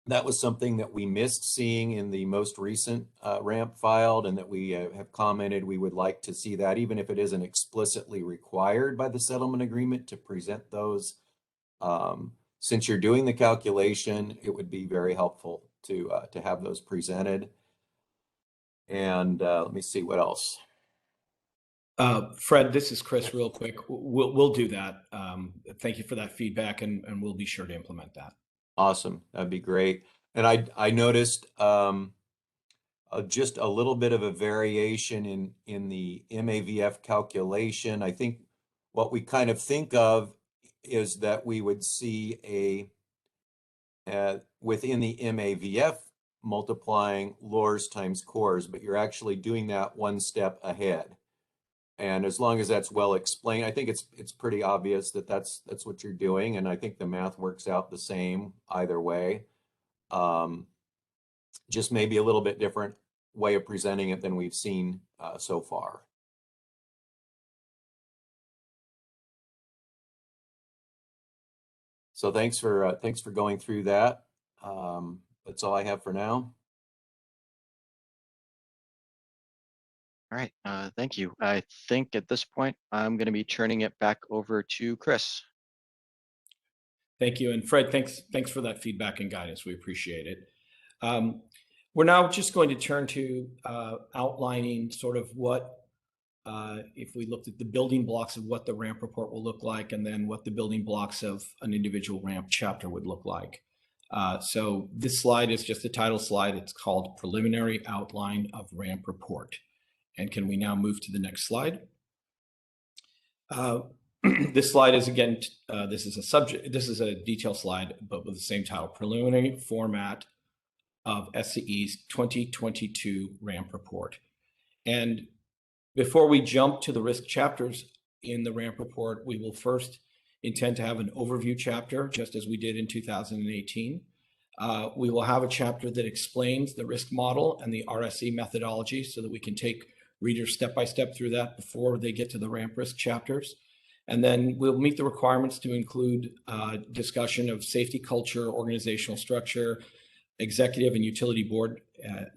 S1: that was something that we missed seeing in the most recent ramp filed, and that we have commented we would like to see that, even if it isn't explicitly required by the settlement agreement to present those. Since you're doing the calculation, it would be very helpful to have those presented. And let me see what else.
S2: Fred, this is Chris real quick. We'll do that. Thank you for that feedback, and we'll be sure to implement that.
S1: Awesome. That'd be great. And I noticed just a little bit of a variation in the MAVF calculation. I think what we kind of think of is that we would see within the MAVF multiplying lores times cores, but you're actually doing that one step ahead. And as long as that's well explained, I think it's pretty obvious that that's what you're doing, and I think the math works out the same either way. Just maybe a little bit different way of presenting it than we've seen so far. So thanks for going through that. That's all I have for now.
S17: All right, thank you. I think at this point, I'm going to be turning it back over to Chris.
S2: Thank you. And Fred, thanks for that feedback and guidance. We appreciate it. We're now just going to turn to outlining sort of what, if we looked at the building blocks of what the ramp report will look like, and then what the building blocks of an individual ramp chapter would look like. So this slide is just the title slide. It's called Preliminary Outline of Ramp Report. And can we now move to the next slide? This slide is, again, this is a detail slide, but with the same title, Preliminary Format of SCE's 2022 Ramp Report. And before we jump to the risk chapters in the ramp report, we will first intend to have an overview chapter, just as we did in 2018. We will have a chapter that explains the risk model and the RSE methodology so that we can take readers step by step through that before they get to the ramp risk chapters. And then we'll meet the requirements to include discussion of safety culture, organizational structure, executive and utility board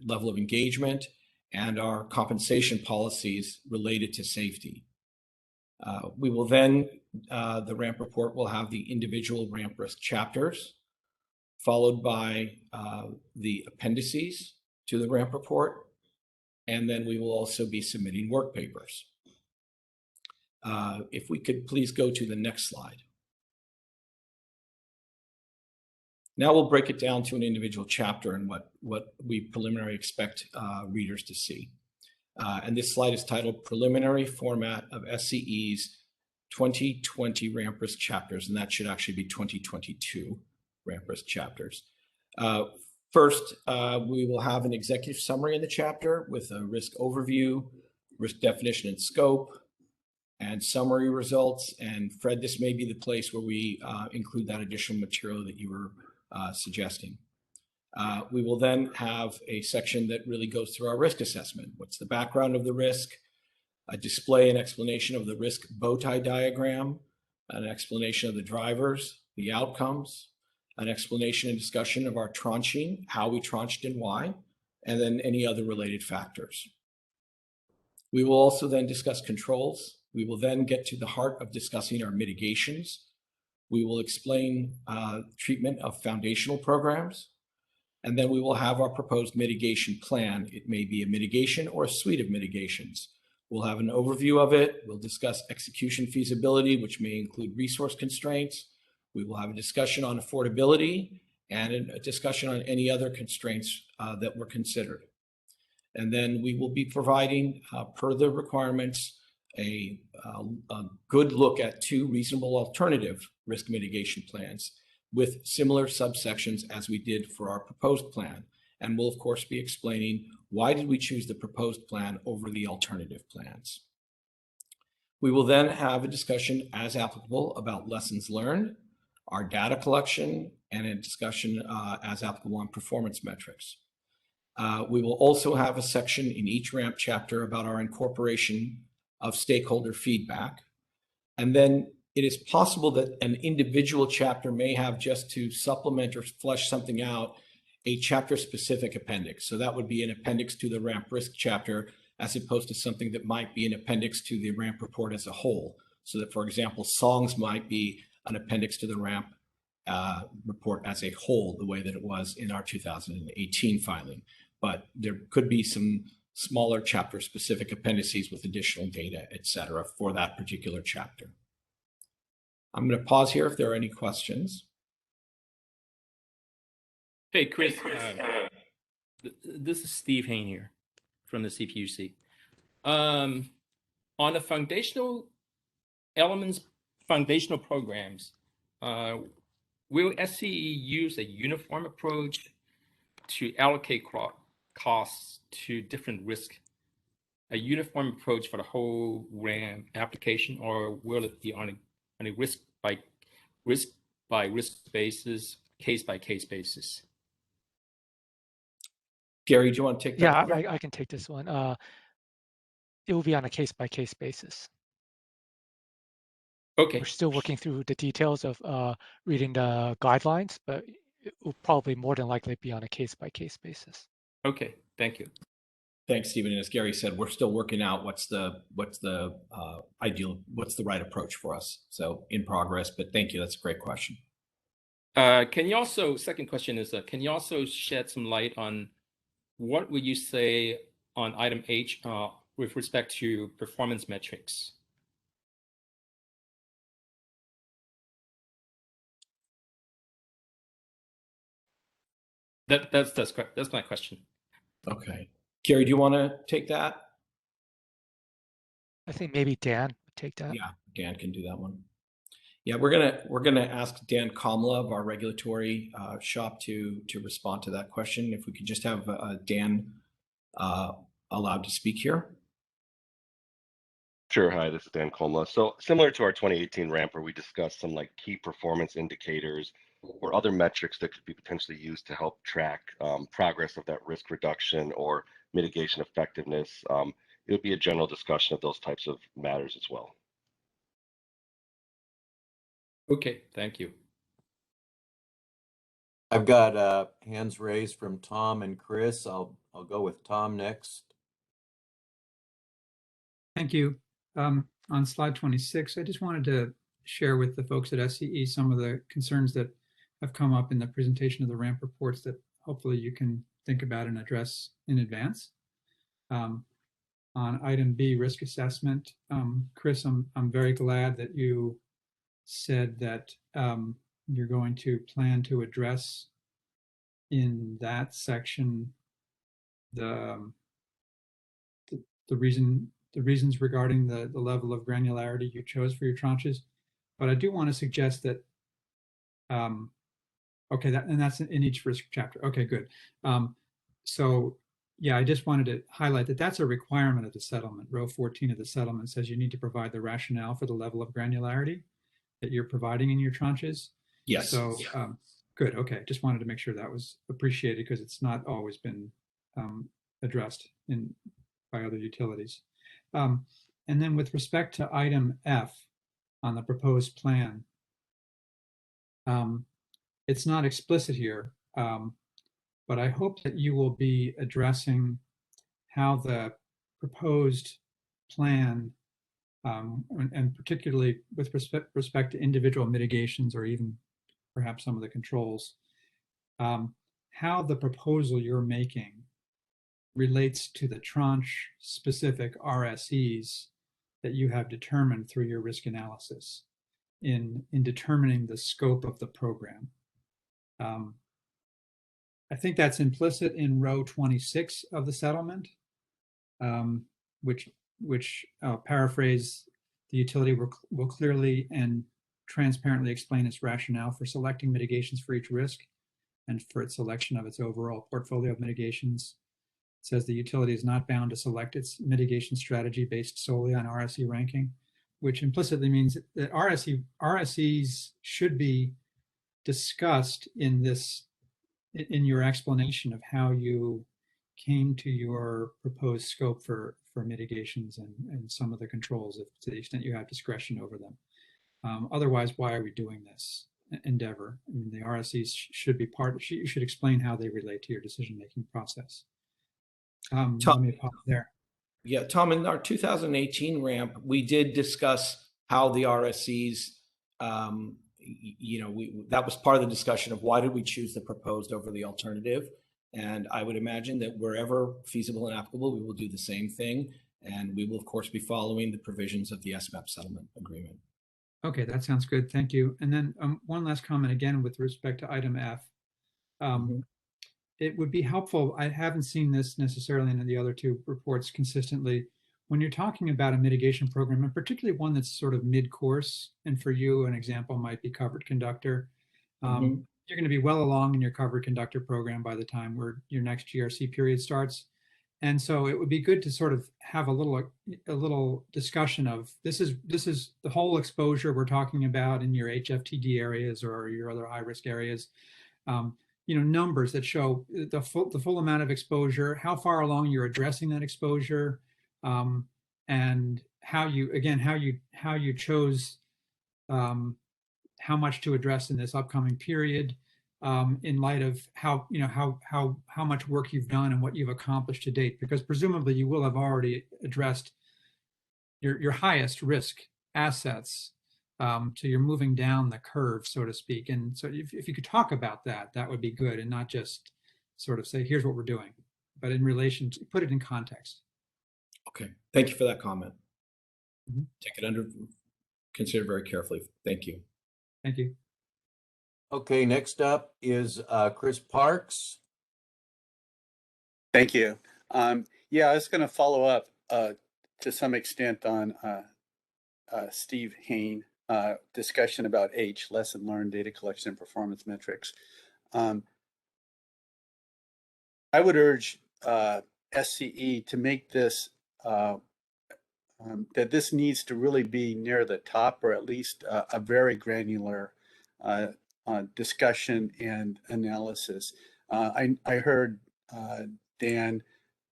S2: level of engagement, and our compensation policies related to safety. We will then, the ramp report will have the individual ramp risk chapters, followed by the appendices to the ramp report, and then we will also be submitting work papers. If we could please go to the next slide. Now we'll break it down to an individual chapter and what we preliminarily expect readers to see. And this slide is titled Preliminary Format of SCE's 2020 Ramp Risk Chapters, and that should actually be 2022 Ramp Risk Chapters. First, we will have an executive summary in the chapter with a risk overview, risk definition and scope, and summary results. And Fred, this may be the place where we include that additional material that you were suggesting. We will then have a section that really goes through our risk assessment. What's the background of the risk? A display and explanation of the risk bow tie diagram, an explanation of the drivers, the outcomes, an explanation and discussion of our tranching, how we tranched and why, and then any other related factors. We will also then discuss controls. We will then get to the heart of discussing our mitigations. We will explain treatment of foundational programs, and then we will have our proposed mitigation plan. It may be a mitigation or a suite of mitigations. We'll have an overview of it. We'll discuss execution feasibility, which may include resource constraints. We will have a discussion on affordability and a discussion on any other constraints that were considered. And then we will be providing, per the requirements, a good look at 2 reasonable alternative risk mitigation plans with similar subsections as we did for our proposed plan. And we'll, of course, be explaining why did we choose the proposed plan over the alternative plans. We will then have a discussion as applicable about lessons learned, our data collection, and a discussion as applicable on performance metrics. We will also have a section in each ramp chapter about our incorporation of stakeholder feedback. And then it is possible that an individual chapter may have, just to supplement or flesh something out, a chapter-specific appendix. So that would be an appendix to the ramp risk chapter, as opposed to something that might be an appendix to the ramp report as a whole. So that, for example, songs might be an appendix to the ramp report as a whole, the way that it was in our 2018 filing. But there could be some smaller chapter-specific appendices with additional data, et cetera, for that particular chapter. I'm going to pause here if there are any questions.
S9: Hey, Chris, this is Steve Hain here from the CPUC. On the foundational elements, foundational programs, will SCE use a uniform approach to allocate costs to different risk, a uniform approach for the whole RAM application, or will it be on a risk by risk basis, case by case basis?
S2: Gary, do you want to take that?
S4: Yeah, I can take this one. It will be on a case by case basis.
S9: Okay.
S4: We're still working through the details of reading the guidelines, but it will probably more than likely be on a case-by-case basis.
S9: Okay, thank you.
S2: Thanks, Stephen. And as Gary said, we're still working out what's the ideal, what's the right approach for us. So in progress, but thank you. That's a great question.
S9: Can you also, second question is, can you also shed some light on what would you say on item H with respect to performance metrics? That's my question.
S2: Okay. Gary, do you want to take that?
S4: I think maybe Dan would take that.
S2: Yeah, Dan can do that one. Yeah, we're gonna ask Dan Kamla of our regulatory shop to respond to that question. If we could just have Dan allowed to speak here.
S5: Sure. Hi, this is Dan Colma. So similar to our 2018 ramp where we discussed some like key performance indicators or other metrics that could be potentially used to help track progress of that risk reduction or mitigation effectiveness. It would be a general discussion of those types of matters as well.
S9: Okay, thank you.
S1: I've got hands raised from Tom and Chris. I'll go with Tom next.
S7: Thank you. On slide 26, I just wanted to share with the folks at SCE some of the concerns that have come up in the presentation of the ramp reports that hopefully you can think about and address in advance. On item B, risk assessment, Chris, I'm very glad that you said that you're going to plan to address in that section the reasons regarding the level of granularity you chose for your tranches. But I do want to suggest that, okay, that's in each risk chapter. Okay, good. So yeah, I just wanted to highlight that that's a requirement of the settlement. Row 14 of the settlement says you need to provide the rationale for the level of granularity that you're providing in your tranches.
S2: Yes.
S7: So good. Okay, just wanted to make sure that was appreciated because it's not always been addressed by other utilities. And then with respect to item F on the proposed plan, it's not explicit here, but I hope that you will be addressing how the proposed plan, and particularly with respect to individual mitigations or even perhaps some of the controls, how the proposal you're making relates to the tranche specific RSEs that you have determined through your risk analysis in determining the scope of the program. I think that's implicit in row 26 of the settlement, which paraphrase, the utility will clearly and transparently explain its rationale for selecting mitigations for each risk and for its selection of its overall portfolio of mitigations. It says the utility is not bound to select its mitigation strategy based solely on RSE ranking, which implicitly means that RSEs should be discussed in your explanation of how you came to your proposed scope for mitigations and some of the controls, if to the extent you have discretion over them. Otherwise, why are we doing this endeavor? I mean, the RSEs should be you should explain how they relate to your decision-making process. Let me pause there.
S2: Yeah, Tom, in our 2018 ramp, we did discuss how the RSEs, that was part of the discussion of why did we choose the proposed over the alternative. And I would imagine that wherever feasible and applicable, we will do the same thing. And we will, of course, be following the provisions of the SMAP settlement agreement.
S7: Okay, that sounds good. Thank you. And then one last comment again with respect to item F. It would be helpful, I haven't seen this necessarily in the other two reports consistently, when you're talking about a mitigation program, and particularly one that's sort of mid-course, and for you, an example might be covered conductor. You're going to be well along in your covered conductor program by the time your next GRC period starts. And so it would be good to sort of have a little discussion of this is the whole exposure we're talking about in your HFTD areas or your other high risk areas. Numbers that show the full amount of exposure, how far along you're addressing that exposure, and how you chose how much to address in this upcoming period, in light of how, you know, how much work you've done and what you've accomplished to date, because presumably you will have already addressed your highest risk assets. So you're moving down the curve, so to speak. And so if you could talk about that, that would be good, and not just sort of say, here's what we're doing, but in relation to put it in context.
S2: Okay, thank you for that comment. Take it under consider very carefully. Thank you.
S7: Thank you.
S1: Okay, next up is Chris Parks.
S14: Thank you. Yeah, I was going to follow up to some extent on Steve Hain discussion about H, lesson learned, data collection, and performance metrics. I would urge SCE to make this that this needs to really be near the top, or at least a very granular discussion and analysis. I heard Dan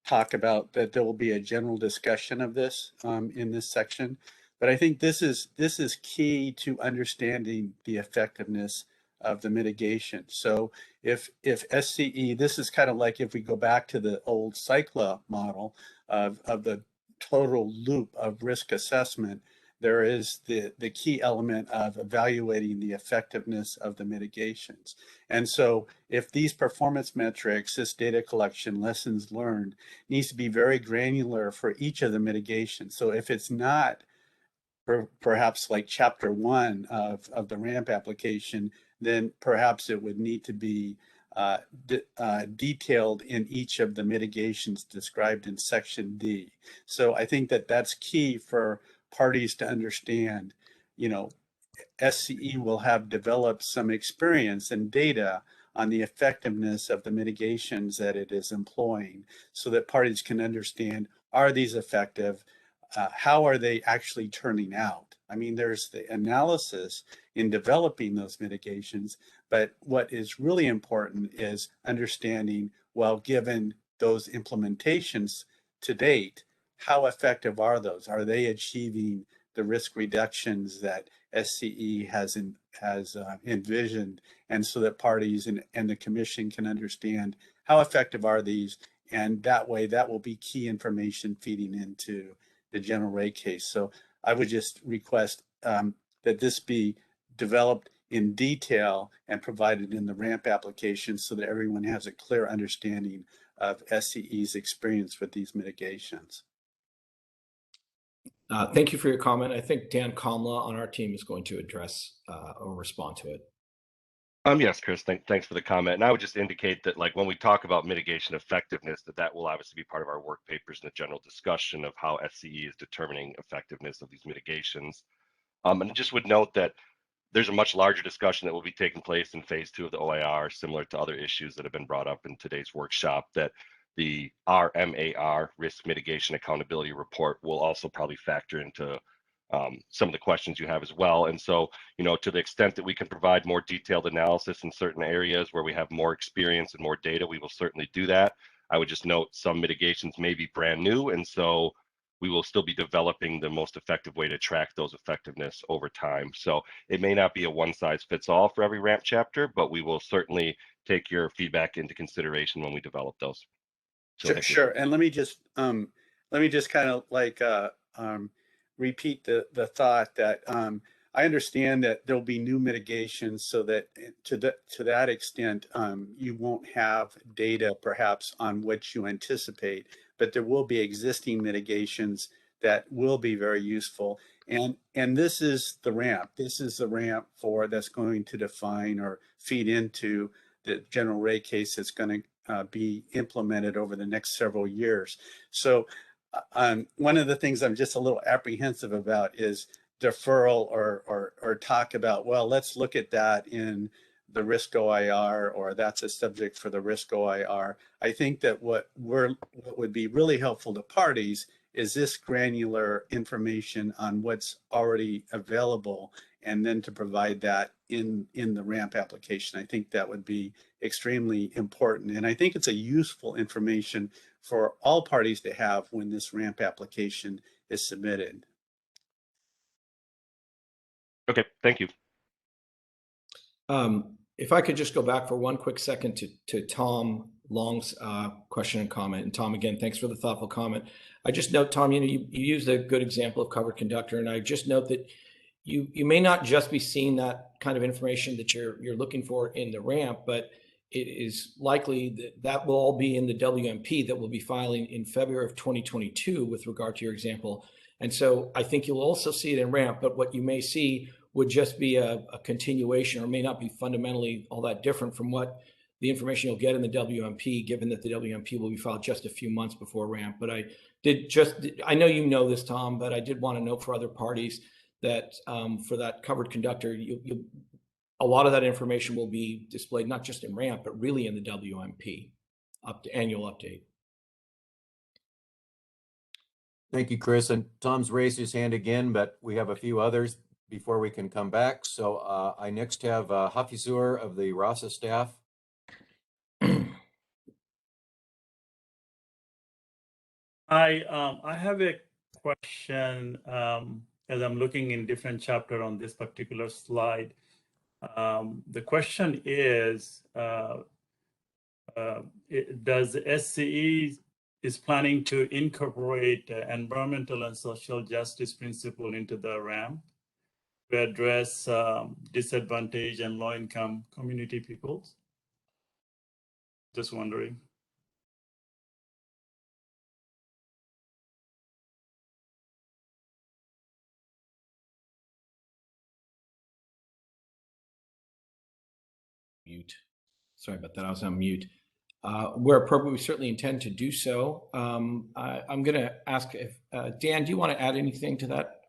S14: talk about that there will be a general discussion of this in this section, but I think this is key to understanding the effectiveness of the mitigation. So if SCE, this is kind of like if we go back to the old CYCLA model of the total loop of risk assessment, there is the key element of evaluating the effectiveness of the mitigations. And so if these performance metrics, this data collection, lessons learned, needs to be very granular for each of the mitigations. So if it's not perhaps like chapter 1 of the RAMP application, then perhaps it would need to be detailed in each of the mitigations described in section D. So I think that that's key for parties to understand. You know, SCE will have developed some experience and data on the effectiveness of the mitigations that it is employing, so that parties can understand, are these effective? How are they actually turning out? I mean, there's the analysis in developing those mitigations, but what is really important is understanding, well, given those implementations to date, how effective are those? Are they achieving the risk reductions that SCE has envisioned? And so that parties and the commission can understand how effective are these, and that way that will be key information feeding into the general rate case. So I would just request that this be developed in detail and provided in the RAMP application, so that everyone has a clear understanding of SCE's experience with these mitigations.
S2: Thank you for your comment. I think Dan Kamla on our team is going to address or respond to it.
S5: Yes, Chris, thanks for the comment. And I would just indicate that, like, when we talk about mitigation effectiveness, that will obviously be part of our work papers and the general discussion of how SCE is determining effectiveness of these mitigations. And I just would note that there's a much larger discussion that will be taking place in phase 2 of the OIR, similar to other issues that have been brought up in today's workshop, that the RMAR, Risk Mitigation Accountability Report, will also probably factor into some of the questions you have as well. And so, you know, to the extent that we can provide more detailed analysis in certain areas where we have more experience and more data, we will certainly do that. I would just note some mitigations may be brand new, and so we will still be developing the most effective way to track those effectiveness over time. So it may not be a one size fits all for every RAMP chapter, but we will certainly take your feedback into consideration when we develop those. So
S14: sure. And let me just kind of like repeat the thought that I understand that there'll be new mitigations, so that to that extent you won't have data perhaps on what you anticipate, but there will be existing mitigations that will be very useful. And this is the RAMP. This is the RAMP that's going to define or feed into the general rate case that's going to be implemented over the next several years. So one of the things I'm just a little apprehensive about is deferral or talk about, well, let's look at that in the risk OIR, or that's a subject for the risk OIR. I think that what would be really helpful to parties is this granular information on what's already available, and then to provide that in the RAMP application. I think that would be extremely important. And I think it's a useful information for all parties to have when this RAMP application is submitted.
S5: Okay, thank you.
S2: If I could just go back for one quick second to Tom Long's question and comment. And Tom, again, thanks for the thoughtful comment. I just note, Tom, you used a good example of covered conductor, and I just note that you may not just be seeing that kind of information that you're looking for in the ramp, but it is likely that will all be in the WMP that we'll be filing in February of 2022 with regard to your example. And so I think you'll also see it in ramp, but what you may see would just be a continuation, or may not be fundamentally all that different from what the information you'll get in the WMP, given that the WMP will be filed just a few months before ramp. But I know you know this, Tom, but I did want to note for other parties that for that covered conductor, a lot of that information will be displayed not just in ramp, but really in the WMP annual update.
S1: Thank you, Chris. And Tom's raised his hand again, but we have a few others before we can come back. So I next have Hafizur of the RASA staff.
S11: I have a question as I'm looking in different chapter on this particular slide. The question is, does SCE is planning to incorporate environmental and social justice principle into the ramp to address disadvantaged and low-income community peoples? Just wondering.
S2: Mute. Sorry about that. I was on mute. Where appropriate, we certainly intend to do so. I'm going to ask if Dan, do you want to add anything to that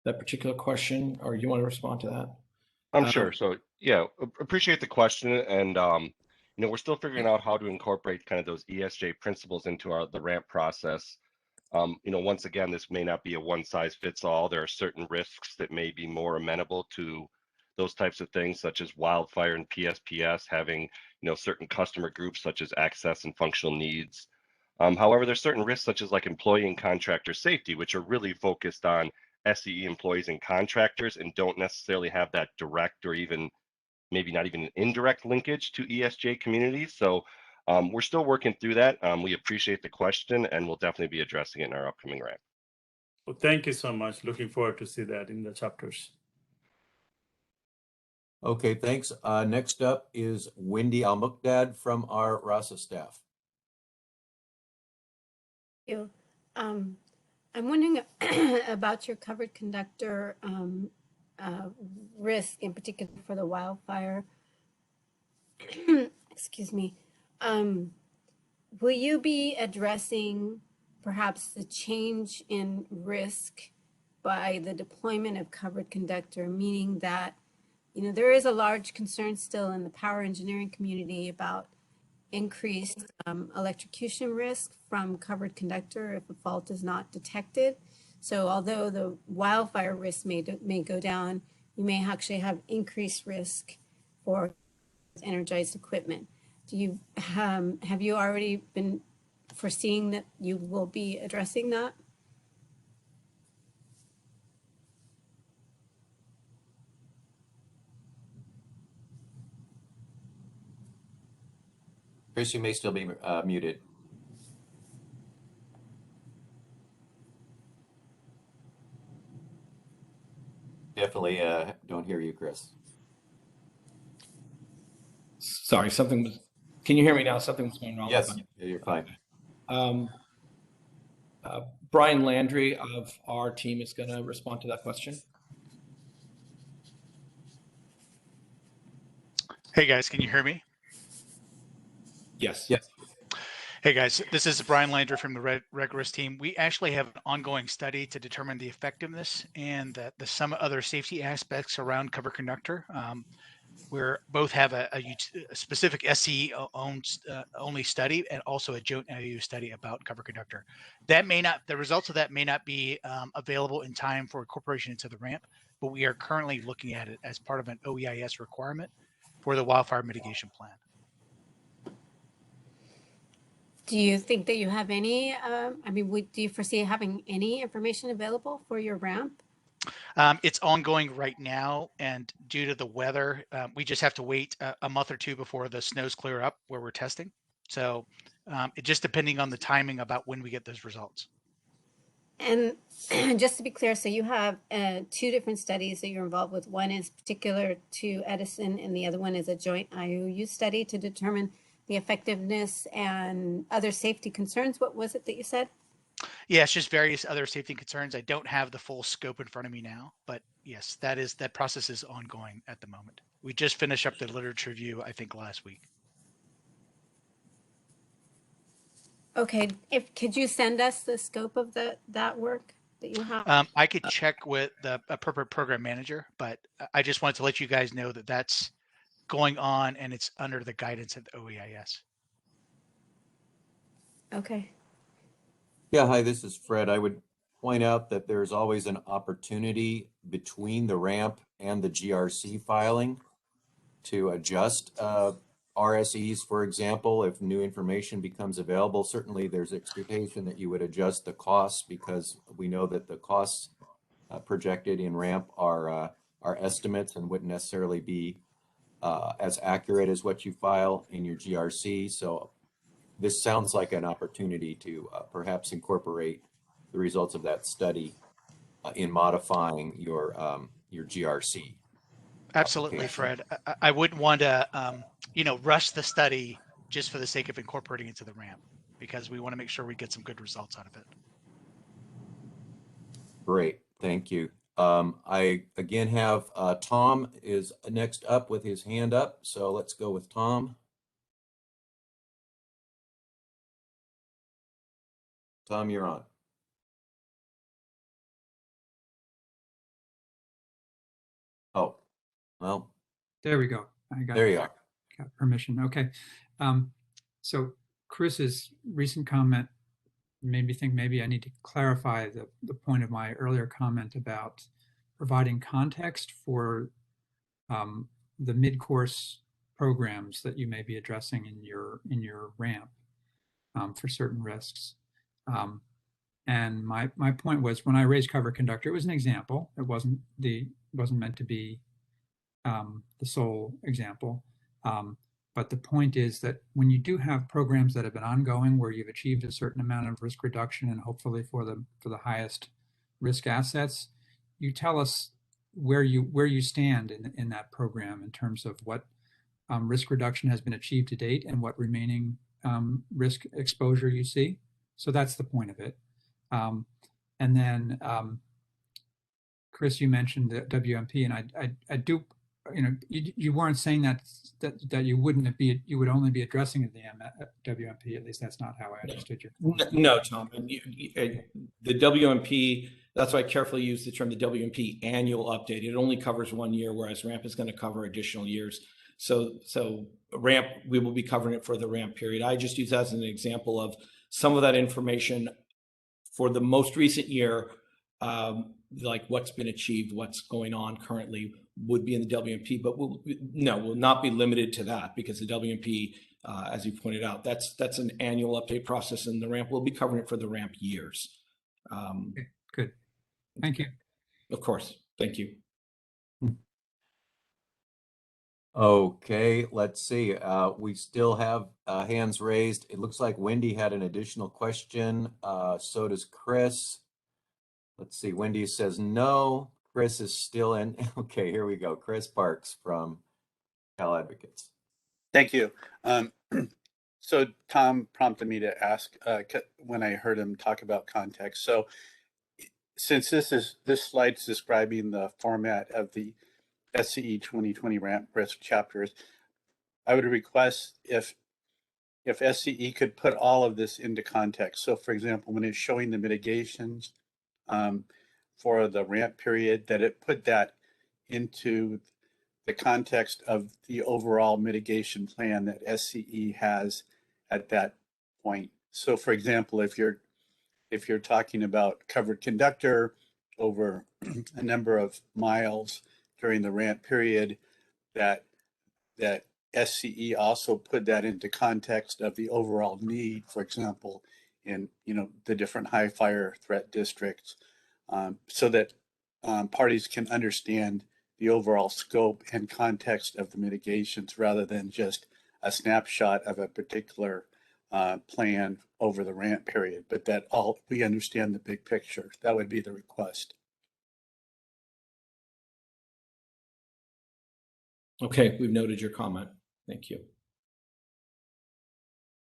S2: particular question, or do you want to respond to that?
S5: I'm sure. So yeah, appreciate the question, and we're still figuring out how to incorporate kind of those ESG principles into the ramp process. Once again, this may not be a one size fits all. There are certain risks that may be more amenable to those types of things, such as wildfire and PSPS, having certain customer groups such as access and functional needs. However, there's certain risks such as like employee and contractor safety, which are really focused on SCE employees and contractors and don't necessarily have that direct or even maybe not even an indirect linkage to ESG communities. So we're still working through that. We appreciate the question, and we'll definitely be addressing it in our upcoming ramp.
S11: Well, thank you so much. Looking forward to see that in the chapters.
S1: Okay, thanks. Next up is Wendy Al-Muqdad from our RASA staff.
S15: Thank you. I'm wondering about your covered conductor risk, in particular for the wildfire. Excuse me. Will you be addressing perhaps the change in risk by the deployment of covered conductor, meaning that there is a large concern still in the power engineering community about increased electrocution risk from covered conductor if a fault is not detected. So although the wildfire risk may go down, you may actually have increased risk for energized equipment. Do you have you already been foreseeing that you will be addressing that?
S1: Chris, you may still be muted. Definitely don't hear you, Chris.
S2: Sorry, can you hear me now? Something was going wrong.
S1: Yes, you're fine.
S2: Brian Landry of our team is going to respond to that question.
S18: Hey guys, can you hear me?
S2: Yes.
S1: Yes.
S18: Hey guys, this is Brian Landry from the Rigorous team. We actually have an ongoing study to determine the effectiveness and some other safety aspects around covered conductor. We both have a specific SCE only study and also a joint IU study about covered conductor. The results of that may not be available in time for incorporation into the ramp, but we are currently looking at it as part of an OEIS requirement for the wildfire mitigation plan.
S15: Do you think that you have any, do you foresee having any information available for your ramp?
S18: It's ongoing right now, and due to the weather, we just have to wait a month or two before the snows clear up where we're testing. So it just depending on the timing about when we get those results.
S15: And just to be clear, so you have two different studies that you're involved with. One is particular to Edison, and the other one is a joint IOU study to determine the effectiveness and other safety concerns. What was it that you said?
S18: Yeah, it's just various other safety concerns. I don't have the full scope in front of me now, but yes, that process is ongoing at the moment. We just finished up the literature review, I think, last week.
S15: Okay, could you send us the scope of that work that you have?
S18: I could check with the appropriate program manager, but I just wanted to let you guys know that that's going on and it's under the guidance of the OEIS.
S15: Okay.
S1: Yeah, hi, this is Fred. I would point out that there's always an opportunity between the ramp and the GRC filing to adjust RSEs, for example, if new information becomes available. Certainly there's expectation that you would adjust the costs because we know that the costs projected in ramp are estimates and wouldn't necessarily be as accurate as what you file in your GRC. So this sounds like an opportunity to perhaps incorporate the results of that study in modifying your GRC.
S18: Absolutely, Fred. I wouldn't want to, rush the study just for the sake of incorporating it to the ramp, because we want to make sure we get some good results out of it.
S1: Great, thank you. I again have Tom is next up with his hand up, so let's go with Tom. Tom, you're on. Oh, well.
S7: There we go. I got,
S1: there you are.
S7: Got permission. Okay. So Chris's recent comment made me think maybe I need to clarify the point of my earlier comment about providing context for the mid-course programs that you may be addressing in your ramp for certain risks. And my point was, when I raised cover conductor, it was an example. It wasn't meant to be the sole example. But the point is that when you do have programs that have been ongoing where you've achieved a certain amount of risk reduction and hopefully for the highest risk assets, you tell us where you stand in that program in terms of what risk reduction has been achieved to date and what remaining risk exposure you see. So that's the point of it. And then Chris, you mentioned the WMP, and I do. You weren't saying that you would only be addressing the WMP. At least that's not how I understood your point.
S2: No, Tom. The WMP, that's why I carefully use the term the WMP annual update. It only covers 1 year, whereas ramp is going to cover additional years. So ramp, we will be covering it for the ramp period. I just use that as an example of some of that information for the most recent year, like what's been achieved, what's going on currently, would be in the WMP, but will not be limited to that, because the WMP, as you pointed out, that's an annual update process, and the ramp will be covering it for the ramp years.
S7: Okay, good. Thank you.
S2: Of course. Thank you.
S1: Okay, let's see. We still have hands raised. It looks like Wendy had an additional question. So does Chris. Let's see. Wendy says no. Chris is still in. Okay, here we go. Chris Parks from Cal Advocates.
S14: Thank you. So Tom prompted me to ask when I heard him talk about context. So since this slide's describing the format of the SCE 2020 ramp risk chapters, I would request if SCE could put all of this into context. So for example, when it's showing the mitigations for the ramp period, that it put that into the context of the overall mitigation plan that SCE has at that point. So for example, if you're talking about covered conductor over a number of miles during the ramp period, that SCE also put that into context of the overall need, for example, in the different high fire threat districts, so that parties can understand the overall scope and context of the mitigations rather than just a snapshot of a particular plan over the ramp period, but that we understand the big picture. That would be the request.
S2: Okay, we've noted your comment. Thank you.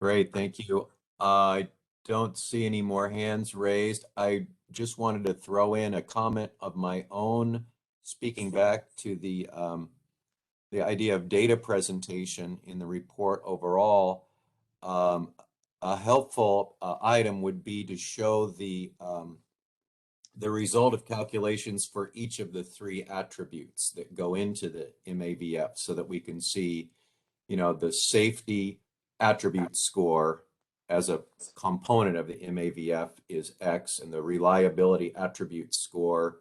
S1: Great, thank you. I don't see any more hands raised. I just wanted to throw in a comment of my own, speaking back to the idea of data presentation in the report overall. A helpful item would be to show the result of calculations for each of the 3 attributes that go into the MAVF, so that we can see, you know, the safety attribute score as a component of the MAVF is X, and the reliability attribute score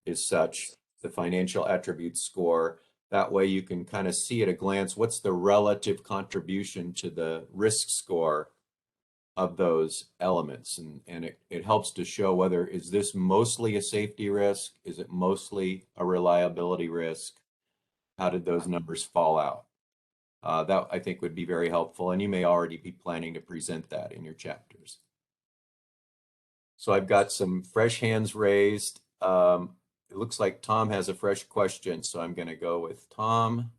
S1: is such, the financial attribute score. That way you can kind of see at a glance what's the relative contribution to the risk score of those elements. And it helps to show whether is this mostly a safety risk? Is it mostly a reliability risk? How did those numbers fall out? That I think would be very helpful, and you may already be planning to present that in your chapters. So I've got some fresh hands raised. It looks like Tom has a fresh question, so I'm going to go with Tom.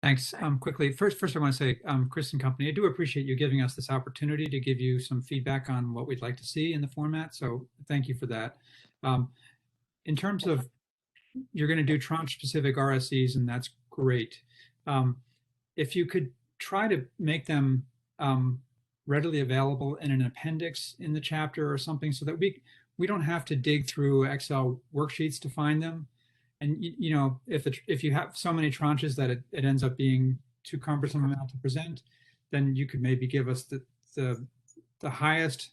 S7: Thanks. Quickly, first I want to say, Chris and company, I do appreciate you giving us this opportunity to give you some feedback on what we'd like to see in the format. So thank you for that. In terms of, you're going to do tranche-specific RSEs, and that's great. If you could try to make them readily available in an appendix in the chapter or something, so that we don't have to dig through Excel worksheets to find them. And you know, if you have so many tranches that it ends up being too cumbersome amount to present, then you could maybe give us the highest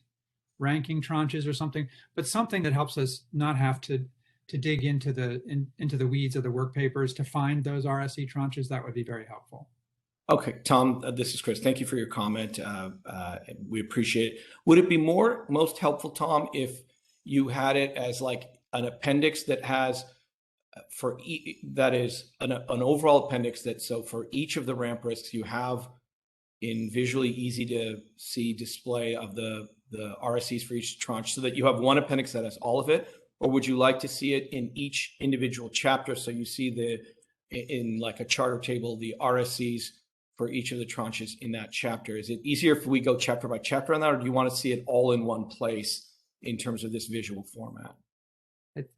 S7: ranking tranches or something, but something that helps us not have to dig into the weeds of the work papers to find those RSE tranches. That would be very helpful.
S2: Okay, Tom, this is Chris. Thank you for your comment. We appreciate it. Would it be most helpful, Tom, if you had it as like an appendix that has that is an overall appendix that, so for each of the ramp risks you have in visually easy to see display of the RSEs for each tranche, so that you have one appendix that has all of it? Or would you like to see it in each individual chapter, so you see in like a charter table, the RSEs for each of the tranches in that chapter? Is it easier if we go chapter by chapter on that, or do you want to see it all in one place in terms of this visual format?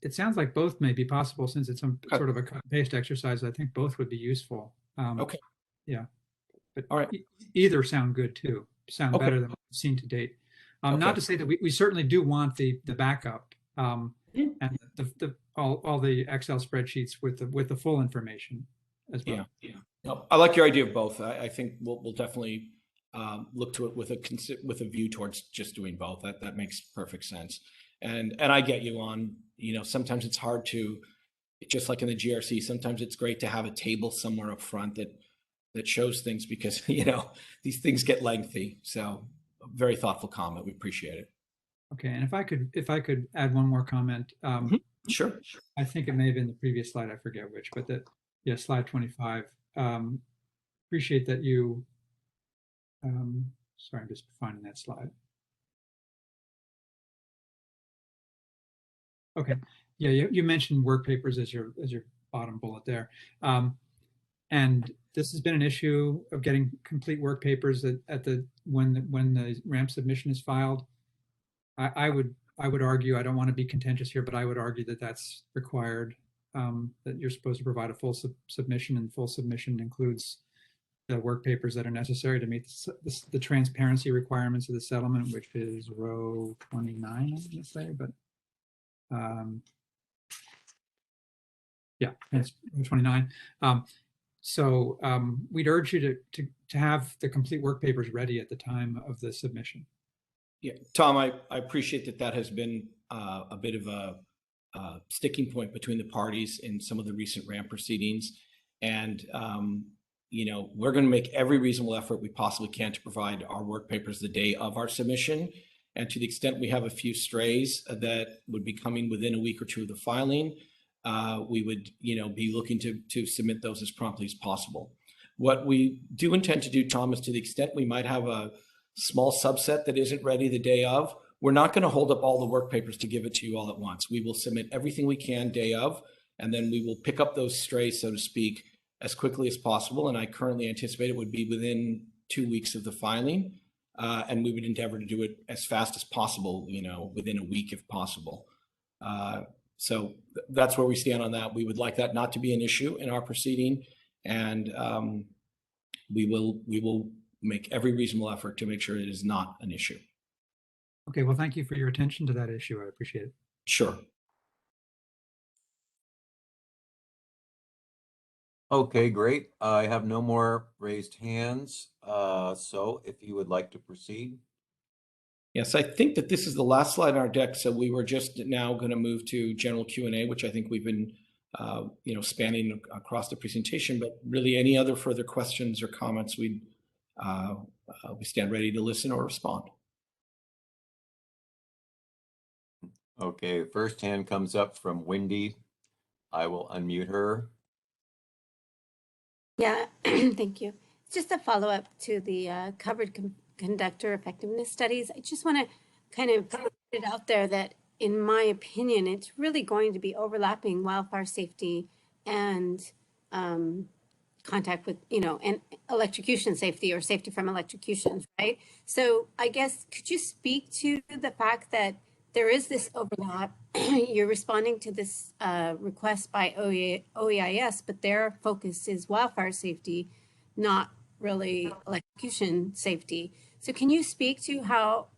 S7: It sounds like both may be possible, since it's some sort of a cut and paste exercise. I think both would be useful.
S2: Okay.
S7: Yeah. But
S2: all right. Either sound good too.
S7: Sound better than what we've seen to date. Not to say that we certainly do want the backup and all the Excel spreadsheets with the full information as well.
S2: Yeah. No, I like your idea of both. I think we'll definitely look to it with a view towards just doing both. That makes perfect sense. And I get you on, you know, sometimes it's hard to, just like in the GRC, sometimes it's great to have a table somewhere up front that shows things, because, you know, these things get lengthy. So very thoughtful comment. We appreciate it.
S7: Okay. And if I could add one more comment.
S2: Sure.
S7: I think it may have been the previous slide. I forget which, but slide 25. Appreciate that you, sorry, I'm just finding that slide. Okay. Yeah, you mentioned work papers as your bottom bullet there. And this has been an issue of getting complete work papers when the ramp submission is filed. I would argue, I don't want to be contentious here, but I would argue that that's required, that you're supposed to provide a full submission, and full submission includes the work papers that are necessary to meet the transparency requirements of the settlement, which is row 29, I'm going to say, but yeah, it's 29. So we'd urge you to have the complete work papers ready at the time of the submission.
S2: Yeah, Tom, I appreciate that has been a bit of a sticking point between the parties in some of the recent ramp proceedings. And, you know, we're going to make every reasonable effort we possibly can to provide our work papers the day of our submission. And to the extent we have a few strays that would be coming within a week or two of the filing, we would, be looking to submit those as promptly as possible. What we do intend to do, Tom, is to the extent we might have a small subset that isn't ready the day of, we're not going to hold up all the work papers to give it to you all at once. We will submit everything we can day of, and then we will pick up those strays, so to speak, as quickly as possible. And I currently anticipate it would be within 2 weeks of the filing. And we would endeavor to do it as fast as possible, within a week if possible. So that's where we stand on that. We would like that not to be an issue in our proceeding. And we will make every reasonable effort to make sure it is not an issue.
S7: Okay, well, thank you for your attention to that issue. I appreciate it.
S2: Sure.
S1: Okay, great. I have no more raised hands. So if you would like to proceed.
S2: Yes, I think that this is the last slide on our deck. So we were just now going to move to general Q&A, which I think we've been, spanning across the presentation. But really, any other further questions or comments, we stand ready to listen or respond.
S1: Okay, first hand comes up from Wendy. I will unmute her.
S15: Yeah, thank you. Just a follow-up to the covered conductor effectiveness studies. I just want to kind of put it out there that, in my opinion, it's really going to be overlapping wildfire safety and contact with, and electrocution safety or safety from electrocutions, right? So I guess, could you speak to the fact that there is this overlap? You're responding to this request by OEIS, but their focus is wildfire safety, not really electrocution safety. So can you speak to how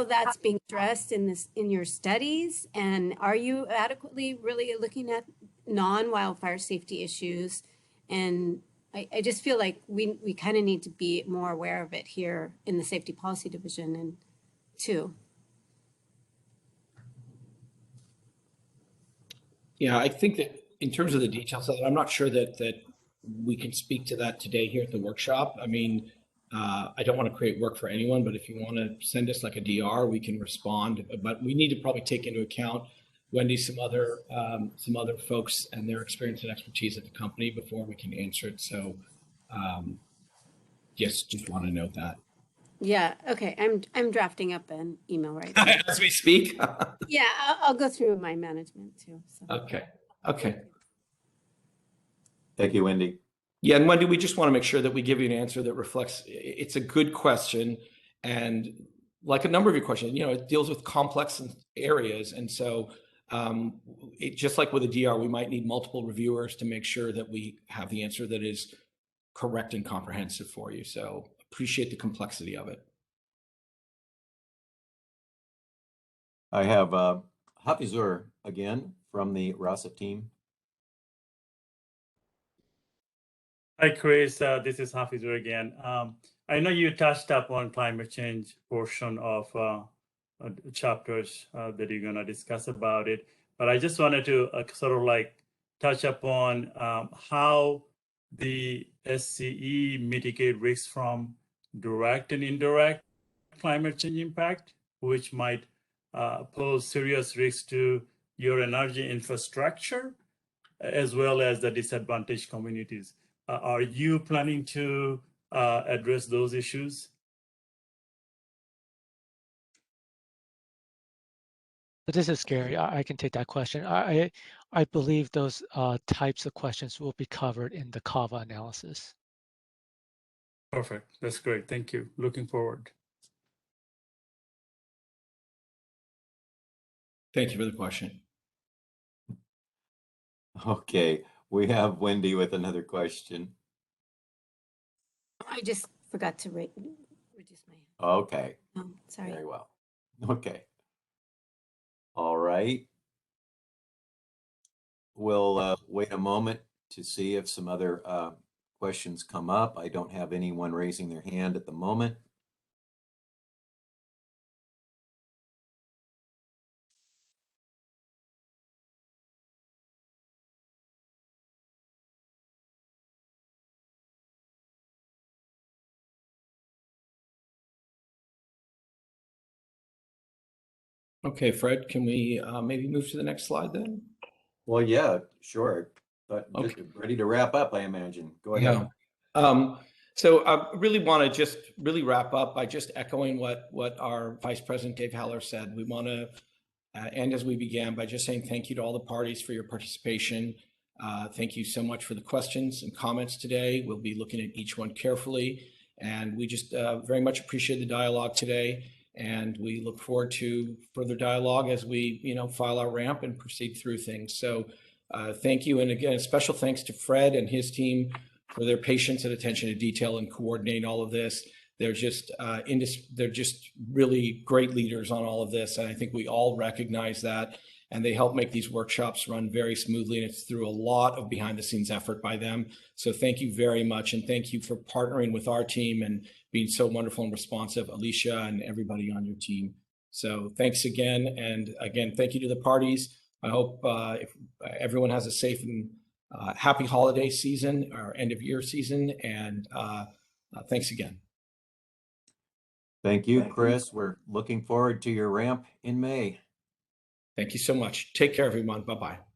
S15: that's being addressed in your studies? And are you adequately really looking at non-wildfire safety issues? And I just feel like we kind of need to be more aware of it here in the Safety Policy Division and too.
S2: Yeah, I think that in terms of the details of it, I'm not sure that we can speak to that today here at the workshop. I mean, I don't want to create work for anyone, but if you want to send us like a DR, we can respond. But we need to probably take into account, Wendy, some other folks and their experience and expertise at the company before we can answer it. So, yes, just want to note that.
S15: Yeah. Okay. I'm drafting up an email right now.
S2: As we speak.
S15: Yeah, I'll go through my management too. So.
S2: Okay.
S1: Thank you, Wendy.
S2: Yeah, and Wendy, we just want to make sure that we give you an answer that reflects. It's a good question, and like a number of your questions, it deals with complex areas, and so just like with a DR, we might need multiple reviewers to make sure that we have the answer that is correct and comprehensive for you. So appreciate the complexity of it.
S1: I have Hafizur again from the RASA team.
S11: Hi, Chris. This is Hafizur again. I know you touched upon climate change portion of chapters that you're going to discuss about it, but I just wanted to sort of like touch upon how the SCE mitigate risks from direct and indirect climate change impact, which might pose serious risks to your energy infrastructure, as well as the disadvantaged communities. Are you planning to address those issues?
S4: So this is Gary. I can take that question. I believe those types of questions will be covered in the CAVA analysis.
S11: Perfect. That's great. Thank you. Looking forward.
S2: Thank you for the question.
S1: Okay, we have Wendy with another question.
S15: I just forgot to reduce my hand.
S1: Okay.
S15: Oh, sorry.
S1: Very well. Okay. All right. We'll wait a moment to see if some other questions come up. I don't have anyone raising their hand at the moment.
S2: Okay, Fred, can we maybe move to the next slide then?
S1: Well, yeah, sure. But just
S2: Okay.
S1: ready to wrap up, I imagine. Go ahead.
S2: Yeah. So I really want to just really wrap up by just echoing what our Vice President Dave Heller said. We want to end as we began by just saying thank you to all the parties for your participation. Thank you so much for the questions and comments today. We'll be looking at each one carefully, and we just very much appreciate the dialogue today. And we look forward to further dialogue as we, file our ramp and proceed through things. So thank you. And again, special thanks to Fred and his team for their patience and attention to detail and coordinating all of this. They're just really great leaders on all of this. And I think we all recognize that. And they help make these workshops run very smoothly. And it's through a lot of behind the scenes effort by them. So thank you very much. And thank you for partnering with our team and being so wonderful and responsive, Alicia and everybody on your team. So thanks again. And again, thank you to the parties. I hope if everyone has a safe and happy holiday season or end of year season. And thanks again.
S1: Thank you, Chris. We're looking forward to your ramp in May.
S2: Thank you so much. Take care, everyone. Bye-bye.